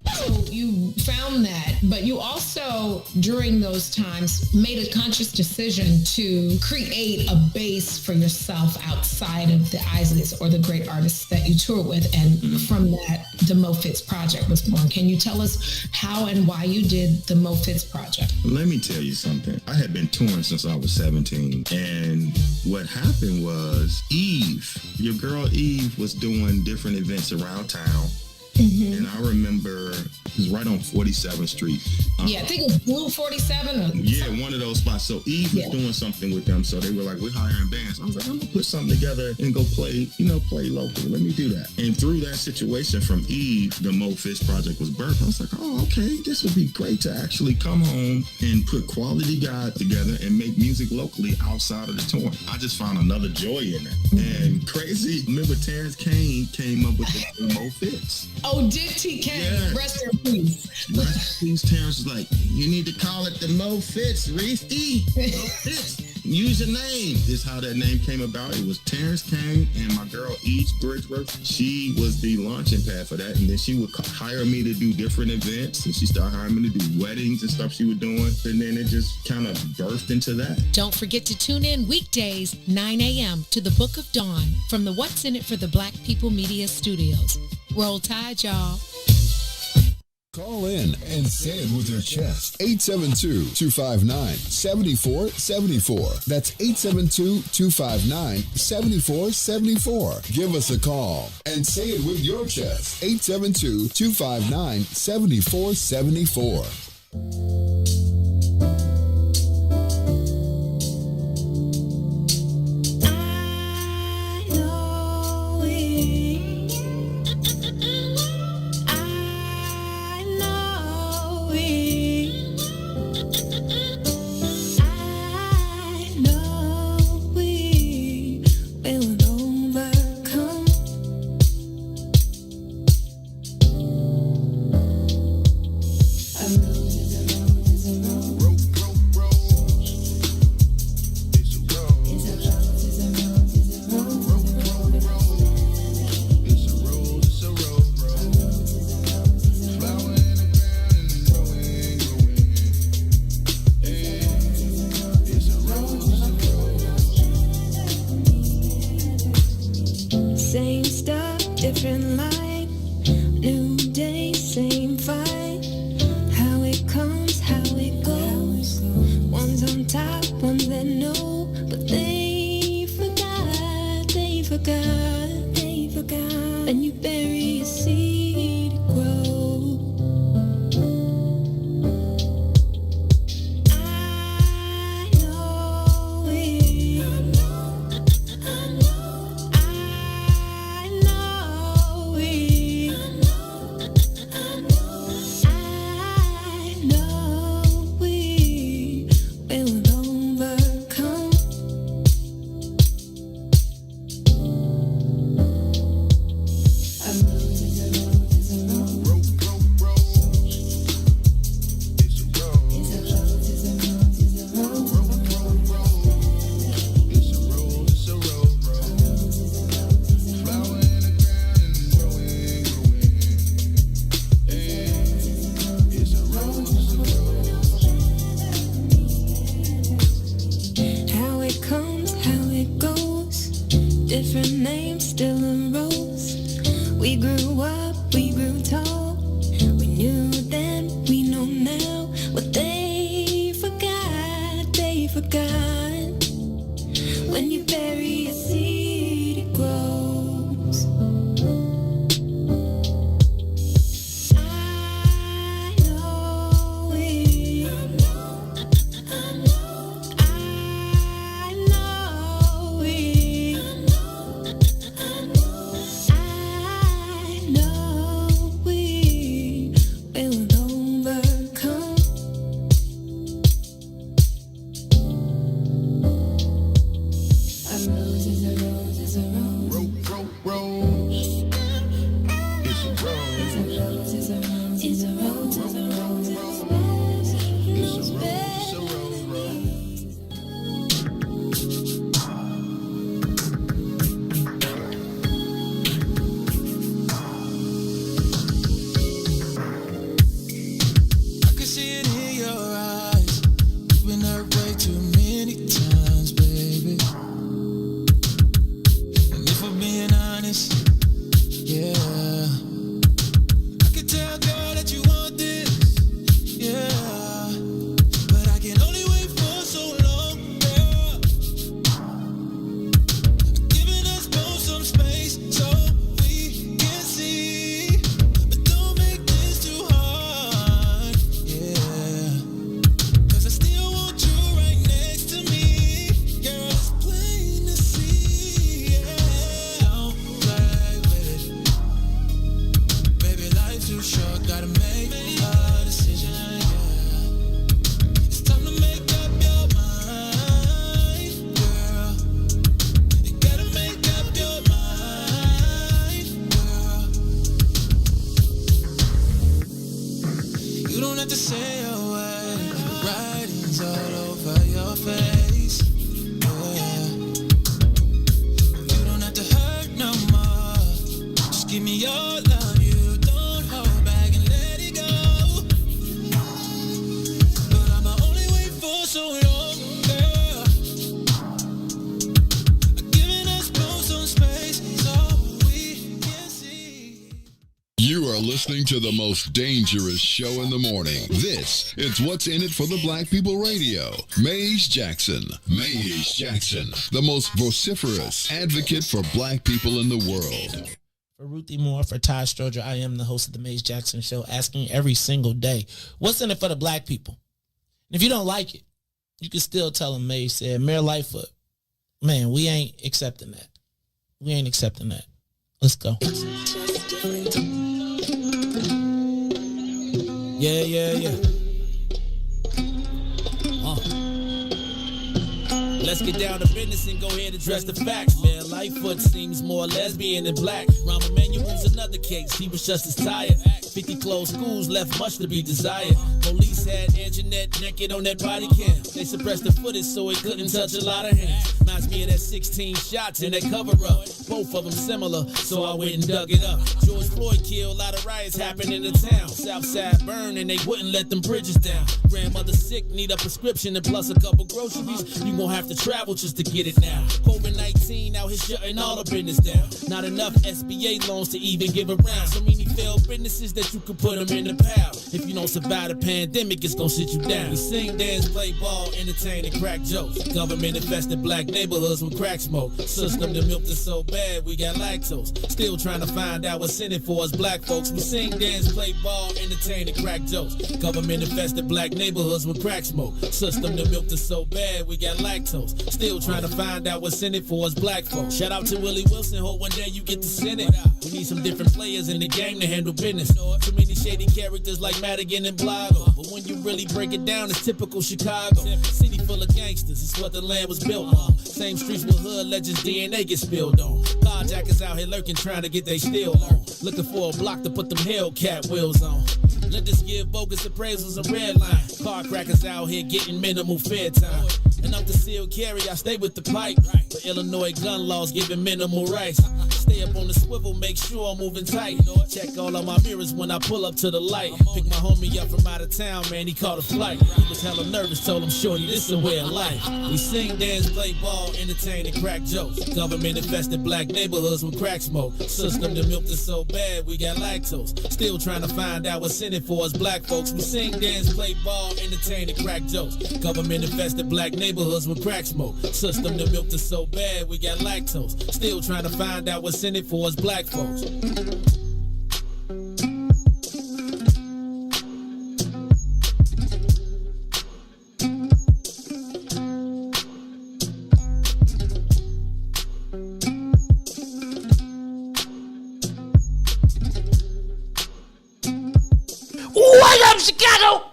You found that, but you also, during those times, made a conscious decision to create a base for yourself outside of the Isleys or the great artists that you tour with. And from that, the Mo Fitz Project was born. Can you tell us how and why you did the Mo Fitz Project? Let me tell you something. I had been touring since I was 17. And what happened was your girl Eve was doing different events around town. And I remember it was right on 47th Street. I think it was Blue 47. One of those spots. So Eve was doing something with them. So they were like, we're hiring bands. I was like, I'm going to put something together and go play locally. Let me do that. And through that situation from Eve, the Mo Fitz Project was birthed. I was like, oh, okay, this would be great to actually come home and put quality guys together and make music locally outside of the touring. I just found another joy in it. And crazy, remember Terrence Kane came up with the Mo Fitz. Oh, did T. Kane? Rest in peace. Rest in peace. Terrence was like, you need to call it the Mo Fitz, Ruthie. Mo Fitz. Use your name. This is how that name came about. It was Terrence Kane and my girl Eve Bridgeworth. She was the launching pad for that. And then she would hire me to do different events. And she started hiring me to do weddings and stuff she was doing. And then it just kind of birthed into that. Don't forget to tune in weekdays, 9 a.m. to the Book of Dawn from the What's in It for the Black People Media Studios. Roll Tide, y'all. Call in and say it with your chest. 872-259-7474. That's 872-259-7474. Give us a call and say it with your chest. 872-259-7474. Same stuff, different life. New day, same fight. How it comes, how it goes. One's on top, one's that know. But they forgot, they forgot, they forgot. And you bury a seed to grow. Different names, still a rose. We grew up, we grew tall. We knew then, we know now. What they forgot, they forgot. When you bury a seed, it grows. I know it. I know it. I know we will overcome. A rose is a rose is a rose. Rose. It's a rose. It's a rose is a rose is a rose is a rose is a rose. It's a rose. It's a rose. I can see it in your eyes. You've been hurt way too many times, baby. And if I'm being honest, yeah, I can tell, girl, that you want this, yeah. But I can only wait for so long, girl. Giving us both some space so we can see. But don't make this too hard, yeah. 'Cause I still want you right next to me. Girl, it's plain to see, yeah. Don't play with it. Baby, life's too short, gotta make a decision, yeah. It's time to make up your mind, girl. You gotta make up your mind, girl. You don't have to say a word. Writing's all over your face, yeah. You don't have to hurt no more. Just give me your love. You don't hold back and let it go. But I'ma only wait for so long, girl. Giving us both some space so we can see. You are listening to the most dangerous show in the morning. This is What's in It for the Black People Radio. Maze Jackson. Maze Jackson, the most vociferous advocate for black people in the world. For Ruthie Moore, for Todd Stroger, I am the host of the Maze Jackson Show, asking every single day, what's in it for the black people? And if you don't like it, you can still tell them Maze said, Mayor Lightfoot, man, we ain't accepting that. We ain't accepting that. Let's go. Yeah. Let's get down to business and go ahead and address the facts, man. Lightfoot seems more lesbian than black. Rahm Emanuel's another case. He was just as tired. 50 closed schools left much to be desired. Police had Anjanette naked on that body cam. They suppressed the footage so it couldn't touch a lot of hands. Reminds me of that 16 shots in that cover-up. Both of them similar, so I went and dug it up. George Floyd killed, a lot of riots happened in the town. Southside burned and they wouldn't let them bridges down. Grandmother sick, need a prescription and plus a couple groceries. You gon' have to travel just to get it now. COVID-19 out here shutting all the business down. Not enough SBA loans to even give around. So many failed businesses that you could put them in the pile. If you don't survive the pandemic, it's gonna sit you down. We sing, dance, play ball, entertain, and crack jokes. Government infested black neighborhoods with crack smoke. System that milked us so bad, we got lactose. Still trying to find out what's in it for us black folks. We sing, dance, play ball, entertain, and crack jokes. Government infested black neighborhoods with crack smoke. System that milked us so bad, we got lactose. Still trying to find out what's in it for us black folks. Shout out to Willie Wilson, hope one day you get to send it. We need some different players in the game to handle business. Too many shady characters like Madigan and Blago. But when you really break it down, it's typical Chicago. City full of gangsters, it's what the land was built on. Same streets with hood legends, DNA get spilled on. Carjackers out here lurking, trying to get they steal on. Looking for a block to put them Hellcat wheels on. Let us give bogus appraisals a red line. Car crackers out here getting minimal fair time. And I'm concealed carry, I stay with the pipe. But Illinois gun laws giving minimal rights. Stay up on the swivel, make sure I'm moving tight. Check all of my mirrors when I pull up to the light. Pick my homie up from out of town, man, he caught a flight. He was hella nervous, told him, shorty, this a way of life. We sing, dance, play ball, entertain, and crack jokes. Government infested black neighborhoods with crack smoke. System that milked us so bad, we got lactose. Still trying to find out what's in it for us black folks. We sing, dance, play ball, entertain, and crack jokes. Government infested black neighborhoods neighborhoods with crack smoke. System that milked us so bad we got lactose. Still trying to find out what's in it for us black folks. Wake up, Chicago!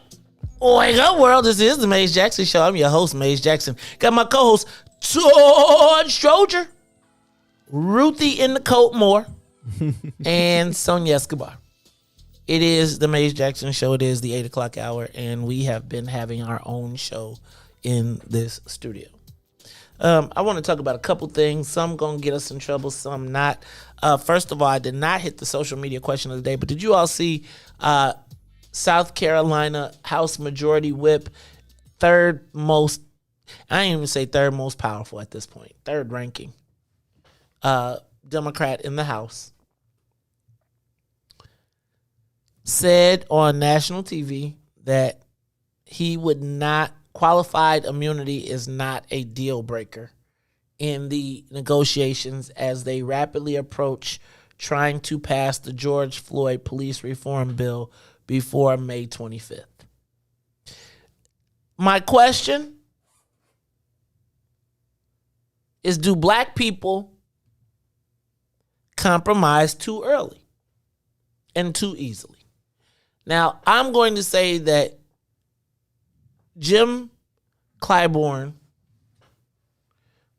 Wake up, world. This is the Maze Jackson Show. I'm your host, Maze Jackson. Got my co-host, Todd Stroger, Ruthie in the coat more, and Sonia Escobar. It is the Maze Jackson Show. It is the 8 o'clock hour, and we have been having our own show in this studio. I want to talk about a couple things. Some going to get us in trouble, some not. First of all, I did not hit the social media question of the day, but did you all see South Carolina House Majority Whip, third most, I didn't even say third most powerful at this point, third ranking Democrat in the House, said on national TV that he would not, qualified immunity is not a deal breaker in the negotiations as they rapidly approach trying to pass the George Floyd police reform bill before May 25th. My question is, do black people compromise too early and too easily? Now, I'm going to say that Jim Clyburn,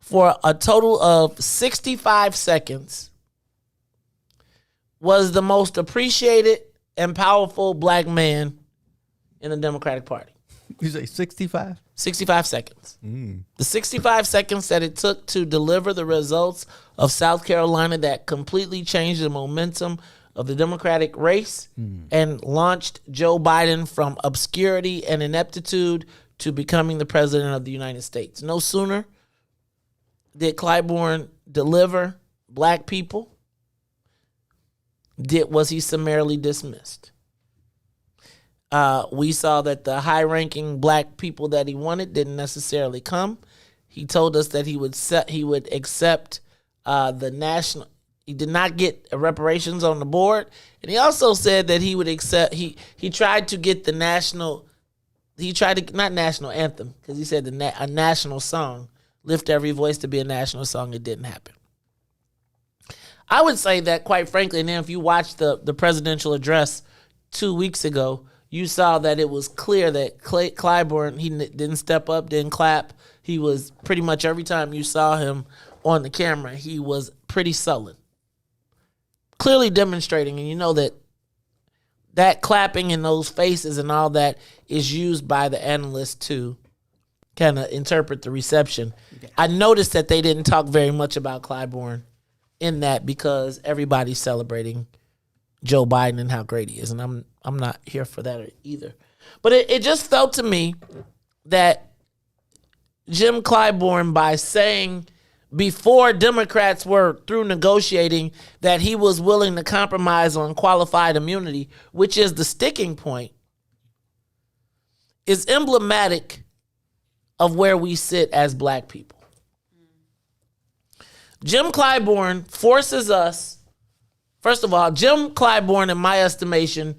for a total of 65 seconds, was the most appreciated and powerful black man in the Democratic Party. You say 65? 65 seconds. The 65 seconds that it took to deliver the results of South Carolina that completely changed the momentum of the Democratic race and launched Joe Biden from obscurity and ineptitude to becoming the president of the United States. No sooner did Clyburn deliver black people was he summarily dismissed. We saw that the high-ranking black people that he wanted didn't necessarily come. He told us that he would accept the national. He did not get reparations on the board, and he also said that he would accept. He tried to get the national. He tried to not national anthem because he said a national song, lift every voice to be a national song. It didn't happen. I would say that, quite frankly, and then if you watched the presidential address 2 weeks ago, you saw that it was clear that Clyburn, he didn't step up, didn't clap. He was pretty much every time you saw him on the camera, he was pretty sullen. Clearly demonstrating, and you know that clapping and those faces and all that is used by the analysts to kind of interpret the reception. Yeah. I noticed that they didn't talk very much about Clyburn in that because everybody's celebrating Joe Biden and how great he is, and I'm not here for that either. But it just felt to me that Jim Clyburn, by saying before Democrats were through negotiating that he was willing to compromise on qualified immunity, which is the sticking point, is emblematic of where we sit as black people. Jim Clyburn forces us, first of all, Jim Clyburn, in my estimation,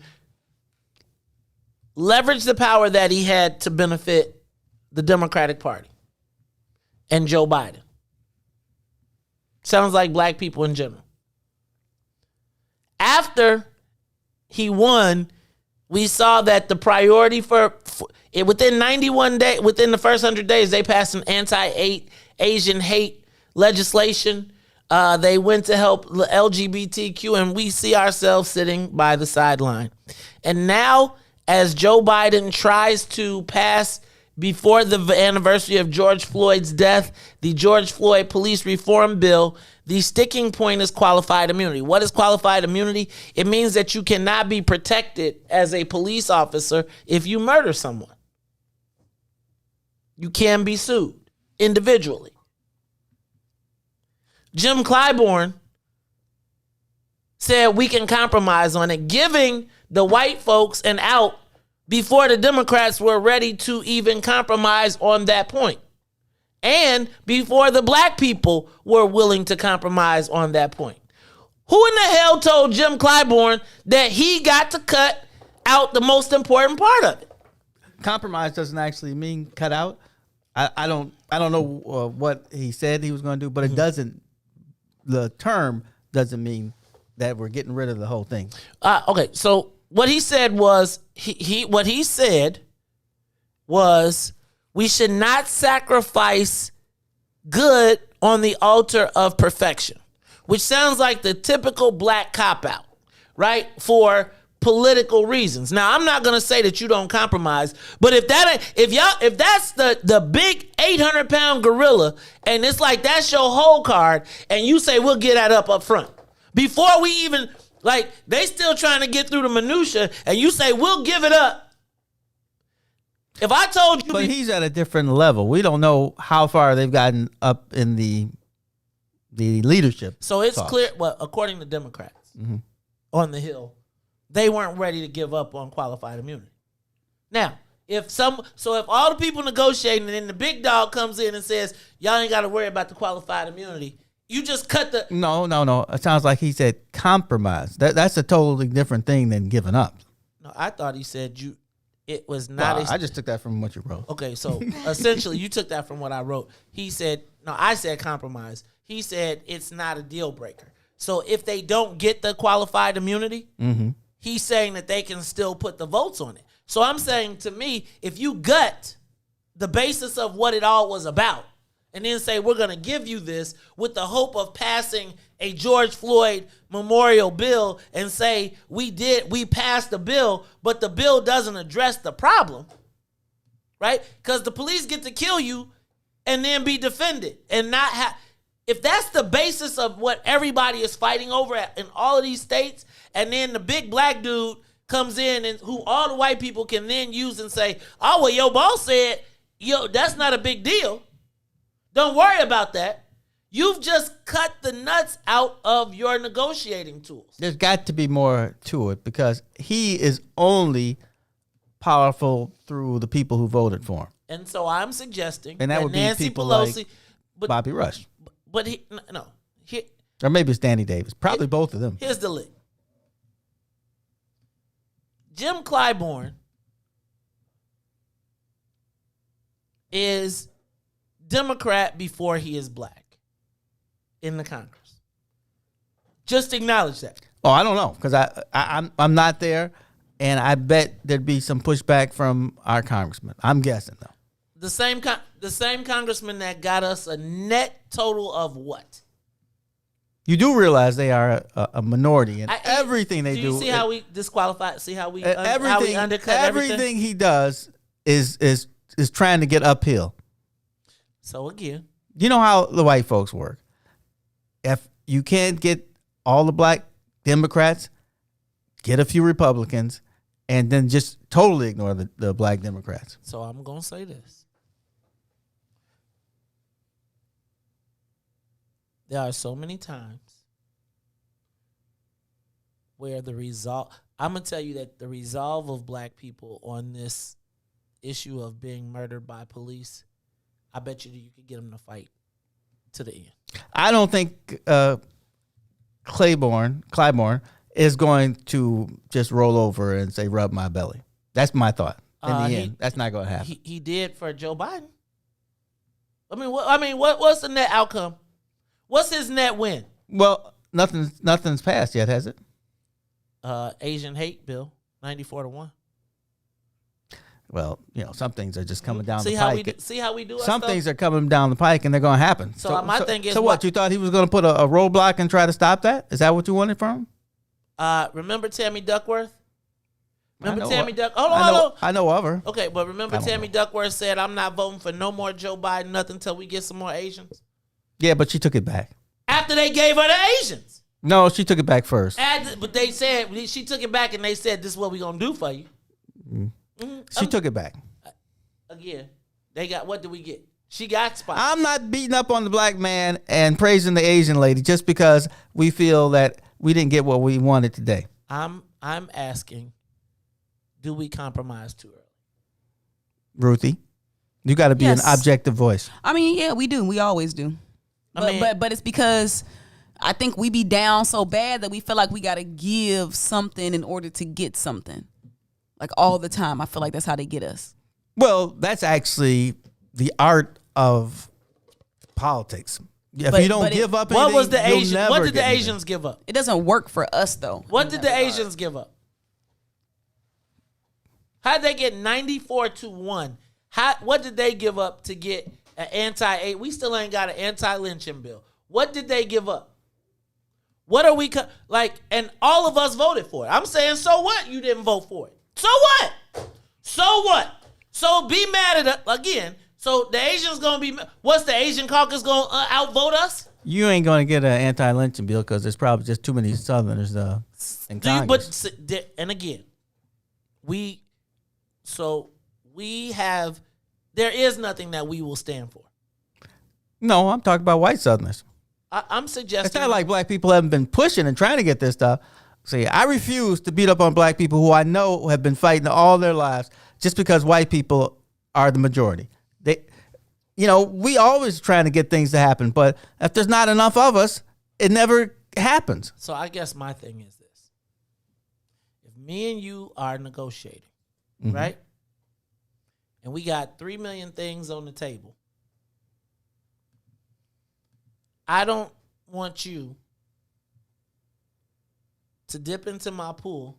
leveraged the power that he had to benefit the Democratic Party and Joe Biden. Sounds like black people in general. After he won, we saw that the priority for within 91 days, within the first 100 days, they passed an anti-Asian hate legislation. They went to help LGBTQ, and we see ourselves sitting by the sideline. And now, as Joe Biden tries to pass, before the anniversary of George Floyd's death, the George Floyd police reform bill, the sticking point is qualified immunity. What is qualified immunity? It means that you cannot be protected as a police officer if you murder someone. You can be sued individually. Jim Clyburn said we can compromise on it, giving the white folks an out before the Democrats were ready to even compromise on that point. and before the black people were willing to compromise on that point. Who in the hell told Jim Clyburn that he got to cut out the most important part of it? Compromise doesn't actually mean cut out. I don't know what he said he was going to do, but it doesn't. The term doesn't mean that we're getting rid of the whole thing. Okay, so what he said was what he said was we should not sacrifice good on the altar of perfection, which sounds like the typical black cop-out, right? For political reasons. Now, I'm not gonna say that you don't compromise, but if that's the big 800-pound gorilla, and it's like that's your whole card, and you say we'll get that up front before we even they still trying to get through the minutia, and you say we'll give it up. If I told you, but he's at a different level. We don't know how far they've gotten up in the leadership. So it's clear. Well, according to Democrats on the Hill, they weren't ready to give up on qualified immunity. Now, if all the people negotiating and then the big dog comes in and says, y'all ain't got to worry about the qualified immunity, you just cut the... No. It sounds like he said compromise. That's a totally different thing than giving up. No, I thought he said it was not... Well, I just took that from what you wrote. Okay, so essentially you took that from what I wrote. He said, no, I said compromise. He said it's not a deal breaker. So if they don't get the qualified immunity... He's saying that they can still put the votes on it. So I'm saying, to me, if you gut the basis of what it all was about and then say we're going to give you this with the hope of passing a George Floyd memorial bill and say we passed the bill, but the bill doesn't address the problem, right? Because the police get to kill you and then be defended and not have... If that's the basis of what everybody is fighting over in all of these states, and then the big black dude comes in and who all the white people can then use and say, oh, well, your boss said, that's not a big deal. Don't worry about that. You've just cut the nuts out of your negotiating tools. There's got to be more to it because he is only powerful through the people who voted for him. And so I'm suggesting and that would be Nancy people Pelosi, like Bobby Rush. But or maybe it's Danny Davis. Probably both of them. Here's the lick. Jim Clyburn is Democrat before he is black in the Congress. Just acknowledge that. Oh, I don't know because I'm not there, and I bet there'd be some pushback from our congressman. I'm guessing though. The same congressman that got us a net total of what? You do realize they are a minority in everything they do. Do you see how we disqualify? See how we undercut everything he does is trying to get uphill. So again, you know how the white folks work. If you can't get all the black Democrats, get a few Republicans, and then just totally ignore the black Democrats. So I'm gonna say this. There are so many times where I'm going to tell you that the resolve of black people on this issue of being murdered by police, I bet you could get them to fight to the end. I don't think Clyburn is going to just roll over and say, rub my belly. That's my thought. In the end, that's not going to happen. He did for Joe Biden. What's the net outcome? What's his net win? Well, nothing's passed yet, has it? Asian hate bill, 94-1. Well, some things are just coming down the pike. See how we do. Some things are coming down the pike, and they're going to happen. So my thing is, so what? You thought he was going to put a roadblock and try to stop that? Is that what you wanted from him? Remember Tammy Duckworth? Hold on. I know of her. Okay, but remember Tammy Duckworth said, "I'm not voting for no more Joe Biden, nothing until we get some more Asians." Yeah, but she took it back. After they gave her the Asians. No, she took it back first. But they said, she took it back and they said, this is what we're going to do for you. She took it back. Again, what did we get? She got spots. I'm not beating up on the black man and praising the Asian lady just because we feel that we didn't get what we wanted today. I'm asking, do we compromise too early? Ruthie, You got to be an objective voice. I mean, yeah, we do. We always do. But it's because I think we be down so bad that we feel like we got to give something in order to get something. Like all the time. I feel like that's how they get us. Well, that's actually the art of politics. If you don't give up anything, what was the Asian? never What did the get anything. Asians give up? It doesn't work for us though. What did the Asians give up? How'd they get 94-1? What did they give up to get an anti? We still ain't got an anti-lynching bill. What did they give up? What are we like? And all of us voted for it. I'm saying, so what? You didn't vote for it. So what? So what? So be mad at us again. So the Asians gonna be. What's the Asian caucus gonna outvote us? You ain't going to get an anti-lynching bill because there's probably just too many Southerners in Congress. And again, there is nothing that we will stand for. No, I'm talking about white Southerners. I'm suggesting. It's not like black people haven't been pushing and trying to get this stuff. See, I refuse to beat up on black people who I know have been fighting all their lives just because white people are the majority. We always trying to get things to happen, but if there's not enough of us, it never happens. So I guess my thing is this. If me and you are negotiating, right? And we got 3 million things on the table. I don't want you to dip into my pool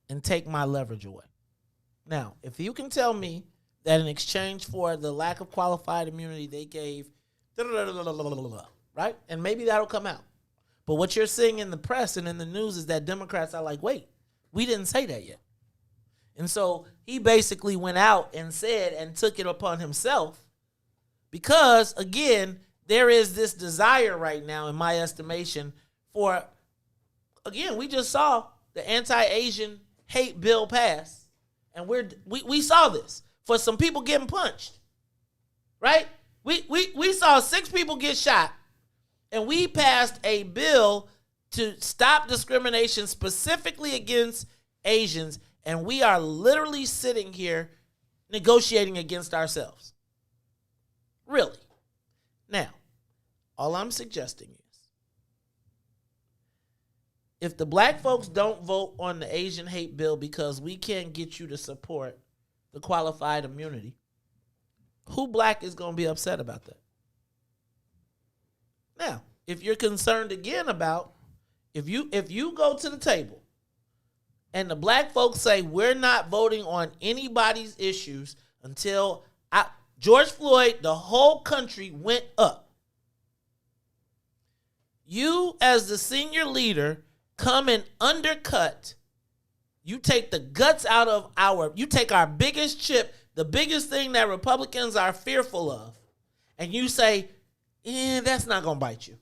and take my leverage away. Now, if you can tell me that in exchange for the lack of qualified immunity, they gave, right? And maybe that'll come out. But what you're seeing in the press and in the news is that Democrats are like, wait, we didn't say that yet. And so he basically went out and said and took it upon himself because, again, there is this desire right now, in my estimation, for, again, we just saw the anti-Asian hate bill pass. And we saw this. For some people getting punched, right? We saw 6 people get shot, and we passed a bill to stop discrimination specifically against Asians, and we are literally sitting here negotiating against ourselves. Really. Now, all I'm suggesting is, if the black folks don't vote on the Asian hate bill because we can't get you to support the qualified immunity, who black is going to be upset about that? Now, if you're concerned again about, if you go to the table and the black folks say we're not voting on anybody's issues until George Floyd, the whole country went up. You as the senior leader come and undercut. You take the guts out of you take our biggest chip, the biggest thing that Republicans are fearful of, and you say, that's not going to bite you.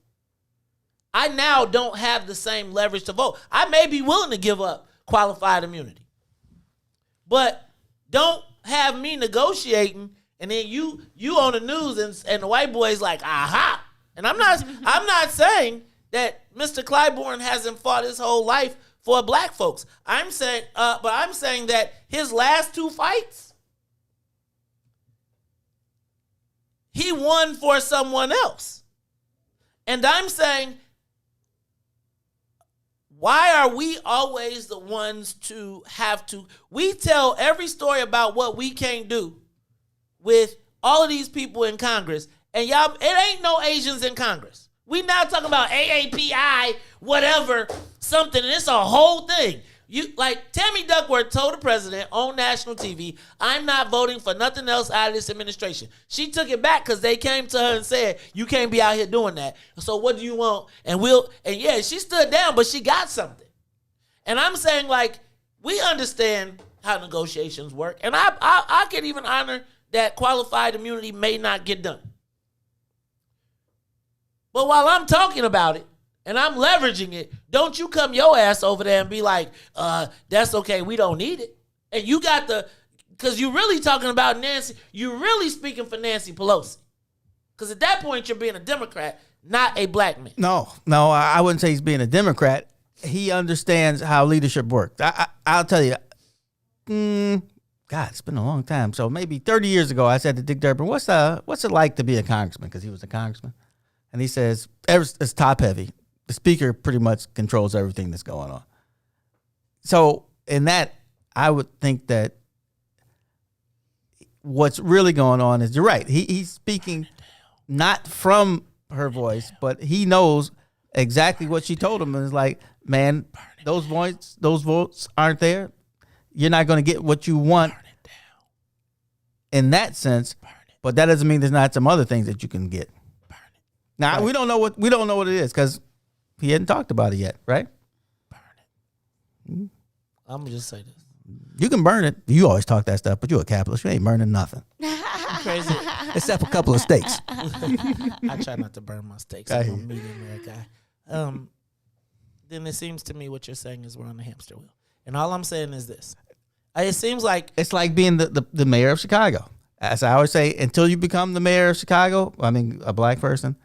I now don't have the same leverage to vote. I may be willing to give up qualified immunity, but don't have me negotiating, and then you on the news and the white boy's like, aha. And I'm not saying that Mr. Clyburn hasn't fought his whole life for black folks. I'm saying that his last 2 fights, he won for someone else. And I'm saying, why are we always the ones to have to? We tell every story about what we can't do with all of these people in Congress, and y'all, it ain't no Asians in Congress. We now talking about AAPI, whatever, something, and it's a whole thing. Tammy Duckworth told the president on national TV, I'm not voting for nothing else out of this administration. She took it back because they came to her and said, you can't be out here doing that. So what do you want? And she stood down, but she got something. And I'm saying, we understand how negotiations work. And I can even honor that qualified immunity may not get done. But while I'm talking about it and I'm leveraging it, don't you come your ass over there and be like, that's okay, we don't need it. And you got because you're really talking about Nancy, you're really speaking for Nancy Pelosi. Because at that point, you're being a Democrat, not a black man. No, I wouldn't say he's being a Democrat. He understands how leadership works. I'll tell you, God, it's been a long time. So maybe 30 years ago, I said to Dick Durbin, what's it like to be a congressman? Because he was a congressman. And he says, it's top heavy. The speaker pretty much controls everything that's going on. So in that, I would think that what's really going on is, you're right. He's speaking not from her voice, but he knows exactly what she told him. And it's like, man, those votes aren't there. You're not going to get what you want in that sense. But that doesn't mean there's not some other things that you can get. Now, we don't know what it is because he hadn't talked about it yet, right? I'm gonna just say this. You can burn it. You always talk that stuff, but you're a capitalist. You ain't burning nothing. Crazy. Except a couple of steaks. I try not to burn my steaks. I'm a medium rare guy. Then it seems to me what you're saying is we're on the hamster wheel. And all I'm saying is this. It seems like... It's like being the mayor of Chicago. As I always say, until you become the mayor of Chicago, I mean, a black person,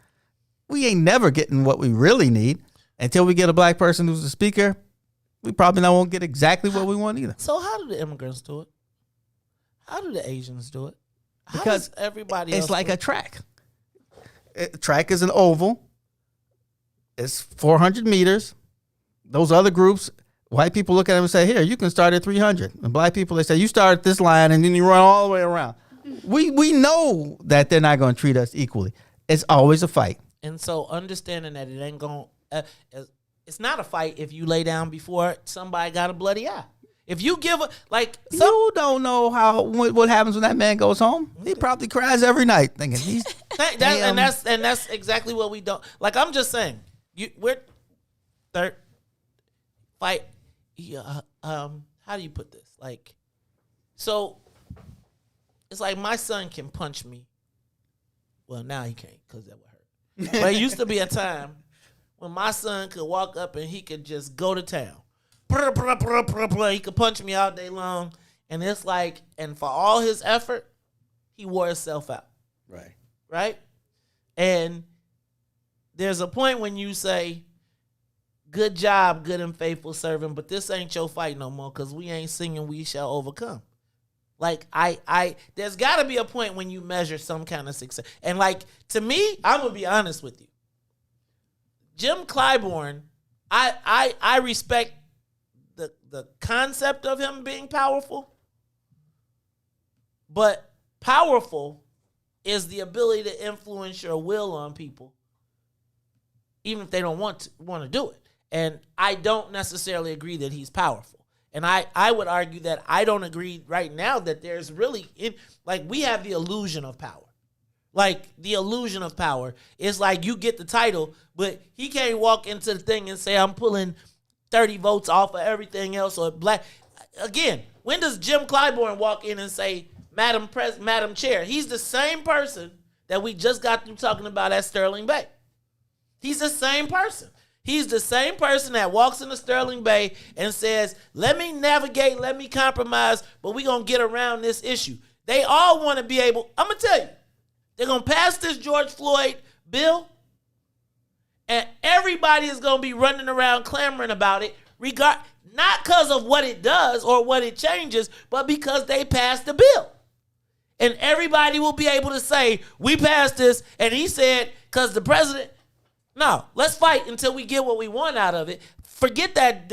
we ain't never getting what we really need. Until we get a black person who's the speaker, we probably not won't get exactly what we want either. So how do the immigrants do it? How do the Asians do it? How Because does everybody it's else like do a it? track. Track is an oval. It's 400 meters. Those other groups, white people look at them and say, here, you can start at 300. And black people, they say, you start at this line and then you run all the way around. We know that they're not going to treat us equally. It's always a fight. And so understanding that it ain't going to... it's not a fight if you lay down before somebody got a bloody eye. If you give a... You don't know what happens when that man goes home. He probably cries every night thinking he's... and that's exactly what we don't... Like, I'm just saying, we're... Third... Fight... how do you put this? Like, so... It's like my son can punch me. Well, now he can't because that would hurt. But it used to be a time when my son could walk up and he could just go to town. He could punch me all day long. And it's like, and for all his effort, he wore himself out. Right. Right? And there's a point when you say, good job, good and faithful servant, but this ain't your fight no more because we ain't singing We Shall Overcome. Like, there's got to be a point when you measure some kind of success. And, like, to me, I'm going to be honest with you. Jim Clyburn, I respect the concept of him being powerful. But powerful is the ability to influence your will on people, even if they don't want to do it. And I don't necessarily agree that he's powerful. And I would argue that I don't agree right now that there's really, we have the illusion of power. Like, the illusion of power is like you get the title, but he can't walk into the thing and say, I'm pulling 30 votes off of everything else or black. Again, when does Jim Clyburn walk in and say, Madam Chair? He's the same person that we just got through talking about at Sterling Bay. He's the same person. He's the same person that walks into Sterling Bay and says, let me navigate, let me compromise, but we're going to get around this issue. They all want to be able, I'm going to tell you, they're going to pass this George Floyd bill, and everybody is going to be running around clamoring about it, not because of what it does or what it changes, but because they passed the bill. And everybody will be able to say, we passed this, and he said, because the president... No, let's fight until we get what we want out of it. Forget that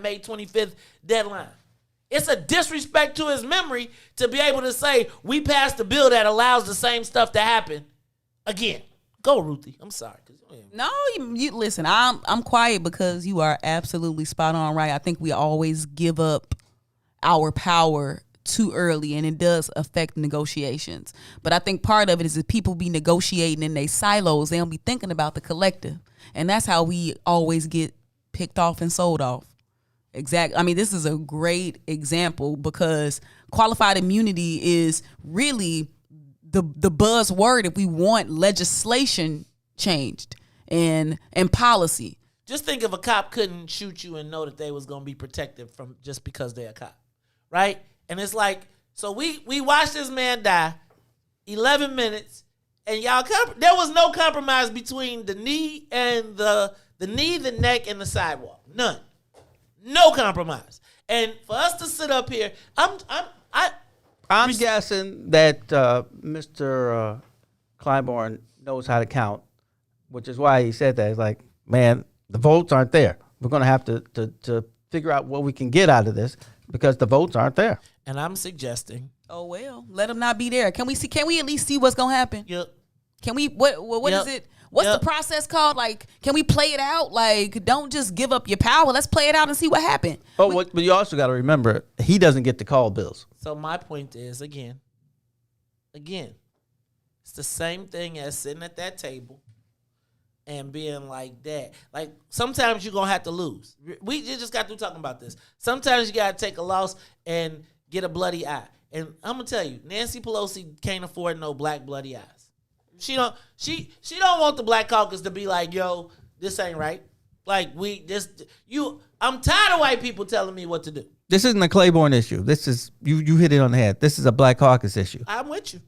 May 25th deadline. It's a disrespect to his memory to be able to say we passed a bill that allows the same stuff to happen again. Go, Ruthie. I'm sorry. No, you listen. I'm quiet because you are absolutely spot on right. I think we always give up our power too early, and it does affect negotiations. But I think part of it is that people be negotiating in their silos. They don't be thinking about the collective, and that's how we always get picked off and sold off. Exactly. I mean, this is a great example because qualified immunity is really the buzzword if we want legislation changed and policy. Just think if a cop couldn't shoot you and know that they was going to be protected from just because they're a cop, right? And it's like, so we watched this man die, 11 minutes, and y'all, there was no compromise between the knee and the neck, and the sidewalk. None. No compromise. And for us to sit up here, I'm guessing that Mr. Clyburn knows how to count, which is why he said that. He's like, man, the votes aren't there. We're going to have to figure out what we can get out of this because the votes aren't there. And I'm suggesting. Oh well, let them not be there. Can we at least see what's gonna happen? Yep. Can we? What is it? What's the process called? Like, can we play it out? Like, don't just give up your power. Let's play it out and see what happened. But you also got to remember, he doesn't get to call bills. So my point is, again, it's the same thing as sitting at that table and being like that. Like, sometimes you're going to have to lose. We just got through talking about this. Sometimes you got to take a loss and get a bloody eye. And I'm going to tell you, Nancy Pelosi can't afford no black bloody eyes. She don't want the Black Caucus to be like, yo, this ain't right. Like, I'm tired of white people telling me what to do. This isn't a Claiborne issue. This is, you hit it on the head. This is a Black Caucus issue. I'm with you.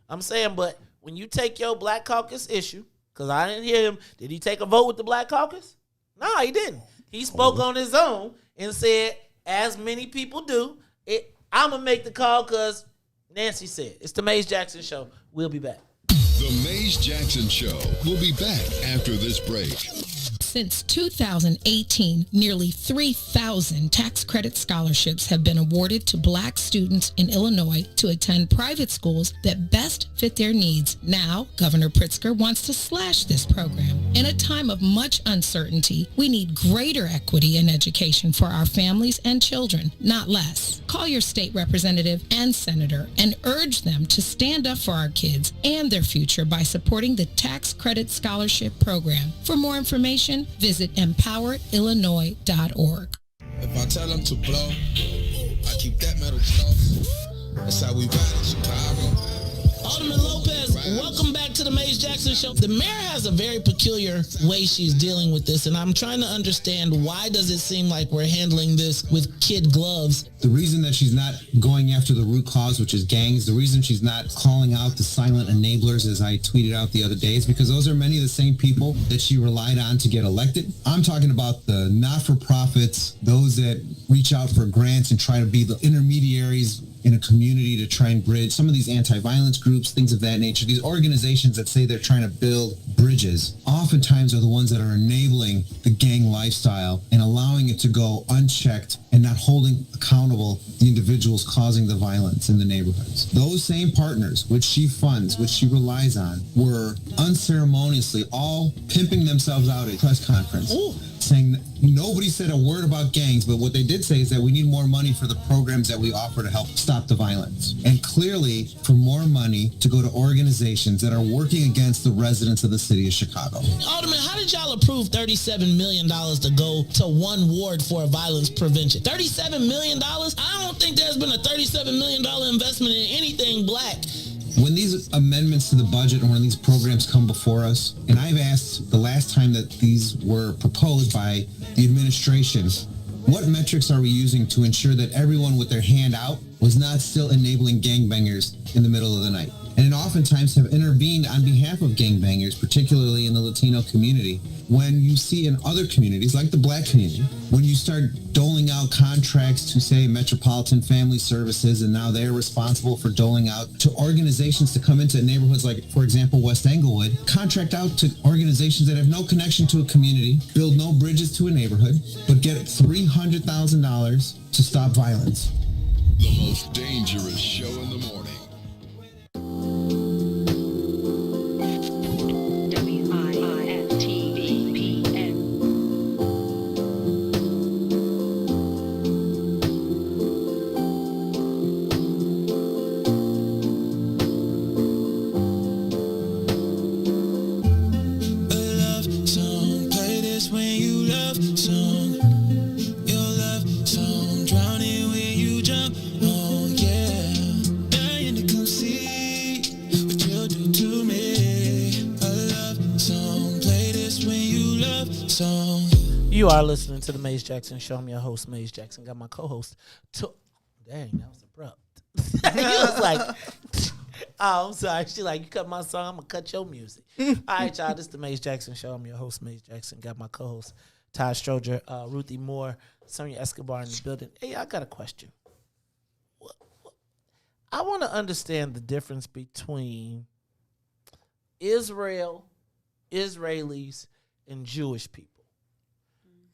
I'm saying, but when you take your Black Caucus issue, because I didn't hear him, did he take a vote with the Black Caucus? No, he didn't. He spoke on his own and said, as many people do, I'm going to make the call because Nancy said. It's the Maze Jackson Show. We'll be back. The Maze Jackson Show will be back after this break. Since 2018, nearly 3,000 tax credit scholarships have been awarded to black students in Illinois to attend private schools that best fit their needs. Now, Governor Pritzker wants to slash this program. In a time of much uncertainty, we need greater equity in education for our families and children, not less. Call your state representative and senator and urge them to stand up for our kids and their future by supporting the tax credit scholarship program. For more information, visit empoweredillinois.org. If I tell them to blow, I keep that metal close. That's how we ride in Chicago. Alderman Lopez, welcome back to the Maze Jackson Show. The mayor has a very peculiar way she's dealing with this, and I'm trying to understand, why does it seem like we're handling this with kid gloves? The reason that she's not going after the root cause, which is gangs, the reason she's not calling out the silent enablers, as I tweeted out the other day, is because those are many of the same people that she relied on to get elected. I'm talking about the not-for-profits, those that reach out for grants and try to be the intermediaries in a community to try and bridge some of these anti-violence groups, things of that nature. These organizations that say they're trying to build bridges oftentimes are the ones that are enabling the gang lifestyle and allowing it to go unchecked and not holding accountable the individuals causing the violence in the neighborhoods. Those same partners, which she funds, which she relies on, were unceremoniously all pimping themselves out at a press conference. Ooh. Saying nobody said a word about gangs, but what they did say is that we need more money for the programs that we offer to help stop the violence. And clearly for more money to go to organizations that are working against the residents of the city of Chicago. Alderman, how did y'all approve $37 million to go to one ward for violence prevention? $37 million? I don't think there's been a $37 million investment in anything black. When these amendments to the budget and when these programs come before us, and I've asked the last time that these were proposed by the administration, what metrics are we using to ensure that everyone with their hand out was not still enabling gangbangers in the middle of the night? And oftentimes have intervened on behalf of gangbangers, particularly in the Latino community. When you see in other communities, like the black community, when you start doling out contracts to, say, Metropolitan Family Services, and now they're responsible for doling out to organizations to come into neighborhoods like, for example, West Englewood, contract out to organizations that have no connection to a community, build no bridges to a neighborhood, but get $300,000 to stop violence. The most dangerous show in the morning. You are listening to the Maze Jackson Show. I'm your host, Maze Jackson. Got my co-host. Dang, that was abrupt. He was like, oh, I'm sorry. She like, you cut my song, I'm going to cut your music. All right, y'all. This is the Maze Jackson Show. I'm your host, Maze Jackson. Got my co-host, Todd Stroger, Ruthie Moore, Sonia Escobar in the building. Hey, I got a question. I want to understand the difference between Israelis, and Jewish people.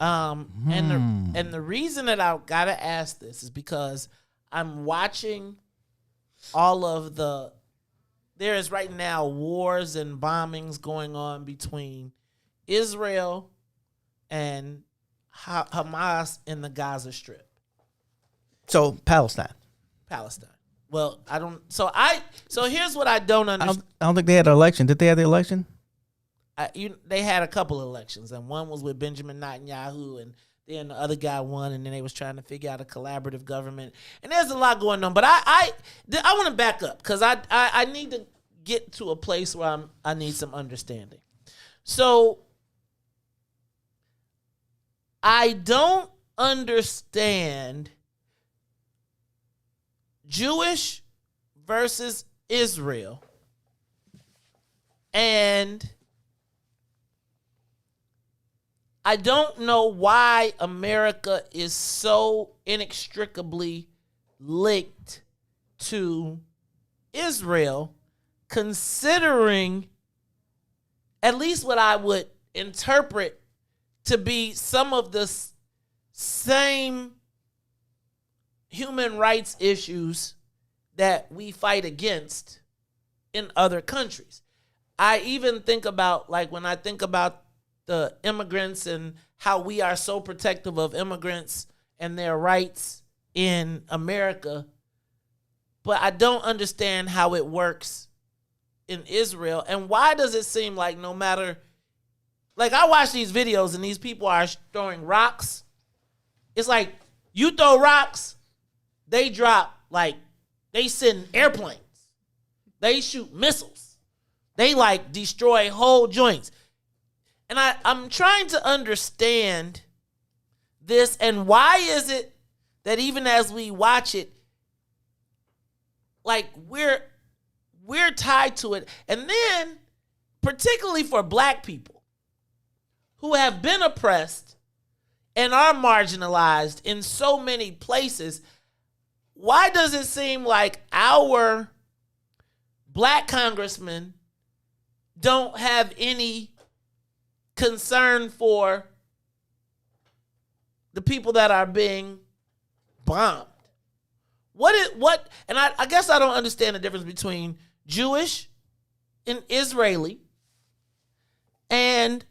And the reason that I gotta ask this is because I'm watching all of there is right now wars and bombings going on between Israel and Hamas in the Gaza Strip. So Palestine. Well, I don't. So here's what I don't understand. I don't think they had an election. Did they have the election? They had a couple of elections, and one was with Benjamin Netanyahu, and then the other guy won, and then they was trying to figure out a collaborative government. And there's a lot going on, but I want to back up because I need to get to a place where I need some understanding. So I don't understand Jewish versus Israel, and I don't know why America is so inextricably linked to Israel, considering at least what I would interpret to be some of the same human rights issues that we fight against in other countries. I even think about, like, when I think about the immigrants and how we are so protective of immigrants and their rights in America, but I don't understand how it works in Israel. And why does it seem like no matter, like, I watch these videos and these people are throwing rocks. It's like you throw rocks, they drop, like, they send airplanes. They shoot missiles. They, like, destroy whole joints. And I'm trying to understand this, and why is it that even as we watch it, like, we're tied to it. And then, particularly for black people who have been oppressed and are marginalized in so many places, why does it seem like our black congressmen don't have any concern for the people that are being bombed? And I guess I don't understand the difference between Jewish and Israeli, and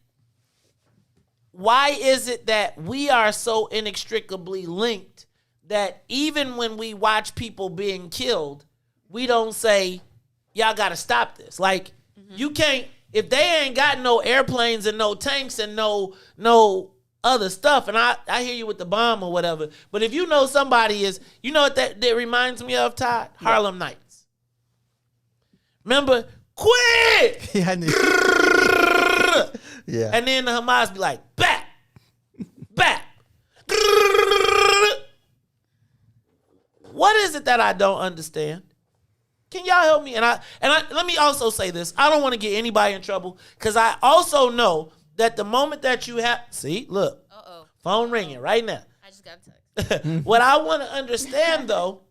why is it that we are so inextricably linked that even when we watch people being killed, we don't say, y'all got to stop this. Like, you can't, if they ain't got no airplanes and no tanks and no other stuff, and I hear you with the bomb or whatever, but if you know somebody is, you know what that reminds me of, Todd? Yeah. Harlem Nights. Remember? Quit! Yeah. And then the Hamas be like, back. What is it that I don't understand? Can y'all help me? And I let me also say this. I don't want to get anybody in trouble, because I also know that the moment that you have, see, look, phone ringing right now. I just got a text. What I want to understand, though,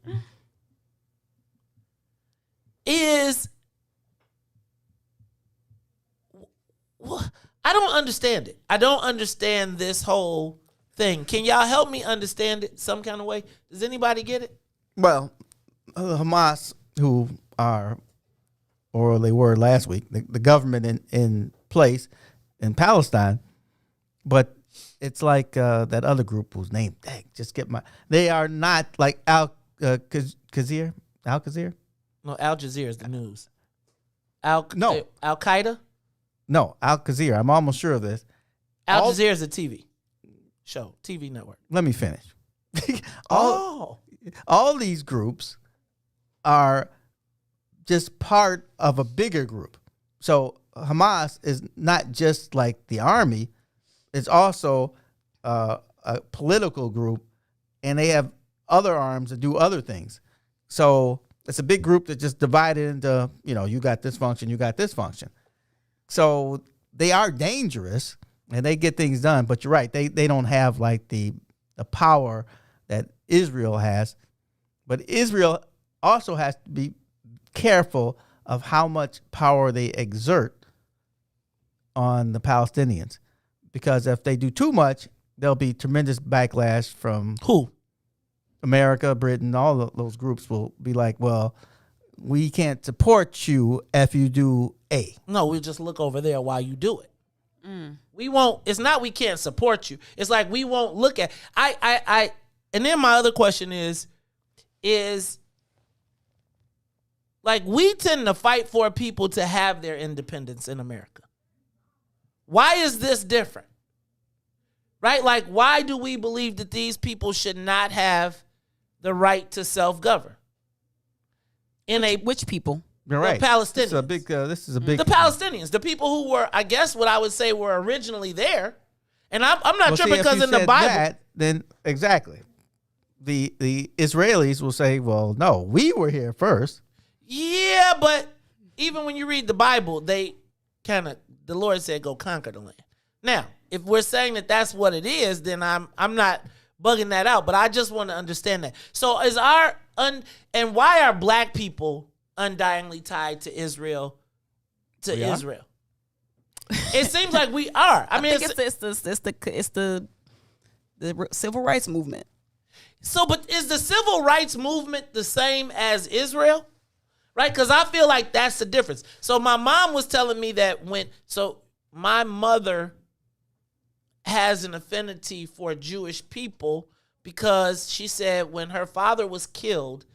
is I don't understand it. I don't understand this whole thing. Can y'all help me understand it some kind of way? Does anybody get it? Well, Hamas, who are, or they were last week, the government in place in Palestine, but it's like that other group whose name, they are not like Al Qaeda? No, Al Jazeera is the news. Al Qaeda? No, Al Qaeda. I'm almost sure of this. Al Jazeera is a TV show, TV network. Let me finish. All these groups are just part of a bigger group. So Hamas is not just like the army. It's also a political group, and they have other arms that do other things. So it's a big group that just divided into, you got this function, you got this function. So they are dangerous, and they get things done. But you're right, they don't have like the power that Israel has. But Israel also has to be careful of how much power they exert on the Palestinians, because if they do too much, there'll be tremendous backlash from who? America, Britain, all of those groups will be like, well, we can't support you if you do A. No, we'll just look over there while you do it. We won't. It's not we can't support you. It's like we won't look at. And then my other question is like we tend to fight for people to have their independence in America. Why is this different? Right? Like, why do we believe that these people should not have the right to self-govern? Which people? You're right. The Palestinians. This is a big. The Palestinians, the people who were, I guess, what I would say were originally there. And I'm not tripping because in the Bible, then exactly, the Israelis will say, well, no, we were here first. Yeah, but even when you read the Bible, the Lord said, go conquer the land. Now, if we're saying that that's what it is, then I'm not bugging that out, but I just want to understand that. So and why are black people undyingly tied to Israel? Israel. It seems like we are. I mean, it's the civil rights movement. So, but is the civil rights movement the same as Israel? Right? Because I feel like that's the difference. So my mom was telling me that my mother has an affinity for Jewish people because she said when her father was killed,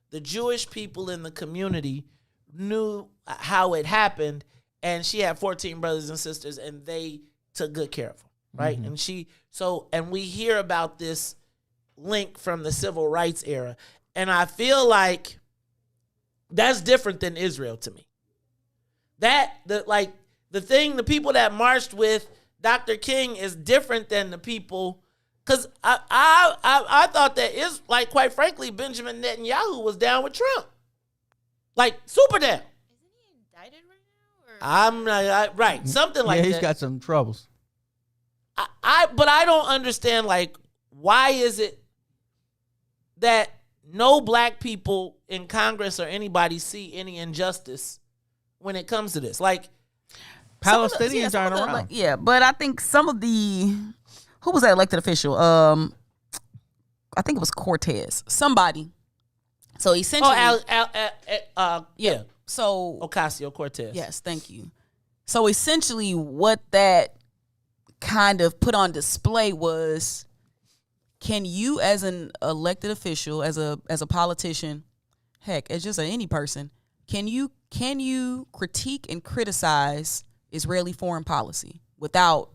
the Jewish people in the community knew how it happened, and she had 14 brothers and sisters, and they took good care of them, right? Mm-hmm. And we hear about this link from the civil rights era, and I feel like that's different than Israel to me. The people that marched with Dr. King is different than the people, because I thought that is like, quite frankly, Benjamin Netanyahu was down with Trump, like super down. Isn't he indicted right now? I'm not right, something like that. Yeah, he's got some troubles. But I don't understand, like, why is it that no black people in Congress or anybody see any injustice when it comes to this? Like, Palestinians aren't around. But I think some of who was that elected official? I think it was Cortez. Somebody. So essentially, yeah. So Ocasio-Cortez. Yes, thank you. So essentially, what that kind of put on display was, can you, as an elected official, as a politician, heck, as just any person, can you critique and criticize Israeli foreign policy without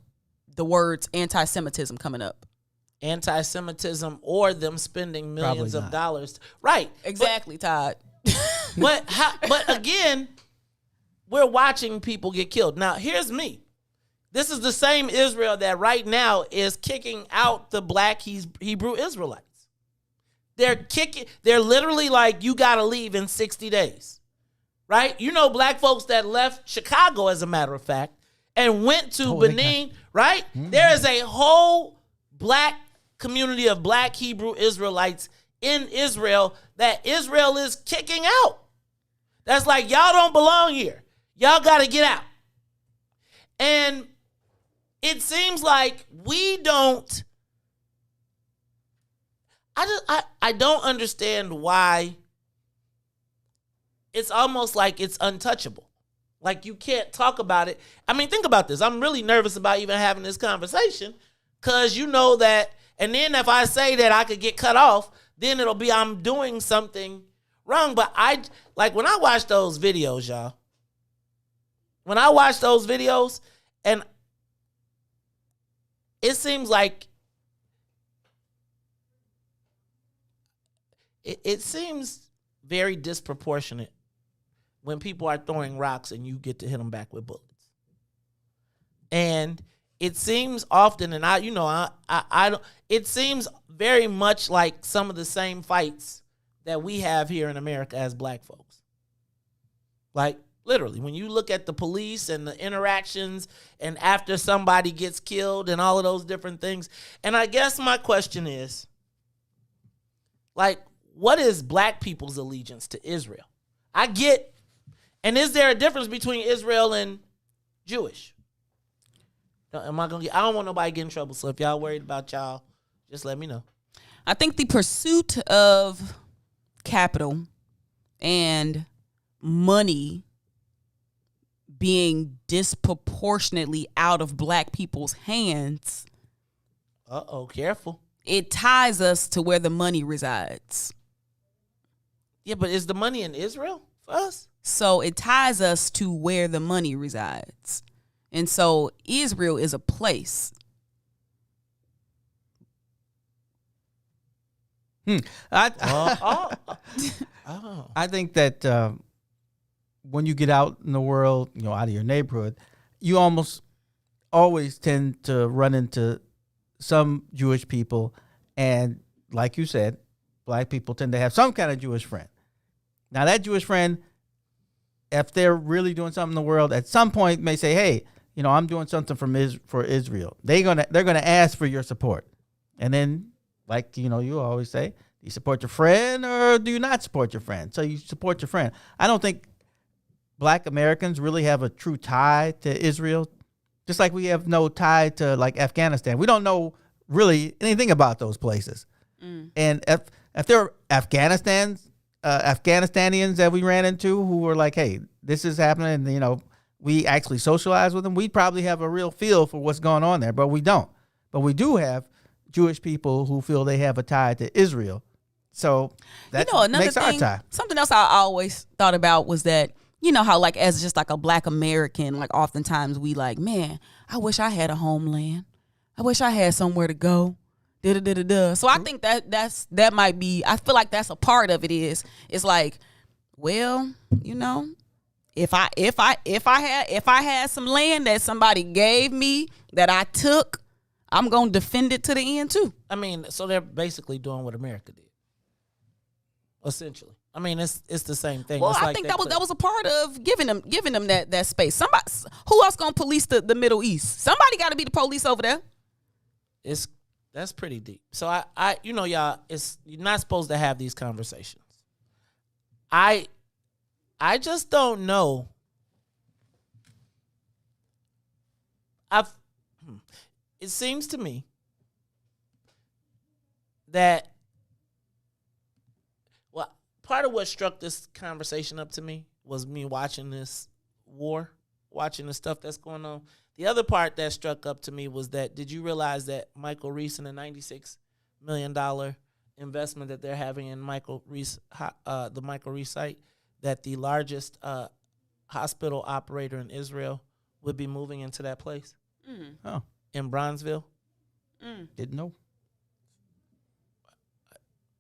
the words anti-Semitism coming up? Anti-Semitism or them spending millions of dollars. Right. Exactly, Todd. But again, we're watching people get killed. Now, here's me. This is the same Israel that right now is kicking out the black Hebrew Israelites. They're literally like, you got to leave in 60 days. Right? You know, black folks that left Chicago, as a matter of fact, and went to Benin, right? Mm-hmm. There is a whole black community of black Hebrew Israelites in Israel that Israel is kicking out. That's like, y'all don't belong here. Y'all got to get out. And it seems like we don't. I don't understand why. It's almost like it's untouchable. Like you can't talk about it. I mean, think about this. I'm really nervous about even having this conversation because you know that, and then if I say that I could get cut off, then it'll be I'm doing something wrong. But when I watch those videos, y'all, when I watch those videos, and it seems like it seems very disproportionate when people are throwing rocks and you get to hit them back with bullets. And it seems often, and I don't, it seems very much like some of the same fights that we have here in America as black folks. Like, Literally, when you look at the police and the interactions and after somebody gets killed and all of those different things. And I guess my question is, like, what is black people's allegiance to Israel? I get, and is there a difference between Israel and Jewish? I don't want nobody to get in trouble. So if y'all worried about y'all, just let me know. I think the pursuit of capital and money being disproportionately out of black people's hands. Careful. It ties us to where the money resides. Yeah, but is the money in Israel for us? So it ties us to where the money resides. And so Israel is a place. I think that when you get out in the world, out of your neighborhood, you almost always tend to run into some Jewish people. And like you said, black people tend to have some kind of Jewish friend. Now, that Jewish friend, if they're really doing something in the world, at some point may say, hey, I'm doing something for Israel. They're gonna ask for your support. And then, like, you always say, do you support your friend or do you not support your friend? So you support your friend. I don't think black Americans really have a true tie to Israel, just like we have no tie to, like, Afghanistan. We don't know really anything about those places. And if there are Afghanistanians that we ran into who were like, hey, this is happening, and, we actually socialize with them, we'd probably have a real feel for what's going on there, but we don't. But we do have Jewish people who feel they have a tie to Israel. So that makes our tie. Something else I always thought about was that, how, like, as just like a black American, like, oftentimes we like, man, I wish I had a homeland. I wish I had somewhere to go. So I think that might be, I feel like that's a part of it is. It's like, well, if I had some land that somebody gave me that I took, I'm going to defend it to the end too. I mean, so they're basically doing what America did. Essentially. I mean, it's the same thing. Well, it's I like think that was a part of giving them that space. Somebody, who else going to police the Middle East? Somebody got to be the police over there. That's pretty deep. So I y'all, you're not supposed to have these conversations. I just don't know. It seems to me that, well, part of what struck this conversation up to me was me watching this war, watching the stuff that's going on. The other part that struck up to me was that, did you realize that Michael Reese and the $96 million investment that they're having in Michael Reese, the Michael Reese site, that the largest hospital operator in Israel would be moving into that place? In Bronzeville? Didn't know.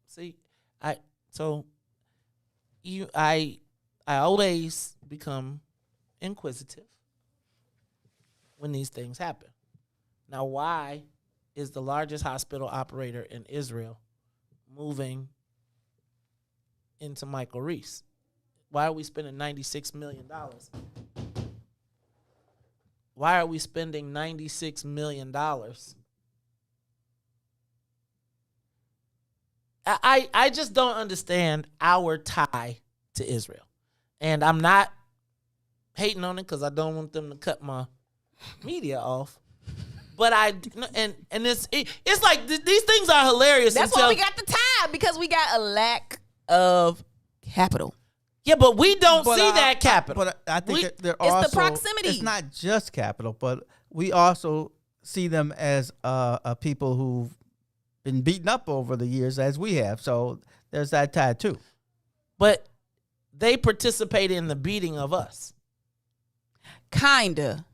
See, I always become inquisitive when these things happen. Now, why is the largest hospital operator in Israel moving into Michael Reese? Why are we spending $96 million? Why are we spending $96 million? I just don't understand our tie to Israel. And I'm not hating on it because I don't want them to cut my media off. But it's like these things are hilarious. That's why we got the tie, because we got a lack of capital. Yeah, but we don't see that capital. But I think it's the proximity. It's not just capital, but we also see them as a people who've been beaten up over the years, as we have. So there's that tie too. But they participated in the beating of us. Kinda.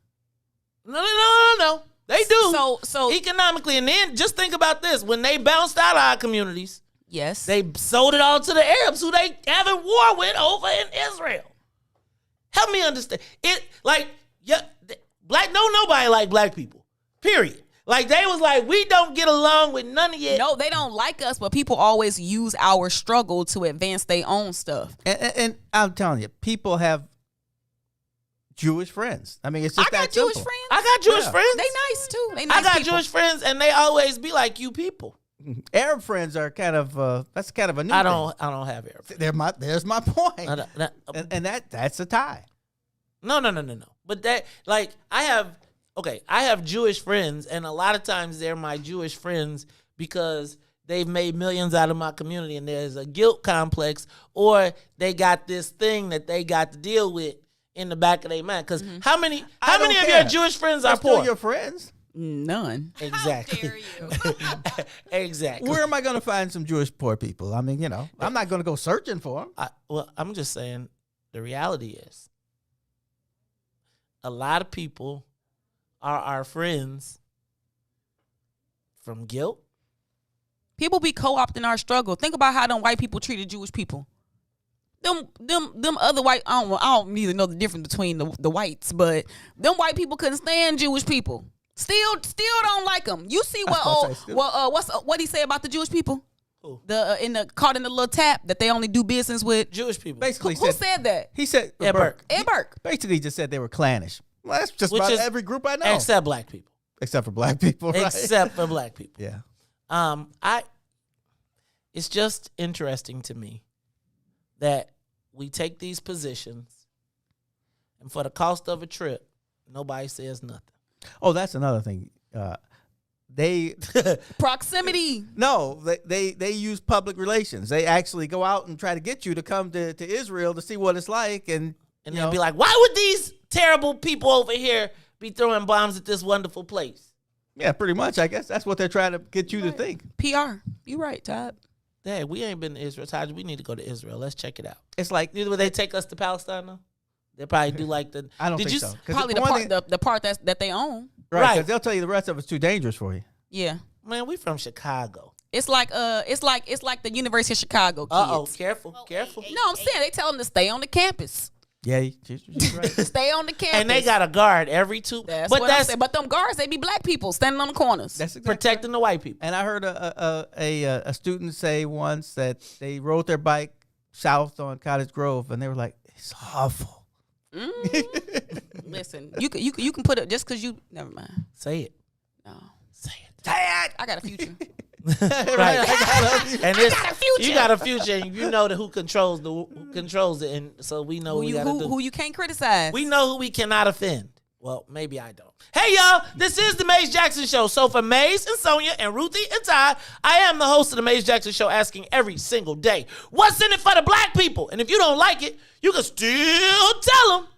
No. They do. So economically, and then just think about this: when they bounced out of our communities. Yes. They sold it all to the Arabs, who they having war with over in Israel. Help me understand. Nobody like black people. Period. Like, they was like, we don't get along with none of you. No, they don't like us, but people always use our struggle to advance their own stuff. And I'm telling you, people have Jewish friends. I mean, it's just I got that Jewish simple. friends. I got Jewish friends. They nice too. They nice I got people. Jewish friends, and they always be like you people. Arab friends are kind of that's kind of a new I thing. don't have Arab friends. There's my point. And that's a tie. No. But that I have Jewish friends, and a lot of times they're my Jewish friends because they've made millions out of my community, and there's a guilt complex, or they got this thing that they got to deal with in the back of their mind. Because how many of your Jewish friends are They're poor? still your friends? None. Exactly. Exactly. Where am I going to find some Jewish poor people? I mean, I'm not going to go searching for them. I'm just saying the reality is a lot of people are our friends from guilt. People be co-opting our struggle. Think about how them white people treated Jewish people. Them other white, I don't even know the difference between the whites, but them white people couldn't stand Jewish people. Still don't like them. You see what he say about the Jewish people? Who? Caught in the little tap that they only do business with Jewish people. Basically, who said that? He said Ed Burke. Ed Burke. Basically, he just said they were clannish. Well, that's just about every group I know, except black people. Except for black people, right? Except for black people. Yeah. It's just interesting to me that we take these positions, and for the cost of a trip, nobody says nothing. Oh, that's another thing. They proximity. No, they use public relations. They actually go out and try to get you to come to Israel to see what it's like, and then be like, why would these terrible people over here be throwing bombs at this wonderful place? Yeah, pretty much. I guess that's what they're trying to get you to think. PR. You right, Todd. Hey, we ain't been to Israel. Todd, we need to go to Israel. Let's check it out. It's like, would they take us to Palestine though? They probably do like the. I don't think so. Probably the part that they own. Right, because they'll tell you the rest of it's too dangerous for you. Yeah. Man, we from Chicago. It's like the University of Chicago kids. Careful. No, I'm saying they tell them to stay on the campus. Yeah, you're right. Stay on the campus. And they got a guard every two. I'm saying. But them guards, they be black people standing on the corners. That's exactly protecting the white people. And I heard a student say once that they rode their bike south on Cottage Grove, and they were like, "It's awful." Listen, you can put it just because you. Never mind. Say it. No. Say it. Say it. I got a future. Right. And I got a future. You got a future, and you know who controls it, and so we know who you can't criticize. We know who we cannot offend. Well, maybe I don't. Hey, y'all, this is the Maze Jackson Show. So for Maze and Sonia and Ruthie and Todd, I am the host of the Maze Jackson Show, asking every single day, what's in it for the black people? And if you don't like it, you can still tell them.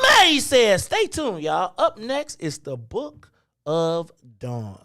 Maze says, stay tuned, y'all. Up next is the Book of Dawn.